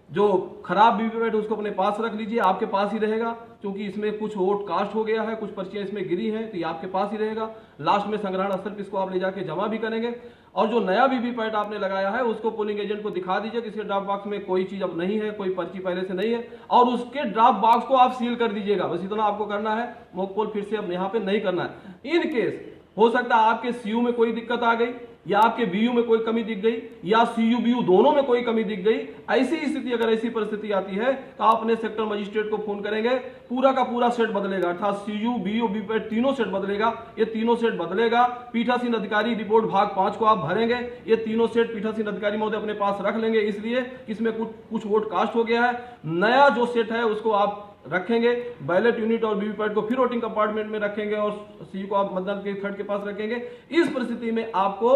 जो खराब वीवीपैट उसको अपने पास रख लीजिए, आपके पास ही रहेगा, क्योंकि इसमें कुछ वोट कास्ट हो गया है, कुछ पर्चियां इसमें गिरी हैं, तो ये आपके पास ही रहेगा। लास्ट में संग्रहण स्थल पर इसको आप ले जाके जमा भी करेंगे। और जो नया वीवीपैट आपने लगाया है उसको पोलिंग एजेंट को दिखा दीजिए कि इसके ड्रॉप बॉक्स में कोई चीज अब नहीं है, कोई पर्ची पहले से नहीं है, और उसके ड्रॉप बॉक्स को आप सील कर दीजिएगा। बस इतना आपको करना है, मॉक पोल फिर से अब यहाँ पे नहीं करना है। इन केस हो सकता है आपके सीयू में कोई दिक्कत आ गई, या आपके बीयू में कोई कमी दिख गई, या सीयू बीयू दोनों में कोई कमी दिख गई। ऐसी स्थिति, अगर ऐसी परिस्थिति आती है तो आप अपने सेक्टर मजिस्ट्रेट को फोन करेंगे, पूरा का पूरा सेट बदलेगा, अर्थात सीयू बीयू वीवीपैट तीनों सेट बदलेगा। ये तीनों सेट बदलेगा। पीठासीन अधिकारी रिपोर्ट भाग 5 को आप भरेंगे, ये तीनों सेट पीठासीन अधिकारी महोदय अपने पास रख लेंगे, इसलिए इसमें कुछ वोट कास्ट हो गया है। नया जो सेट है उसको आप रखेंगे, बैलेट यूनिट और वीवीपैट को फिर वोटिंग कंपार्टमेंट में रखेंगे और सीयू को आप मतदान के थर्ड के पास रखेंगे। इस परिस्थिति में आपको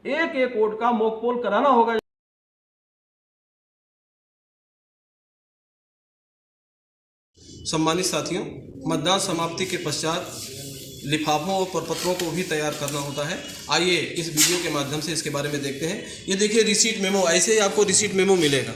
एक एक वोट का मॉक पोल कराना होगा। सम्मानित साथियों, मतदान समाप्ति के पश्चात लिफाफों और प्रपत्रों को भी तैयार करना होता है। आइए इस वीडियो के माध्यम से इसके बारे में देखते हैं। ये देखिए रिसीट मेमो, ऐसे ही आपको रिसीट मेमो मिलेगा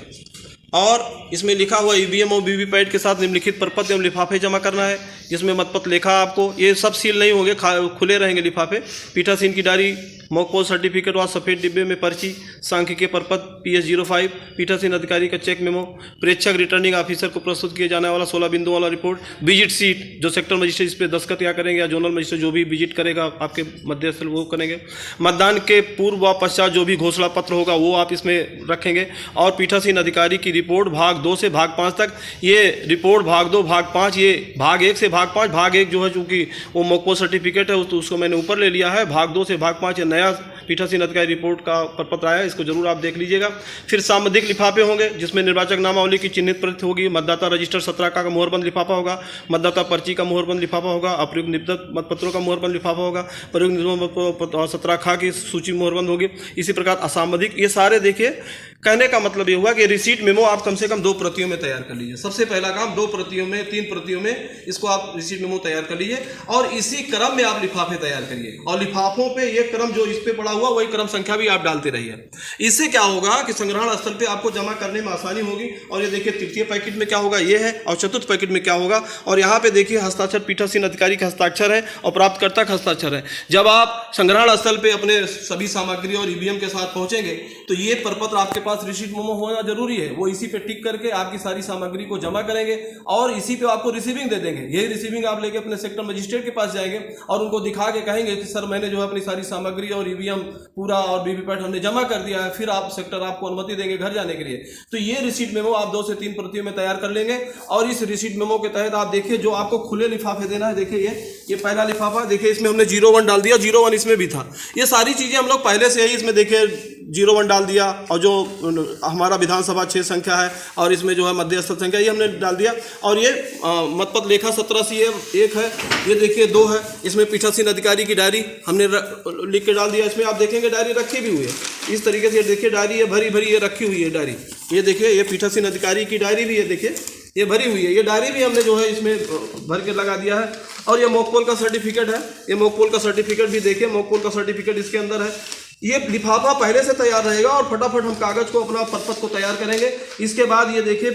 और इसमें लिखा हुआ ईवीएम और वीवीपैट के साथ निम्नलिखित प्रपत्र एवं लिफाफे जमा करना है। इसमें मतपत्र लेखा आपको, ये सब सील नहीं होंगे, खुले रहेंगे लिफाफे। पीठासीन की डायरी, मॉक पोल सर्टिफिकेट और सफ़ेद डिब्बे में पर्ची, सांख्यिकीय प्रपत्र PS05, पीठासीन अधिकारी का चेक मेमो, प्रेक्षक रिटर्निंग ऑफिसर को प्रस्तुत किया जाने वाला 16 बिंदु वाला रिपोर्ट, विजिट सीट जो सेक्टर मजिस्ट्रेट इस पर दस्तखत क्या करेंगे, या जोनल मजिस्ट्रेट जो भी विजिट करेगा आपके मध्यस्थल वो करेंगे। मतदान के पूर्व व पश्चात जो भी घोषणा पत्र होगा वो आप इसमें रखेंगे। और पीठासीन अधिकारी की रिपोर्ट भाग 2 से भाग 5 तक, ये रिपोर्ट भाग 2 भाग 5, ये भाग 1 से भाग 5, भाग 1 जो है चूँकि वो मॉक पोल सर्टिफिकेट है उसको मैंने ऊपर ले लिया है। भाग 2 से भाग 5 ये नया पीठासीन अधिकारी रिपोर्ट का प्रपत्र आया है, इसको जरूर आप देख लीजिएगा। फिर सांबंधिक लिफाफे होंगे जिसमें निर्वाचक नामावली की चिन्हित प्रति होगी, मतदाता रजिस्टर 17 का मोहरबंद लिफाफा होगा, मतदाता पर्ची का मोहरबंद लिफाफा होगा, अप्रयुक्त निबद्धत मतपत्रों का मोहरबंद लिफाफा होगा, प्रयुक्त और 17 खा की सूची मोहरबंद होगी। इसी प्रकार असांबंधिक, ये सारे देखिए कहने का मतलब ये हुआ कि रिसीट मेमो आप कम से कम 2 प्रतियों में तैयार कर लीजिए। सबसे पहला काम 2 प्रतियों में, 3 प्रतियों में इसको आप रिसीट मेमो तैयार कर लीजिए और इसी क्रम में आप लिफाफे तैयार करिए। और लिफाफों पे ये क्रम जो इस पे पड़ा हुआ वही क्रम संख्या भी आप डालते रहिए। इससे क्या होगा कि संग्रहण स्थल पे आपको जमा करने में आसानी होगी। और ये देखिए तृतीय पैकेट में क्या होगा, ये है, और चतुर्थ पैकेट में क्या होगा। और यहाँ पे देखिए हस्ताक्षर पीठासीन अधिकारी का हस्ताक्षर है और प्राप्तकर्ता का हस्ताक्षर है। जब आप संग्रहण स्थल पे अपने सभी सामग्री और ईवीएम के साथ पहुंचेंगे तो ये प्रपत्र आपके पास रिसीट मेमो होना जरूरी है। वो इसी पे टिक करके आपकी सारी सामग्री को जमा करेंगे और इसी पे आपको रिसीविंग दे देंगे। यही रिसीविंग आप लेके अपने सेक्टर मजिस्ट्रेट के पास जाएंगे और उनको दिखा के कहेंगे कि सर मैंने जो है अपनी सारी सामग्री और ईवीएम पूरा और वीवीपैट हमने जमा कर दिया है। फिर आप सेक्टर आपको अनुमति देंगे घर जाने के लिए। तो ये रिसीट मेमो आप 2 से 3 प्रतियों में तैयार कर लेंगे। और इस रिसीट मेमो के तहत आप देखिए जो आपको खुले लिफाफे देना है, देखिए ये पहला लिफाफा देखिए, इसमें हमने 01 डाल दिया, 01 इसमें भी था। ये सारी चीजें हम लोग पहले से ही इसमें देखिए 01 डाल दिया। और जो हमारा विधानसभा 6 संख्या है और इसमें जो है मध्यस्थ संख्या ये हमने डाल दिया। और ये मतपत्र लेखा 17C 1 है, ये देखिए 2 है। इसमें पीठासीन अधिकारी की डायरी हमने लिख के डाल दिया। इसमें आप देखेंगे डायरी रखी भी हुई है इस तरीके से, देखिए डायरी ये भरी भरी ये रखी हुई है डायरी। ये देखिए ये पीठासीन अधिकारी की डायरी भी है, देखिए ये भरी हुई है। ये डायरी भी हमने जो है इसमें भर के लगा दिया है। और ये मॉक पोल का सर्टिफिकेट है, ये मॉक पोल का सर्टिफिकेट भी देखिए, मॉक पोल का सर्टिफिकेट इसके अंदर है। ये लिफाफा पहले से तैयार रहेगा और फटाफट हम कागज को अपना प्रपत्र को तैयार करेंगे। इसके बाद ये देखिए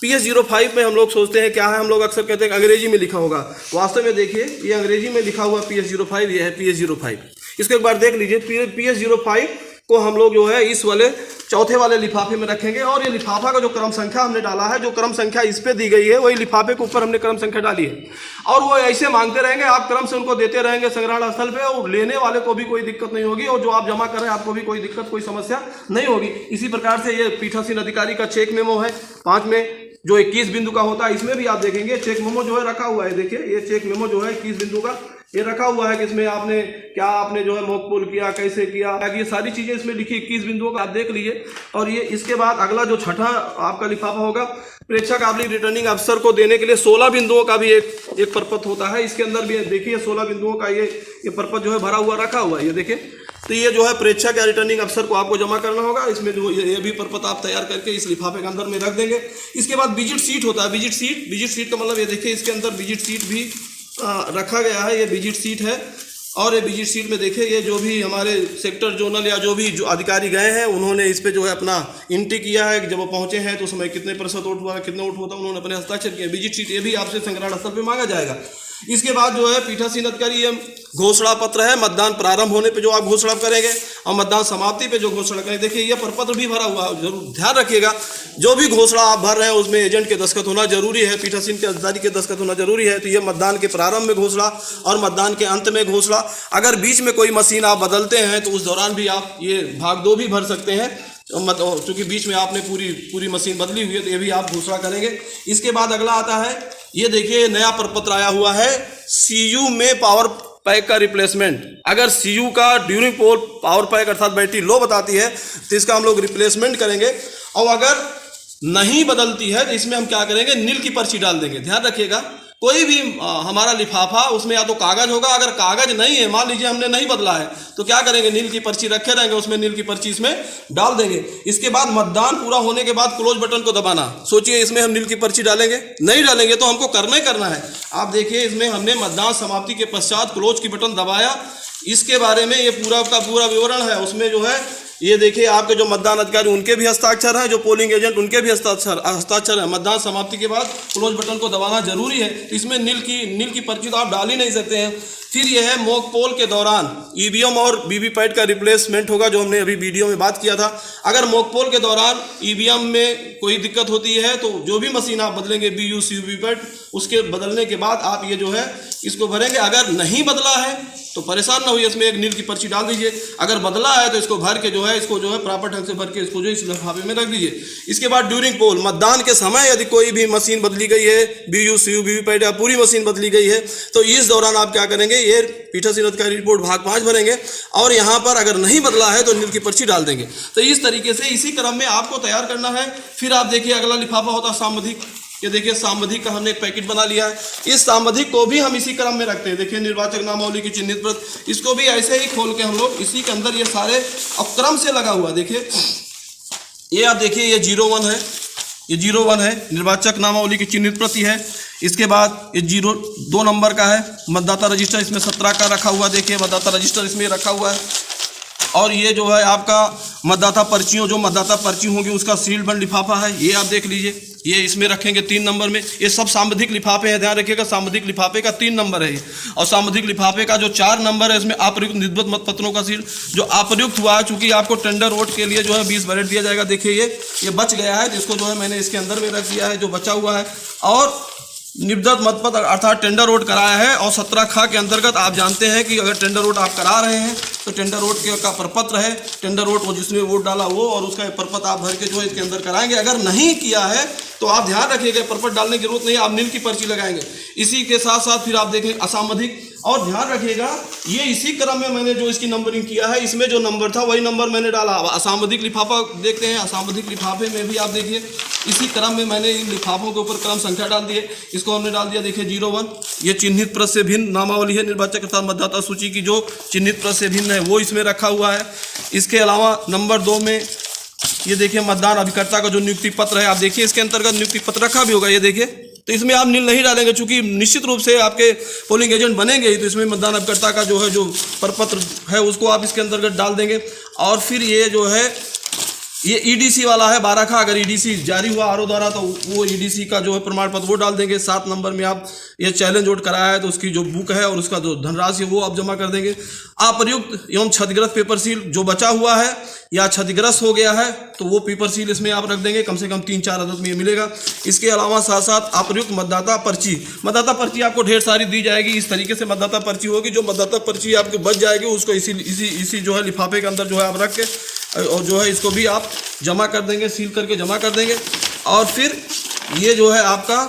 PS05 में हम लोग सोचते हैं क्या है, हम लोग अक्सर कहते हैं अंग्रेजी में लिखा होगा। वास्तव में देखिए ये अंग्रेजी में लिखा हुआ PS05, ये है PS05। इसको एक बार देख लीजिए। PS05 को हम लोग जो है इस वाले चौथे वाले लिफाफे में रखेंगे। और ये लिफाफा का जो क्रम संख्या हमने डाला है, जो क्रम संख्या इस पे दी गई है वही लिफाफे के ऊपर हमने क्रम संख्या डाली है। और वो ऐसे मांगते रहेंगे, आप क्रम से उनको देते रहेंगे संग्रहण स्थल पे, और लेने वाले को भी कोई दिक्कत नहीं होगी और जो आप जमा कर रहे हैं आपको भी कोई दिक्कत, कोई समस्या नहीं होगी। इसी प्रकार से ये पीठासीन अधिकारी का चेक मेमो है 5 में, जो 21 बिंदु का होता है। इसमें भी आप देखेंगे चेक मेमो जो है रखा हुआ है। देखिए ये चेक मेमो जो है 21 बिंदु का, ये रखा हुआ है कि इसमें आपने जो है मॉक पोल किया, कैसे किया, ये सारी चीज़ें इसमें लिखी 21 बिंदुओं का आप देख लीजिए। और ये इसके बाद अगला जो छठा आपका लिफाफा होगा, प्रेक्षक आपकी रिटर्निंग अफसर को देने के लिए 16 बिंदुओं का भी एक प्रपत्र होता है। इसके अंदर भी देखिए 16 बिंदुओं का ये प्रपत्र जो है भरा हुआ रखा हुआ है, ये देखिए। तो ये जो है प्रेक्षक या रिटर्निंग अफसर को आपको जमा करना होगा। इसमें जो ये भी प्रपत्र आप तैयार करके इस लिफाफे के अंदर में रख देंगे। इसके बाद विजिट सीट होता है। विजिट सीट का मतलब ये देखिए, इसके अंदर विजिट सीट भी रखा गया है। ये विजिट सीट है और ये विजिट सीट में देखिए ये जो भी हमारे सेक्टर जोनल या जो भी जो अधिकारी गए हैं उन्होंने इस पे जो है अपना एंट्री किया है कि जब वो पहुंचे हैं तो उस समय कितने प्रतिशत वोट हुआ, कितने वोट हुआ था, उन्होंने अपने हस्ताक्षर किए। विजिट सीट ये भी आपसे संग्रहण स्थल पे मांगा जाएगा। इसके बाद जो है पीठासीन अधिकारी ये घोषणा पत्र है, मतदान प्रारंभ होने पे जो आप घोषणा करेंगे और मतदान समाप्ति पे जो घोषणा करेंगे। देखिए ये प्रपत्र भी भरा हुआ है, जरूर ध्यान रखिएगा। जो भी घोषणा आप भर रहे हैं उसमें एजेंट के दस्तखत होना जरूरी है, पीठासीन के अधिकारी के दस्तखत होना जरूरी है। तो ये मतदान के प्रारंभ में घोषणा और मतदान के अंत में घोषणा। अगर बीच में कोई मशीन आप बदलते हैं तो उस दौरान भी आप ये भाग 2 भी भर सकते हैं, क्योंकि बीच में आपने पूरी मशीन बदली हुई है, तो ये भी आप घोषणा करेंगे। इसके बाद अगला आता है, ये देखिए नया प्रपत्र आया हुआ है, सीयू में पावर पैक का रिप्लेसमेंट। अगर सीयू का ड्यूरिंग पोल पावर पैक अर्थात बैटरी लो बताती है तो इसका हम लोग रिप्लेसमेंट करेंगे। और अगर नहीं बदलती है तो इसमें हम क्या करेंगे, नील की पर्ची डाल देंगे। ध्यान रखिएगा, कोई भी हमारा लिफाफा उसमें या तो कागज होगा, अगर कागज नहीं है, मान लीजिए हमने नहीं बदला है, तो क्या करेंगे, नील की पर्ची रखे रहेंगे, उसमें नील की पर्ची इसमें डाल देंगे। इसके बाद मतदान पूरा होने के बाद क्लोज बटन को दबाना। सोचिए इसमें हम नील की पर्ची डालेंगे, नहीं डालेंगे तो हमको करना ही करना है। आप देखिए इसमें हमने मतदान समाप्ति के पश्चात क्लोज की बटन दबाया। इसके बारे में ये पूरा का पूरा विवरण है। उसमें जो है ये देखिए आपके जो मतदान अधिकारी उनके भी हस्ताक्षर हैं, जो पोलिंग एजेंट उनके भी हस्ताक्षर है। मतदान समाप्ति के बाद क्लोज बटन को दबाना जरूरी है। इसमें नील की पर्ची तो आप डाल ही नहीं सकते हैं। फिर यह है मॉक पोल के दौरान ईवीएम और वीवीपैट का रिप्लेसमेंट होगा, जो हमने अभी वीडियो में बात किया था। अगर मॉक पोल के दौरान ईवीएम में कोई दिक्कत होती है तो जो भी मशीन आप बदलेंगे बीयूसी वीवीपैट, उसके बदलने के बाद आप ये जो है इसको भरेंगे। अगर नहीं बदला है तो परेशान ना होइए, इसमें एक नील की पर्ची डाल दीजिए। अगर बदला है तो इसको भर के जो है इसको जो है प्रॉपर ढंग से भर के इसको जो इस लिफाफे में रख दीजिए। इसके बाद ड्यूरिंग पोल, मतदान के समय यदि कोई भी मशीन बदली गई है, बीयूसी वीवीपैट या पूरी मशीन बदली गई है, तो इस दौरान आप क्या करेंगे, ये पीठासीन अधिकारी रिपोर्ट भाग 5 भरेंगे और यहाँ पर अगर नहीं बदला है तो नील की पर्ची डाल देंगे। तो इस तरीके से इसी क्रम में आपको तैयार करना है। फिर आप देखिए अगला लिफाफा होता है सांविधिक। ये देखिए सांविधिक का हमने एक पैकेट बना लिया है। इस सांविधिक को भी हम इसी क्रम में रखते हैं। देखिए निर्वाचक नामावली की चिन्हित प्रत, इसको भी ऐसे ही खोल के हम लोग इसी के अंदर ये सारे क्रम से लगा हुआ। देखिए ये आप देखिए ये 01 है, ये 01 है, निर्वाचक नामावली की चिन्हित प्रति है। इसके बाद ये 02 नंबर का है, मतदाता रजिस्टर इसमें 17 का रखा हुआ। देखिए मतदाता रजिस्टर इसमें रखा हुआ है। और ये जो है आपका मतदाता पर्चियों, जो मतदाता पर्ची होंगी उसका सील बंद लिफाफा है, ये आप देख लीजिए, ये इसमें रखेंगे 3 नंबर में। ये सब सांविधिक लिफाफे हैं, ध्यान रखिएगा। सांविधिक लिफाफे का 3 नंबर है ये, और सांविधिक लिफाफे का जो 4 नंबर है इसमें अप्रयुक्त निष्पत्ति मतपत्रों का सील। जो अप्रयुक्त हुआ है, चूंकि आपको टेंडर वोट के लिए जो है 20 बैलेट दिया जाएगा। देखिए ये बच गया है, जिसको जो है मैंने इसके अंदर में रख दिया है, जो बचा हुआ है। और निबद्धत मतपत्र अर्थात टेंडर वोट कराया है। और 17 खा के अंतर्गत आप जानते हैं कि अगर टेंडर वोट आप करा रहे हैं तो टेंडर वोट का प्रपत्र है, टेंडर वोट वो जिसने वोट डाला वो, और उसका प्रपत्र आप भर के जो है इसके अंदर कराएंगे। अगर नहीं किया है तो आप ध्यान रखिएगा, प्रपत्र डालने की जरूरत नहीं, आप नील की पर्ची लगाएंगे। इसी के साथ साथ फिर आप देखें असामधिक, और ध्यान रखिएगा ये इसी क्रम में मैंने जो इसकी नंबरिंग किया है, इसमें जो नंबर था वही नंबर मैंने डाला। असामधिक लिफाफा देखते हैं, असामधिक लिफाफे में भी आप देखिए इसी क्रम में मैंने इन लिफाफों के ऊपर क्रम संख्या डाल दी है। इसको हमने डाल दिया, देखिए 01, ये चिन्हित प्रत से भिन्न नामावली है। निर्वाचक अर्थात मतदाता सूची की जो चिन्हित प्रत से भिन्न है वो इसमें रखा हुआ है। इसके अलावा नंबर 2 में ये देखिए मतदान अभिकर्ता का जो नियुक्ति पत्र है, आप देखिए इसके अंतर्गत नियुक्ति पत्र रखा भी होगा, ये देखिए। तो इसमें आप नील नहीं डालेंगे, चूंकि निश्चित रूप से आपके पोलिंग एजेंट बनेंगे ही, तो इसमें मतदान अभिकर्ता का जो है जो प्रपत्र है उसको आप इसके अंतर्गत डाल देंगे। और फिर ये जो है ये ईडीसी वाला है 12 का, अगर ईडीसी जारी हुआ आरओ द्वारा तो वो ईडीसी का जो है प्रमाण पत्र वो डाल देंगे। 7 नंबर में आप ये चैलेंज वोट कराया है तो उसकी जो बुक है और उसका जो धनराशि है वो आप जमा कर देंगे। अप्रयुक्त एवं क्षतिग्रस्त पेपर सील जो बचा हुआ है या क्षतिग्रस्त हो गया है तो वो पेपर सील इसमें आप रख देंगे, कम से कम 3-4 अदद में ये मिलेगा। इसके अलावा साथ साथ अप्रयुक्त मतदाता पर्ची आपको ढेर सारी दी जाएगी। इस तरीके से मतदाता पर्ची होगी, जो मतदाता पर्ची आपको बच जाएगी उसको इसी जो है लिफाफे के अंदर जो है आप रख के और जो है इसको भी आप जमा कर देंगे, सील करके जमा कर देंगे। और फिर ये जो है आपका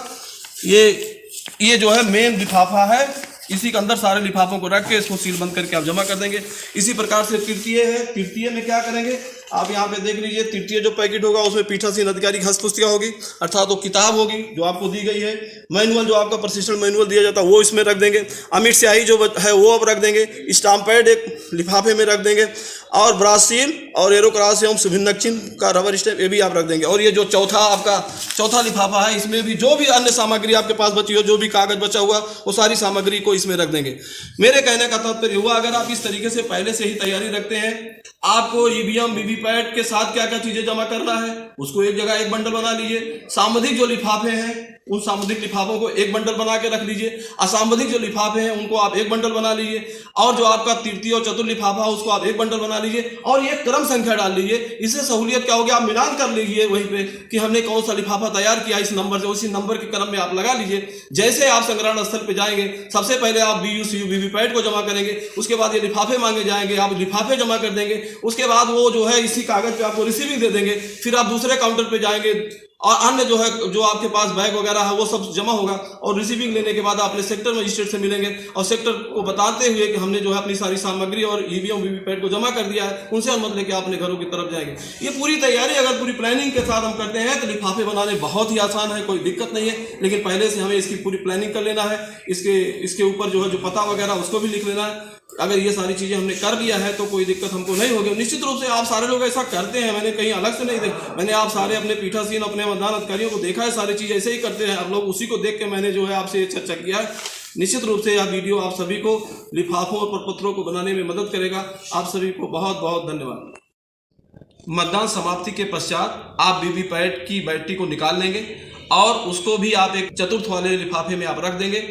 ये जो है मेन लिफाफा है, इसी के अंदर सारे लिफाफों को रख के इसको सील बंद करके आप जमा कर देंगे। इसी प्रकार से तृतीय है, तृतीय में क्या करेंगे आप यहाँ पे देख लीजिए। तृतीय जो पैकेट होगा उसमें पीठासीन अधिकारी की हस्त पुस्तिका होगी, अर्थात वो किताब होगी जो आपको दी गई है। मैनुअल जो आपका प्रशिक्षण मैनुअल दिया जाता है वो इसमें रख देंगे। अमिट स्याही जो है वो आप रख देंगे। स्टाम्प पैड एक लिफाफे में रख देंगे और ब्रास सील और एरो क्रॉस एवं शुभिन्न चिन्ह का रबर स्टैम्प ये भी आप रख देंगे। और ये जो चौथा लिफाफा है इसमें भी जो भी अन्य सामग्री आपके पास बची हो, जो भी कागज बचा हुआ वो सारी सामग्री को इसमें रख देंगे। मेरे कहने का तात्पर्य हुआ अगर आप इस तरीके से पहले से ही तैयारी रखते हैं, आपको ईवीएम वीवीपैट के साथ क्या क्या चीजें जमा करना है उसको एक जगह एक बंडल बना लीजिए। सामग्रिक जो लिफाफे हैं उन सामग्रिक लिफाफों को एक बंडल बना के रख लीजिए। असामग्रिक जो लिफाफे हैं उनको आप एक बंडल बना लीजिए। और जो आपका तृतीय और चतुर्थ लिफाफा है उसको आप एक बंडल बना लीजिए और ये क्रम संख्या डाल लीजिए। इससे सहूलियत क्या होगी, आप मिलान कर लीजिए वहीं पे कि हमने कौन सा लिफाफा तैयार किया इस नंबर से, उसी नंबर के क्रम में आप लगा लीजिए। जैसे आप संग्रहण स्थल पे जाएंगे सबसे पहले आप बीयूसीयू वीवीपैट को जमा करेंगे, उसके बाद ये लिफाफे मांगे जाएंगे, आप लिफाफे जमा कर देंगे। उसके बाद वो जो है इसी कागज पे आपको रिसीविंग दे देंगे। फिर आप दूसरे काउंटर पे जाएंगे और अन्य जो है जो आपके पास बैग वगैरह है वो सब जमा होगा और रिसीविंग लेने के बाद अपने सेक्टर मजिस्ट्रेट से मिलेंगे और सेक्टर को बताते हुए कि हमने जो है अपनी सारी सामग्री और ईवीएम वीवीपैट को जमा कर दिया है, उनसे अनुमति लेके अपने घरों की तरफ जाएंगे। ये पूरी तैयारी अगर पूरी प्लानिंग के साथ हम करते हैं तो लिफाफे बनाने बहुत ही आसान है, कोई दिक्कत नहीं है। लेकिन पहले से हमें इसकी पूरी प्लानिंग कर लेना है। इसके ऊपर जो है जो पता वगैरह उसको भी लिख लेना है। अगर ये सारी चीजें हमने कर लिया है तो कोई दिक्कत हमको नहीं होगी। निश्चित रूप से आप सारे लोग ऐसा करते हैं, मैंने कहीं अलग से नहीं देखा। मैंने आप सारे अपने पीठासीन अपने मतदान अधिकारियों को देखा है, सारी चीज ऐसे ही करते हैं आप लोग। उसी को देख के मैंने जो है आपसे चर्चा किया है। निश्चित रूप से यह वीडियो आप सभी को लिफाफों और प्रपत्रों को बनाने में मदद करेगा। आप सभी को बहुत बहुत धन्यवाद। मतदान समाप्ति के पश्चात आप वीवीपैट की बैटरी को निकाल लेंगे और उसको भी आप एक चतुर्थ वाले लिफाफे में आप रख देंगे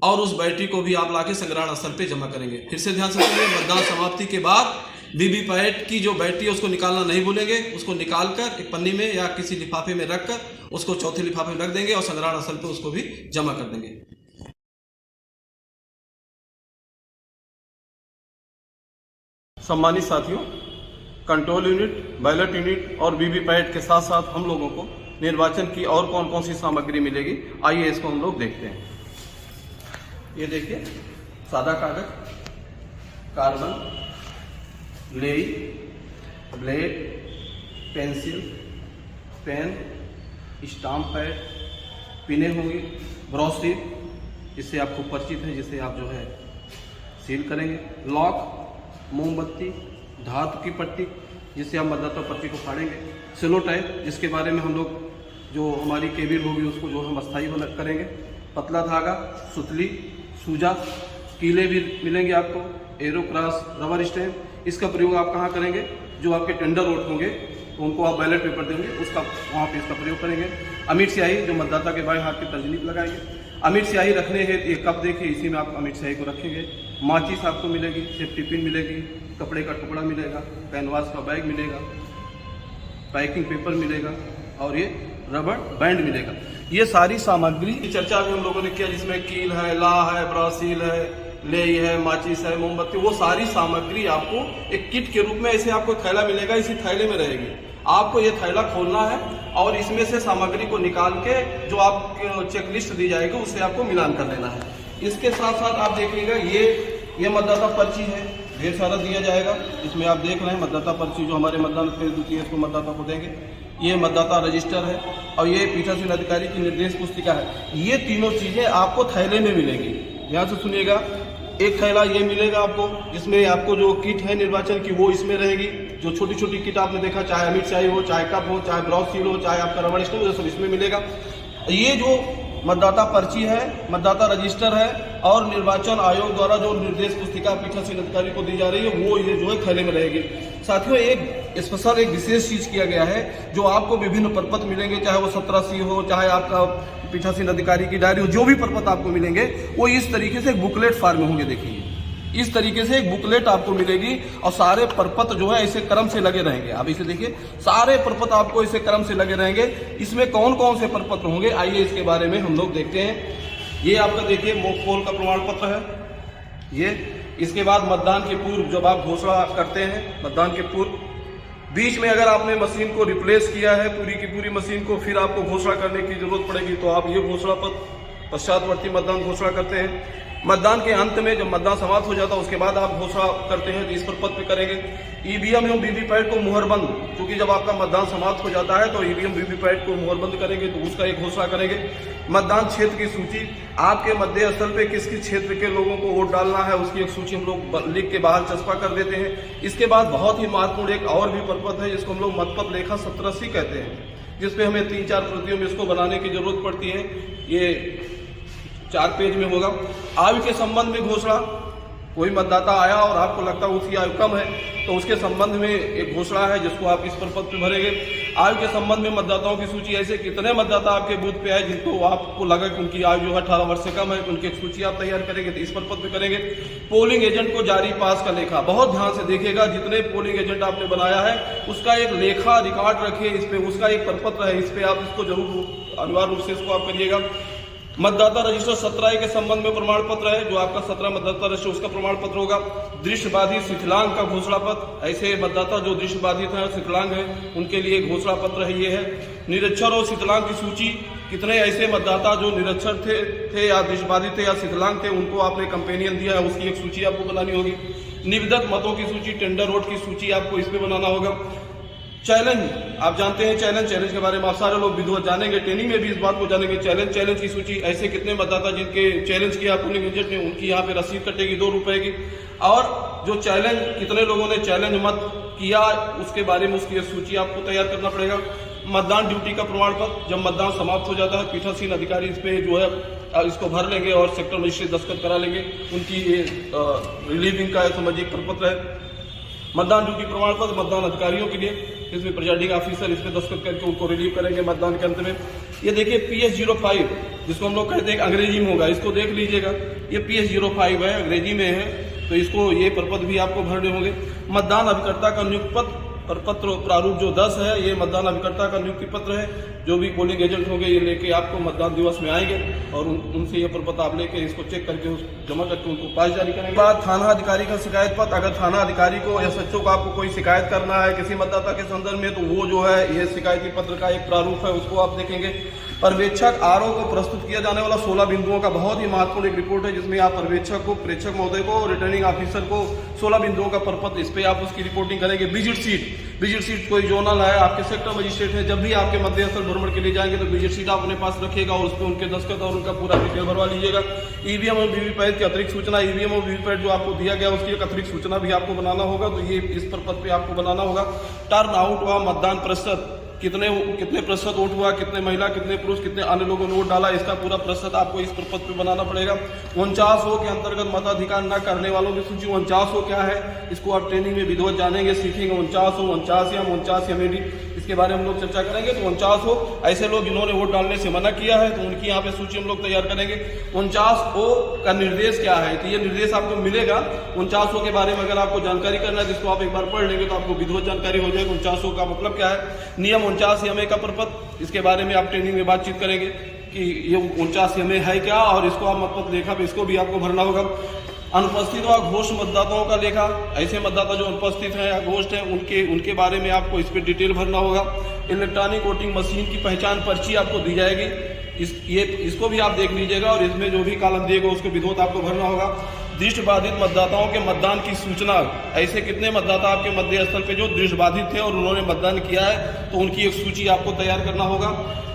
और उस बैटरी को भी आप लाके संग्रहण स्थल पे जमा करेंगे। फिर से ध्यान से सुनिए, मतदान समाप्ति के बाद वीवीपैट की जो बैटरी है उसको निकालना नहीं भूलेंगे। उसको निकालकर एक पन्नी में या किसी लिफाफे में रखकर उसको चौथे लिफाफे में रख देंगे और संग्रहण स्थल पे उसको भी जमा कर देंगे। सम्मानित साथियों, कंट्रोल यूनिट, बैलेट यूनिट और वीवीपैट के साथ साथ हम लोगों को निर्वाचन की और कौन कौन सी सामग्री मिलेगी, आइए इसको हम लोग देखते हैं। ये देखिए, सादा कागज, कार्बन, लेई, blade, pencil, pen, stamp pad, पिनें होंगी, ब्रॉस सील, इससे आपको परिचित है, जिससे आप जो है सील करेंगे, लॉक, मोमबत्ती, धातु की पट्टी जिससे हम मतदाता पर्ची को फाड़ेंगे, सेलो टाइप जिसके बारे में हम लोग जो हमारी केबिल होगी उसको जो हम अस्थायी करेंगे, पतला धागा, सुतली, सूजा, कीले भी मिलेंगे आपको, एरो क्रॉस, रबर स्टैम्प। इसका प्रयोग आप कहाँ करेंगे, जो आपके टेंडर वोट होंगे तो उनको आप बैलेट पेपर देंगे, उसका वहाँ पे इसका प्रयोग करेंगे। अमिट स्याही जो मतदाता के बाएं हाथ की तर्जनी पर लगाएंगे। अमिट स्याही रखने है ये कप देखिए, इसी में आप अमिट स्याही को रखेंगे। माचिस आपको मिलेगी, सेफ्टी पिन मिलेगी, कपड़े का टुकड़ा मिलेगा, कैनवास का बैग मिलेगा, पैकिंग पेपर मिलेगा और ये रबर बैंड मिलेगा। ये सारी सामग्री की चर्चा भी हम लोगों ने किया, जिसमें कील है, ला है, ब्रासील है, लेई है, माचिस है, मोमबत्ती, वो सारी सामग्री आपको एक किट के रूप में ऐसे आपको थैला मिलेगा, इसी थैले में रहेगी। आपको ये थैला खोलना है और इसमें से सामग्री को निकाल के जो आपको चेकलिस्ट दी जाएगी उससे आपको मिलान कर लेना है। इसके साथ साथ आप देखिएगा ये मतदाता पर्ची है, ढेर सारा दिया जाएगा। इसमें आप देख रहे हैं मतदाता पर्ची जो हमारे मतदान द्वितीय इसको मतदाता को देंगे। ये मतदाता रजिस्टर है और ये पीठासीन अधिकारी की निर्देश पुस्तिका है। ये तीनों चीजें आपको थैले में मिलेंगी। ध्यान से सुनिएगा, एक थैला ये मिलेगा आपको, जिसमें आपको जो किट है निर्वाचन की वो इसमें रहेगी। जो छोटी छोटी किट आपने देखा, चाहे अमिट स्याही हो, चाहे कप हो, चाहे ब्रॉस सील हो, चाहे आपका रबर स्टैम्प हो, सब इसमें मिलेगा। ये जो मतदाता पर्ची है, मतदाता रजिस्टर है और निर्वाचन आयोग द्वारा जो निर्देश पुस्तिका पीठासीन अधिकारी को दी जा रही है वो ये जो है थैले में रहेगी। साथियों, एक स्पेशल एक विशेष चीज किया गया है जो आपको विभिन्न प्रपत्र मिलेंगे, चाहे वो 17C हो, चाहे आपका पीठासीन अधिकारी की डायरी हो, जो भी प्रपत्र आपको मिलेंगे वो इस तरीके से बुकलेट फॉर्म में होंगे। देखिए, इस तरीके से एक बुकलेट आपको मिलेगी और सारे प्रपत्र जो है ऐसे क्रम से लगे रहेंगे। आप इसे देखिए, सारे प्रपत्र आपको इसे क्रम से लगे रहेंगे। इसमें कौन कौन से प्रपत्र होंगे, आइए इसके बारे में हम लोग देखते हैं। ये आपका देखिए मॉक पोल का प्रमाण पत्र है ये। इसके बाद मतदान के पूर्व जब आप घोषणा करते हैं, मतदान के पूर्व बीच में अगर आपने मशीन को रिप्लेस किया है, पूरी की पूरी मशीन को, फिर आपको घोषणा करने की जरूरत पड़ेगी तो आप ये घोषणा पत्र पश्चातवर्ती मतदान घोषणा करते हैं। मतदान के अंत में जब मतदान समाप्त हो जाता है उसके बाद आप घोषणा करते हैं तो इस प्रपत्र पे करेंगे। ईवीएम एवं वीवीपैट को मुहरबंद, क्योंकि जब आपका मतदान समाप्त हो जाता है तो ईवीएम वीवीपैट को मुहरबंद करेंगे तो उसका एक घोषणा करेंगे। मतदान क्षेत्र की सूची, आपके मतदेय स्थल पे किस किस क्षेत्र के लोगों को वोट डालना है उसकी एक सूची हम लोग लिख के बाहर चस्पा कर देते हैं। इसके बाद बहुत ही महत्वपूर्ण एक और भी प्रपत्र है जिसको हम लोग मतपत्र लेखा 1780 कहते हैं, जिसपे हमें 3-4 प्रतियों में इसको बनाने की जरूरत पड़ती है। ये 4 पेज में होगा। आयु के संबंध में घोषणा, कोई मतदाता आया और आपको लगता है उसकी आयु कम है तो उसके संबंध में एक घोषणा है जिसको आप इस प्रपत्र पे भरेंगे। आयु के संबंध में मतदाताओं की सूची, ऐसे कितने मतदाता आपके बूथ पे आए जिनको आपको लगा कि उनकी आयु जो है 18 वर्ष से कम है, उनकी एक सूची आप तैयार करेंगे तो इस प्रपत्र पे करेंगे। पोलिंग एजेंट को जारी पास का लेखा, बहुत ध्यान से देखिएगा, जितने पोलिंग एजेंट आपने बनाया है उसका एक लेखा रिकॉर्ड रखिए, इस पे उसका एक प्रपत्र है, इस पे आप इसको जरूर अनिवार्य रूप से इसको आप करिएगा। मतदाता रजिस्टर 17A के संबंध में प्रमाण पत्र है, जो आपका 17 मतदाता रजिस्टर उसका प्रमाण पत्र होगा। दृष्टिबाधित शिथिलांग का घोषणा पत्र, ऐसे मतदाता जो दृष्टिबाधित हैं शिथिलांग हैं उनके लिए घोषणा पत्र है ये है। निरक्षर और शिथिलांग की सूची, कितने ऐसे मतदाता जो निरक्षर थे या दृष्टिबाधित थे या शिथिलांग थे उनको आपने कंपेनियन दिया है उसकी एक सूची आपको बनानी होगी। निविदत मतों की सूची, टेंडर वोट की सूची आपको इस पे बनाना होगा। चैलेंज, आप जानते हैं चैलेंज के बारे में आप सारे लोग विधिवत जानेंगे, ट्रेनिंग में भी इस बात को जानेंगे। चैलेंज की सूची, ऐसे कितने मतदाता जिनके चैलेंज किया पोलिंग एजेंट ने उनकी यहाँ पे रसीद कटेगी 2 रुपए की। और जो चैलेंज, कितने लोगों ने चैलेंज मत किया उसके बारे में उसकी सूची आपको तैयार करना पड़ेगा। मतदान ड्यूटी का प्रमाण पत्र, जब मतदान समाप्त हो जाता है पीठासीन अधिकारी इस पे जो है इसको भर लेंगे और सेक्टर मजिस्ट्रेट दस्तखत करा लेंगे, उनकी ये रिलीविंग का समझिए प्रपत्र है। मतदान ड्यूटी प्रमाण पत्र मतदान अधिकारियों के लिए, इसमें प्रिजाइडिंग ऑफिसर इस पे दस्तखत करके उनको रिलीव करेंगे मतदान के अंत में। ये देखिए PS05 जिसको हम लोग कहते हैं अंग्रेजी में होगा, इसको देख लीजिएगा, ये PS05 है, अंग्रेजी में है तो इसको ये प्रपत्र भी आपको भरने होंगे। मतदान अभिकर्ता का नियुक्ति पत्र प्रपत्र प्रारूप जो 10 है, ये मतदान अभिकर्ता का नियुक्ति पत्र है। जो भी पोलिंग एजेंट होंगे ये लेके आपको मतदान दिवस में आएंगे और उनसे ये प्रपत्र आप लेके इसको चेक करके जमा करके उनको पास जारी करेंगे। बाद थाना अधिकारी का शिकायत पत्र, अगर थाना अधिकारी को या SHO को आपको कोई शिकायत करना है किसी मतदाता के संदर्भ में तो वो जो है ये शिकायती पत्र का एक प्रारूप है, उसको आप देखेंगे। पर्यवेक्षक RO को प्रस्तुत किया जाने वाला 16 बिंदुओं का बहुत ही महत्वपूर्ण एक रिपोर्ट है जिसमें आप पर्यवेक्षक को, प्रेक्षक महोदय को, रिटर्निंग ऑफिसर को 16 बिंदुओं का प्रपत्र, इस पे आप उसकी रिपोर्टिंग करेंगे। विजिट सीट कोई जोनल है, आपके सेक्टर मजिस्ट्रेट है, जब भी आपके मतदेय स्थल भ्रमण के लिए जाएंगे तो विजिट सीट आप अपने पास रखिएगा और उस पर उनके दस्तखत और उनका पूरा डिटेल भरवा लीजिएगा। ईवीएम और वीवीपैट की अतिरिक्त सूचना, ईवीएम और वीवीपैट जो आपको दिया गया उसकी एक अतिरिक्त सूचना भी आपको बनाना होगा, तो ये इस प्रपत्र पे आपको बनाना होगा। टर्न आउट व मतदान प्रतिशत, कितने प्रतिशत वोट हुआ, कितने महिला, कितने पुरुष, कितने अन्य लोगों ने वोट डाला, इसका पूरा प्रतिशत आपको इस प्रपत्र पे बनाना पड़ेगा। 49 के अंतर्गत मताधिकार न करने वालों की सूची, 49 क्या है इसको आप ट्रेनिंग में विधिवत जानेंगे, सीखेंगे। 49 MAD इसके बारे में हम लोग चर्चा करेंगे। तो 49 ऐसे लोग जिन्होंने वोट डालने से मना किया है तो उनकी यहाँ पे सूची हम लोग तैयार करेंगे। 49 का निर्देश क्या है, तो ये निर्देश आपको मिलेगा। 49 के बारे में अगर आपको जानकारी करना है जिसको आप एक बार पढ़ लेंगे तो आपको विधिवत जानकारी हो जाएगी। 49 का मतलब क्या है, नियम 49 MA का प्रपत्र, इसके बारे में आप ट्रेनिंग में बातचीत करेंगे कि ये 49 MA है क्या और इसको आप मतपत्र लेखा पे इसको भी आपको भरना होगा। अनुपस्थित व घोष मतदाताओं का लेखा, ऐसे मतदाता जो अनुपस्थित हैं या घोष्ट हैं उनके बारे में आपको इस पे डिटेल भरना होगा। इलेक्ट्रॉनिक वोटिंग मशीन की पहचान पर्ची आपको दी जाएगी, इसको भी आप देख लीजिएगा और इसमें जो भी कॉलम दिएगा उसको विधिवत आपको भरना होगा। दृष्टिबाधित मतदाताओं के मतदान की सूचना, ऐसे कितने मतदाता आपके मतदेय स्थल पे जो दृष्टिबाधित थे और उन्होंने मतदान किया है तो उनकी एक सूची आपको तैयार करना होगा।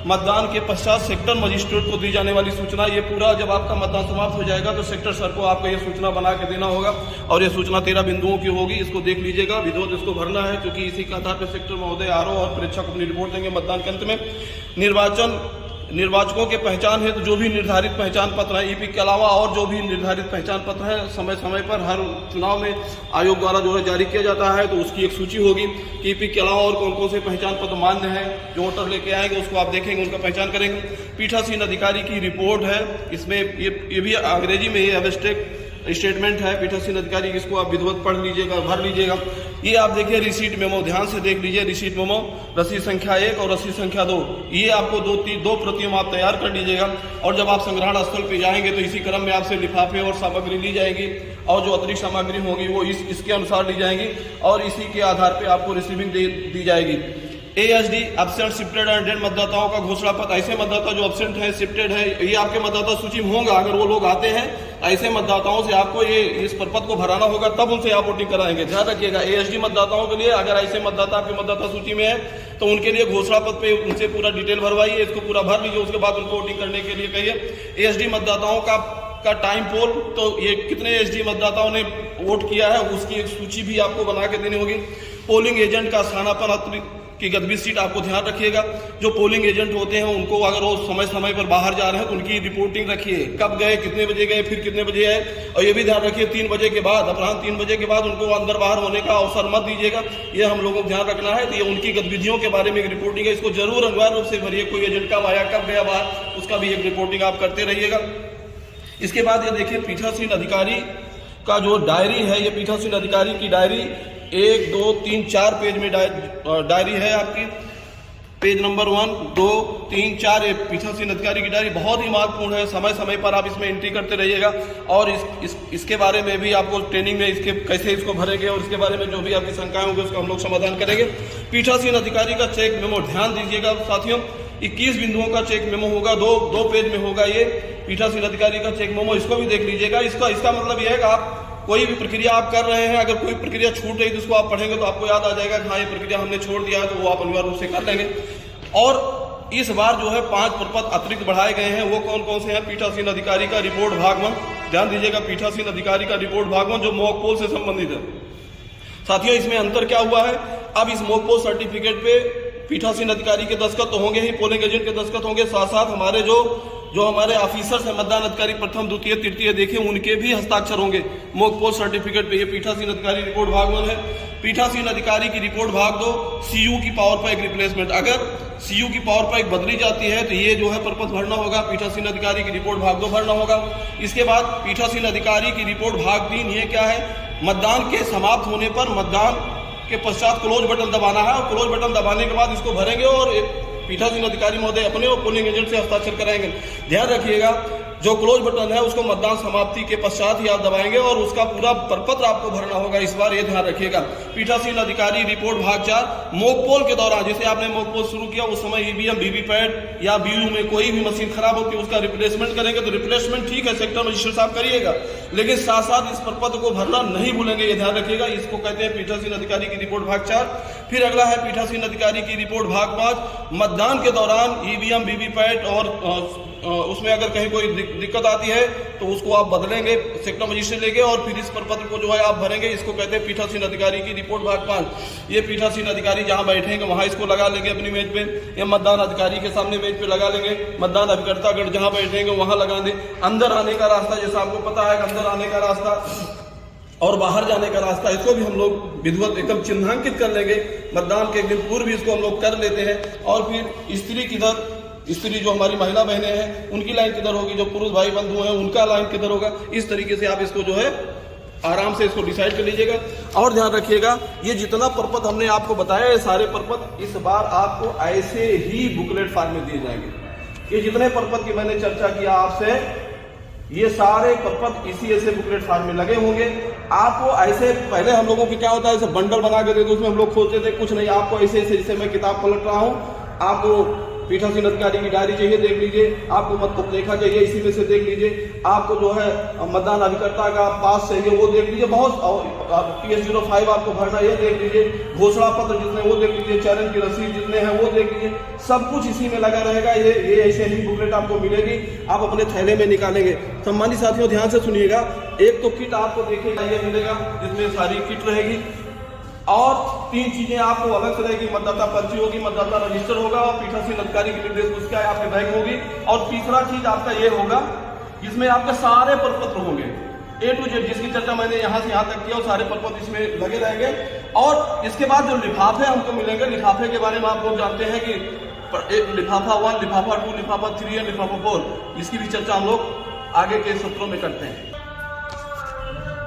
मतदान के पश्चात सेक्टर मजिस्ट्रेट को दी जाने वाली सूचना, ये पूरा जब आपका मतदान समाप्त हो जाएगा तो सेक्टर सर को आपको ये सूचना बना के देना होगा और ये सूचना 13 बिंदुओं की होगी, इसको देख लीजिएगा, विधिवत इसको भरना है क्योंकि इसी के आधार पर सेक्टर महोदय RO और प्रेक्षक अपनी रिपोर्ट देंगे मतदान के अंत में। निर्वाचकों के पहचान है तो जो भी निर्धारित पहचान पत्र है EP के अलावा और जो भी निर्धारित पहचान पत्र है समय समय पर हर चुनाव में आयोग द्वारा जो है जारी किया जाता है तो उसकी एक सूची होगी कि EP के अलावा और कौन कौन से पहचान पत्र मान्य हैं, जो वोटर लेके आएंगे उसको आप देखेंगे, उनका पहचान करेंगे। पीठासीन अधिकारी की रिपोर्ट है, इसमें ये भी अंग्रेजी में ये एब्स्ट्रैक्ट स्टेटमेंट है पीठासीन अधिकारी, इसको आप विधिवत पढ़ लीजिएगा, भर लीजिएगा। ये आप देखिए रिसीट मेमो, ध्यान से देख लीजिए रिसीट मेमो, रसीद संख्या 1 और रसीद संख्या 2, ये आपको दो प्रतियों आप तैयार कर लीजिएगा और जब आप संग्रहण स्थल पे जाएंगे तो इसी क्रम में आपसे लिफाफे और सामग्री ली जाएगी और जो अतिरिक्त सामग्री होगी वो इसके अनुसार ली जाएंगी और इसी के आधार पर आपको रिसीविंग दी जाएगी। ASD absent shifted and dead मतदाताओं का घोषणा पत्र, ऐसे मतदाता जो एब्सेंट है, शिफ्टेड है, ये आपके मतदाता सूची में होगा, अगर वो लोग आते हैं ऐसे मतदाताओं से आपको ये इस प्रपत्र को भराना होगा, तब उनसे आप वोटिंग कराएंगे। ध्यान रखिएगा, एएसडी मतदाताओं के लिए अगर ऐसे मतदाता आपके मतदाता सूची में है तो उनके लिए घोषणा पत्र पे उनसे पूरा डिटेल भरवाइए, इसको पूरा भर लीजिए, उसके बाद उनको वोटिंग करने के लिए कहिए। एएसडी मतदाताओं का टाइम पोल, तो ये कितने एएसडी मतदाताओं ने वोट किया है उसकी एक सूची भी आपको बना के देनी होगी। पोलिंग एजेंट का स्थानापन्न की गतिविधि सीट आपको ध्यान रखिएगा। जो पोलिंग एजेंट होते हैं उनको अगर वो समय समय पर बाहर जा रहे हैं तो उनकी रिपोर्टिंग रखिए, कब गए, कितने बजे गए, फिर कितने बजे आए। और ये भी ध्यान रखिए 3 बजे के बाद, अपराह्न 3 बजे के बाद उनको अंदर बाहर होने का अवसर मत दीजिएगा। ये हम लोगों को ध्यान रखना है। तो ये उनकी गतिविधियों के बारे में एक रिपोर्टिंग है, इसको जरूर अनिवार्य रूप से भरिए। कोई एजेंट कब आया, कब गया बाहर, उसका भी एक रिपोर्टिंग आप करते रहिएगा। इसके बाद ये देखिए पीठासीन अधिकारी का जो डायरी है, ये पीठासीन अधिकारी की डायरी 1, 2, 3, 4 पेज में डायरी है आपकी। पेज नंबर 1, 2, 3, 4 ये पीठासीन अधिकारी की डायरी बहुत ही महत्वपूर्ण है। समय समय पर आप इसमें एंट्री करते रहिएगा और इसके बारे में भी आपको ट्रेनिंग में इसके कैसे इसको भरेंगे और इसके बारे में जो भी आपकी शंकाएं होंगी उसका हम लोग समाधान करेंगे। पीठासीन अधिकारी का चेक मेमो ध्यान दीजिएगा साथियों, 21 बिंदुओं का चेक मेमो होगा, दो पेज में होगा ये पीठासीन अधिकारी का चेक मेमो, इसको भी देख लीजिएगा। इसका मतलब यह है कि आप कोई भी प्रक्रिया आप कर रहे हैं, अगर कोई प्रक्रिया छूट रही तो उसको आप पढ़ेंगे तो आपको याद आ जाएगा कि हाँ ये प्रक्रिया हमने छोड़ दिया है, तो वो आप अनिवार्य रूप से कर लेंगे। और इस बार जो है 5 प्रपत्र अतिरिक्त बढ़ाए गए हैं। वो कौन कौन से हैं? पीठासीन अधिकारी का रिपोर्ट भाग 1, ध्यान दीजिएगा, पीठासीन अधिकारी का रिपोर्ट भाग 1 जो मॉक पोल से संबंधित है। साथियों इसमें अंतर क्या हुआ है, अब इस मॉक पोल सर्टिफिकेट पे पीठासीन अधिकारी के दस्तखत तो होंगे ही, पोलिंग एजेंट के दस्तखत होंगे, साथ साथ हमारे जो हमारे ऑफिसर्स हैं, मतदान अधिकारी प्रथम, द्वितीय, तृतीय देखें, उनके भी हस्ताक्षर होंगे मॉक पोल सर्टिफिकेट पे। ये पीठासीन अधिकारी रिपोर्ट भाग 1 है। पीठासीन अधिकारी की रिपोर्ट भाग 2 सीयू की पावर पैक रिप्लेसमेंट, अगर सीयू की पावर पैक बदली जाती है तो ये जो है प्रपत्र भरना होगा, पीठासीन अधिकारी की रिपोर्ट भाग 2 भरना होगा। इसके बाद पीठासीन अधिकारी की रिपोर्ट भाग 3, ये क्या है, मतदान के समाप्त होने पर मतदान के पश्चात क्लोज बटन दबाना है और क्लोज बटन दबाने के बाद इसको भरेंगे और पीठासीन अधिकारी महोदय अपने और पोलिंग एजेंट से हस्ताक्षर कराएंगे। ध्यान रखिएगा जो क्लोज बटन है उसको मतदान समाप्ति के पश्चात ही आप दबाएंगे और उसका पूरा प्रपत्र आपको भरना होगा इस बार, ये ध्यान रखिएगा। पीठासीन अधिकारी रिपोर्ट भाग 4, मॉक पोल के दौरान जैसे आपने मॉक पोल शुरू किया उस समय ईवीएम, वीवीपैट या बीयू में कोई भी मशीन खराब होती है उसका रिप्लेसमेंट करेंगे, तो रिप्लेसमेंट ठीक है सेक्टर मजिस्ट्रेट साहब करिएगा, लेकिन साथ साथ इस प्रपत्र को भरना नहीं भूलेंगे, ये ध्यान रखिएगा। इसको कहते हैं पीठासीन अधिकारी की रिपोर्ट भाग 4। फिर अगला है पीठासीन अधिकारी की रिपोर्ट भाग 5, मतदान के दौरान ईवीएम, वीवीपैट और उसमें अगर कहीं कोई दिक्कत आती है तो उसको आप बदलेंगे सेक्टर मजिस्ट्रेट लेके और फिर इस प्रपत्र को जो है आप भरेंगे। इसको कहते हैं पीठासीन अधिकारी की रिपोर्ट भाग 5। ये पीठासीन अधिकारी जहां बैठेंगे वहां इसको लगा लेंगे अपनी मेज पे, या मतदान अधिकारी के सामने मेज पे लगा लेंगे, मतदान अभिकर्तागण जहां बैठेंगे वहां लगा दें। अंदर आने का रास्ता जैसा आपको पता है, अंदर आने का रास्ता और बाहर जाने का रास्ता, इसको भी हम लोग विधिवत एकदम चिन्हांकित कर लेंगे। मतदान के एक दिन पूर्व भी इसको हम लोग कर लेते हैं। और फिर स्त्री किधर, स्त्री जो हमारी महिला बहनें हैं उनकी लाइन किधर होगी, जो पुरुष भाई बंधु हैं उनका लाइन किधर होगा, इस तरीके से आप इसको जो है आराम से इसको डिसाइड कर लीजिएगा। और ध्यान रखिएगा ये जितना प्रपत्र हमने आपको बताया है सारे प्रपत्र इस बार आपको ऐसे ही बुकलेट फॉर्म में दिए जाएंगे। ये जितने प्रपत्र की मैंने चर्चा किया आपसे, ये सारे प्रपत्र इसी ऐसे बुकलेट फॉर्म में लगे होंगे। आपको ऐसे पहले हम लोगों की क्या होता है, ऐसे बंडल बना के देते उसमें हम लोग खोलते थे, कुछ नहीं, आपको ऐसे ऐसे जैसे मैं किताब पलट रहा हूँ, आपको पीठासीन अधिकारी की डायरी चाहिए देख लीजिए, आपको मत लेखा चाहिए इसी में से देख लीजिए, आपको जो है मतदान अभिकर्ता का पास चाहिए वो देख लीजिए, बहुत PS05 आपको भरना ये देख लीजिए, घोषणा पत्र जितने वो देख लीजिए, चरण की रसीद जितने हैं वो देख लीजिए, सब कुछ इसी में लगा रहेगा। ये ऐसे ही बुकलेट आपको मिलेगी, आप अपने थैले में निकालेंगे। सम्मानित साथियों ध्यान से सुनिएगा, एक तो किट आपको देखिएगा ये मिलेगा जिसमें सारी किट रहेगी, और 3 चीजें आपको अलग से रहेगी, मतदाता पर्ची होगी, मतदाता रजिस्टर होगा और पीठासीन अधिकारी की निर्देश पुस्तिका आपके बैग होगी। और तीसरा चीज आपका ये होगा जिसमें आपके सारे प्रपत्र होंगे A to Z, जिसकी चर्चा मैंने यहाँ से यहाँ तक किया, और सारे प्रपत्र इसमें लगे रहेंगे। और इसके बाद जो लिफाफे हमको मिलेंगे, लिफाफे के बारे में आप लोग जानते हैं कि एक लिफाफा 1, लिफाफा 2, लिफाफा 3 और लिफाफा 4, इसकी भी चर्चा हम लोग आगे के सत्रों में करते हैं।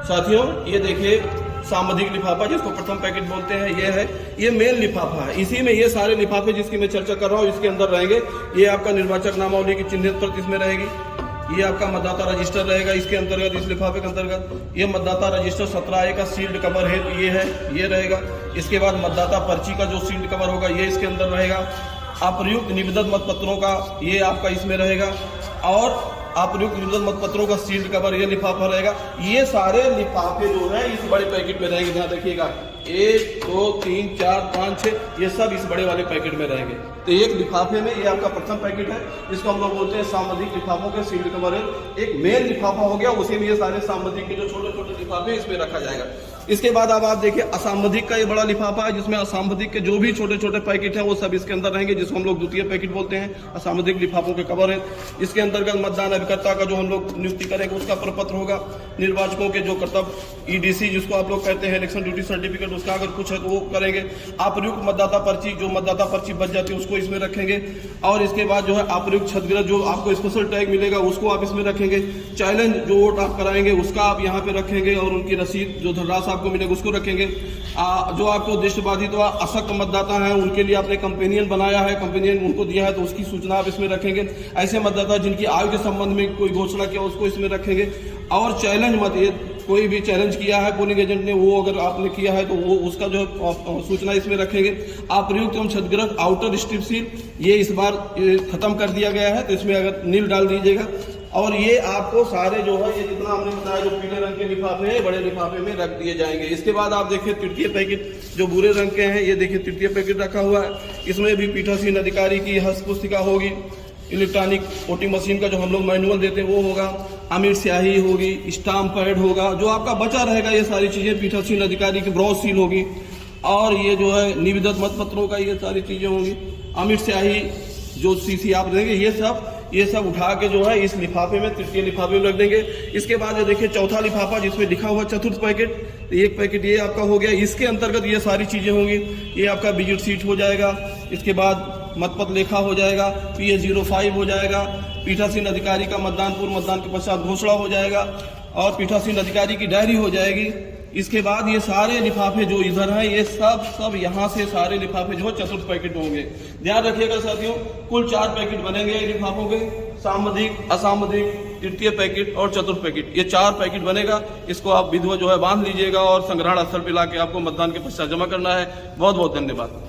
साथियों ये देखिए सामधिक लिफाफा जिसको प्रथम पैकेट बोलते हैं, ये है, ये मेन लिफाफा है। इसी में ये सारे लिफाफे जिसकी मैं चर्चा कर रहा हूँ इसके अंदर रहेंगे। ये आपका निर्वाचक नामावली की चिन्हित प्रति इसमें रहेगी, ये आपका मतदाता रजिस्टर रहेगा इसके अंतर्गत, इस लिफाफे के अंतर्गत। ये मतदाता रजिस्टर 17A का सील्ड कवर है तो ये है, ये रहेगा। इसके बाद मतदाता पर्ची का जो सील्ड कवर होगा ये इसके अंदर रहेगा। अप्रयुक्त निबद्धत मतपत्रों का ये आपका इसमें रहेगा। और अप्रयुक्त निवेदन मतपत्रों का सील्ड कवर ये लिफाफा रहेगा। ये सारे लिफाफे जो है इस बड़े पैकेट में रहेंगे। ध्यान रखिएगा 1 2 3 4 5 6 ये सब इस बड़े वाले पैकेट में रहेंगे। तो एक लिफाफे में ये आपका प्रथम पैकेट है, इसको हम लोग बोलते हैं सामग्रिक लिफाफों के सील्ड कवर है। एक मेन लिफाफा हो गया, उसी में ये सारे सामग्रिक के जो छोटे छोटे लिफाफे इसमें रखा जाएगा। इसके बाद अब आप देखिए असामग्रिक का ये बड़ा लिफाफा है, जिसमें असामग्रिक के जो भी छोटे छोटे पैकेट हैं वो सब इसके अंदर रहेंगे, जिसको हम लोग द्वितीय पैकेट बोलते हैं। असामग्रिक लिफाफों के कवर है। इसके अंतर्गत मतदान अभिकर्ता का जो हम लोग नियुक्ति करेंगे उसका प्रपत्र होगा, निर्वाचकों के जो कर्तव्य ईडीसी जिसको आप लोग कहते हैं इलेक्शन ड्यूटी सर्टिफिकेट, उसका अगर कुछ है तो वो करेंगे। अप्रयुक्त मतदाता पर्ची, जो मतदाता पर्ची बच जाती है उसको इसमें रखेंगे। और इसके बाद जो है अप्रयुक्त क्षतिग्रह जो आपको स्पेशल टैग मिलेगा उसको आप इसमें रखेंगे। चैलेंज जो वोट आप कराएंगे उसका आप यहाँ पे रखेंगे, और उनकी रसीद जो धनराशि आपको मिलेगा उसको रखेंगे। जो आपको दृष्टिबाधित हुआ अशक्त मतदाता हैं उनके लिए आपने कंपेनियन बनाया है, कंपेनियन उनको दिया है तो उसकी सूचना आप इसमें रखेंगे। ऐसे मतदाता जिनकी आयु के संबंध में कोई घोषणा किया उसको इसमें रखेंगे। और चैलेंज मत, ये कोई भी चैलेंज किया है पोलिंग एजेंट ने, वो अगर आपने किया है तो वो उसका जो सूचना इसमें रखेंगे। अप्रयुक्त एवं क्षतिग्रस्त आउटर स्ट्रिप सील ये इस बार खत्म कर दिया गया है, तो इसमें अगर नील डाल दीजिएगा। और ये आपको सारे जो है ये जितना हमने बताया जो पीले रंग के लिफाफे हैं बड़े लिफाफे में रख दिए जाएंगे। इसके बाद आप देखिए तृतीय पैकेट जो भूरे रंग के हैं, ये देखिए तृतीय पैकेट रखा हुआ है। इसमें भी पीठासीन अधिकारी की हस्तपुस्तिका होगी, इलेक्ट्रॉनिक वोटिंग मशीन का जो हम लोग मैनुअल देते हैं वो होगा, अमीर स्याही होगी, स्टाम्प पैड होगा, जो आपका बचा रहेगा ये सारी चीजें पीठासीन अधिकारी की ब्रॉस सील होगी। और ये जो है निवेदित मतपत्रों का ये सारी चीजें होंगी, अमीर स्याही जो सीसी आप देंगे ये सब उठा के जो है इस लिफाफे में तृतीय लिफाफे में रख देंगे। इसके बाद ये देखिए चौथा लिफाफा जिसमें लिखा हुआ चतुर्थ पैकेट, एक पैकेट ये आपका हो गया। इसके अंतर्गत ये सारी चीजें होंगी, ये आपका विजिट सीट हो जाएगा। इसके बाद मतपत्र लेखा हो जाएगा, PA05 हो जाएगा, पीठासीन अधिकारी का मतदान पूर्व मतदान के पश्चात घोषणा हो जाएगा, और पीठासीन अधिकारी की डायरी हो जाएगी। इसके बाद ये सारे लिफाफे जो इधर हैं ये सब यहाँ से सारे लिफाफे जो है चतुर्थ पैकेट होंगे। ध्यान रखिएगा साथियों, कुल 4 पैकेट बनेंगे लिफाफों के, सामग्रिक, असामग्रिक, तृतीय पैकेट और चतुर्थ पैकेट, ये 4 पैकेट बनेगा। इसको आप विधिवत जो है बांध लीजिएगा और संग्रहण स्थल पे लाके आपको मतदान के पश्चात जमा करना है। बहुत बहुत धन्यवाद।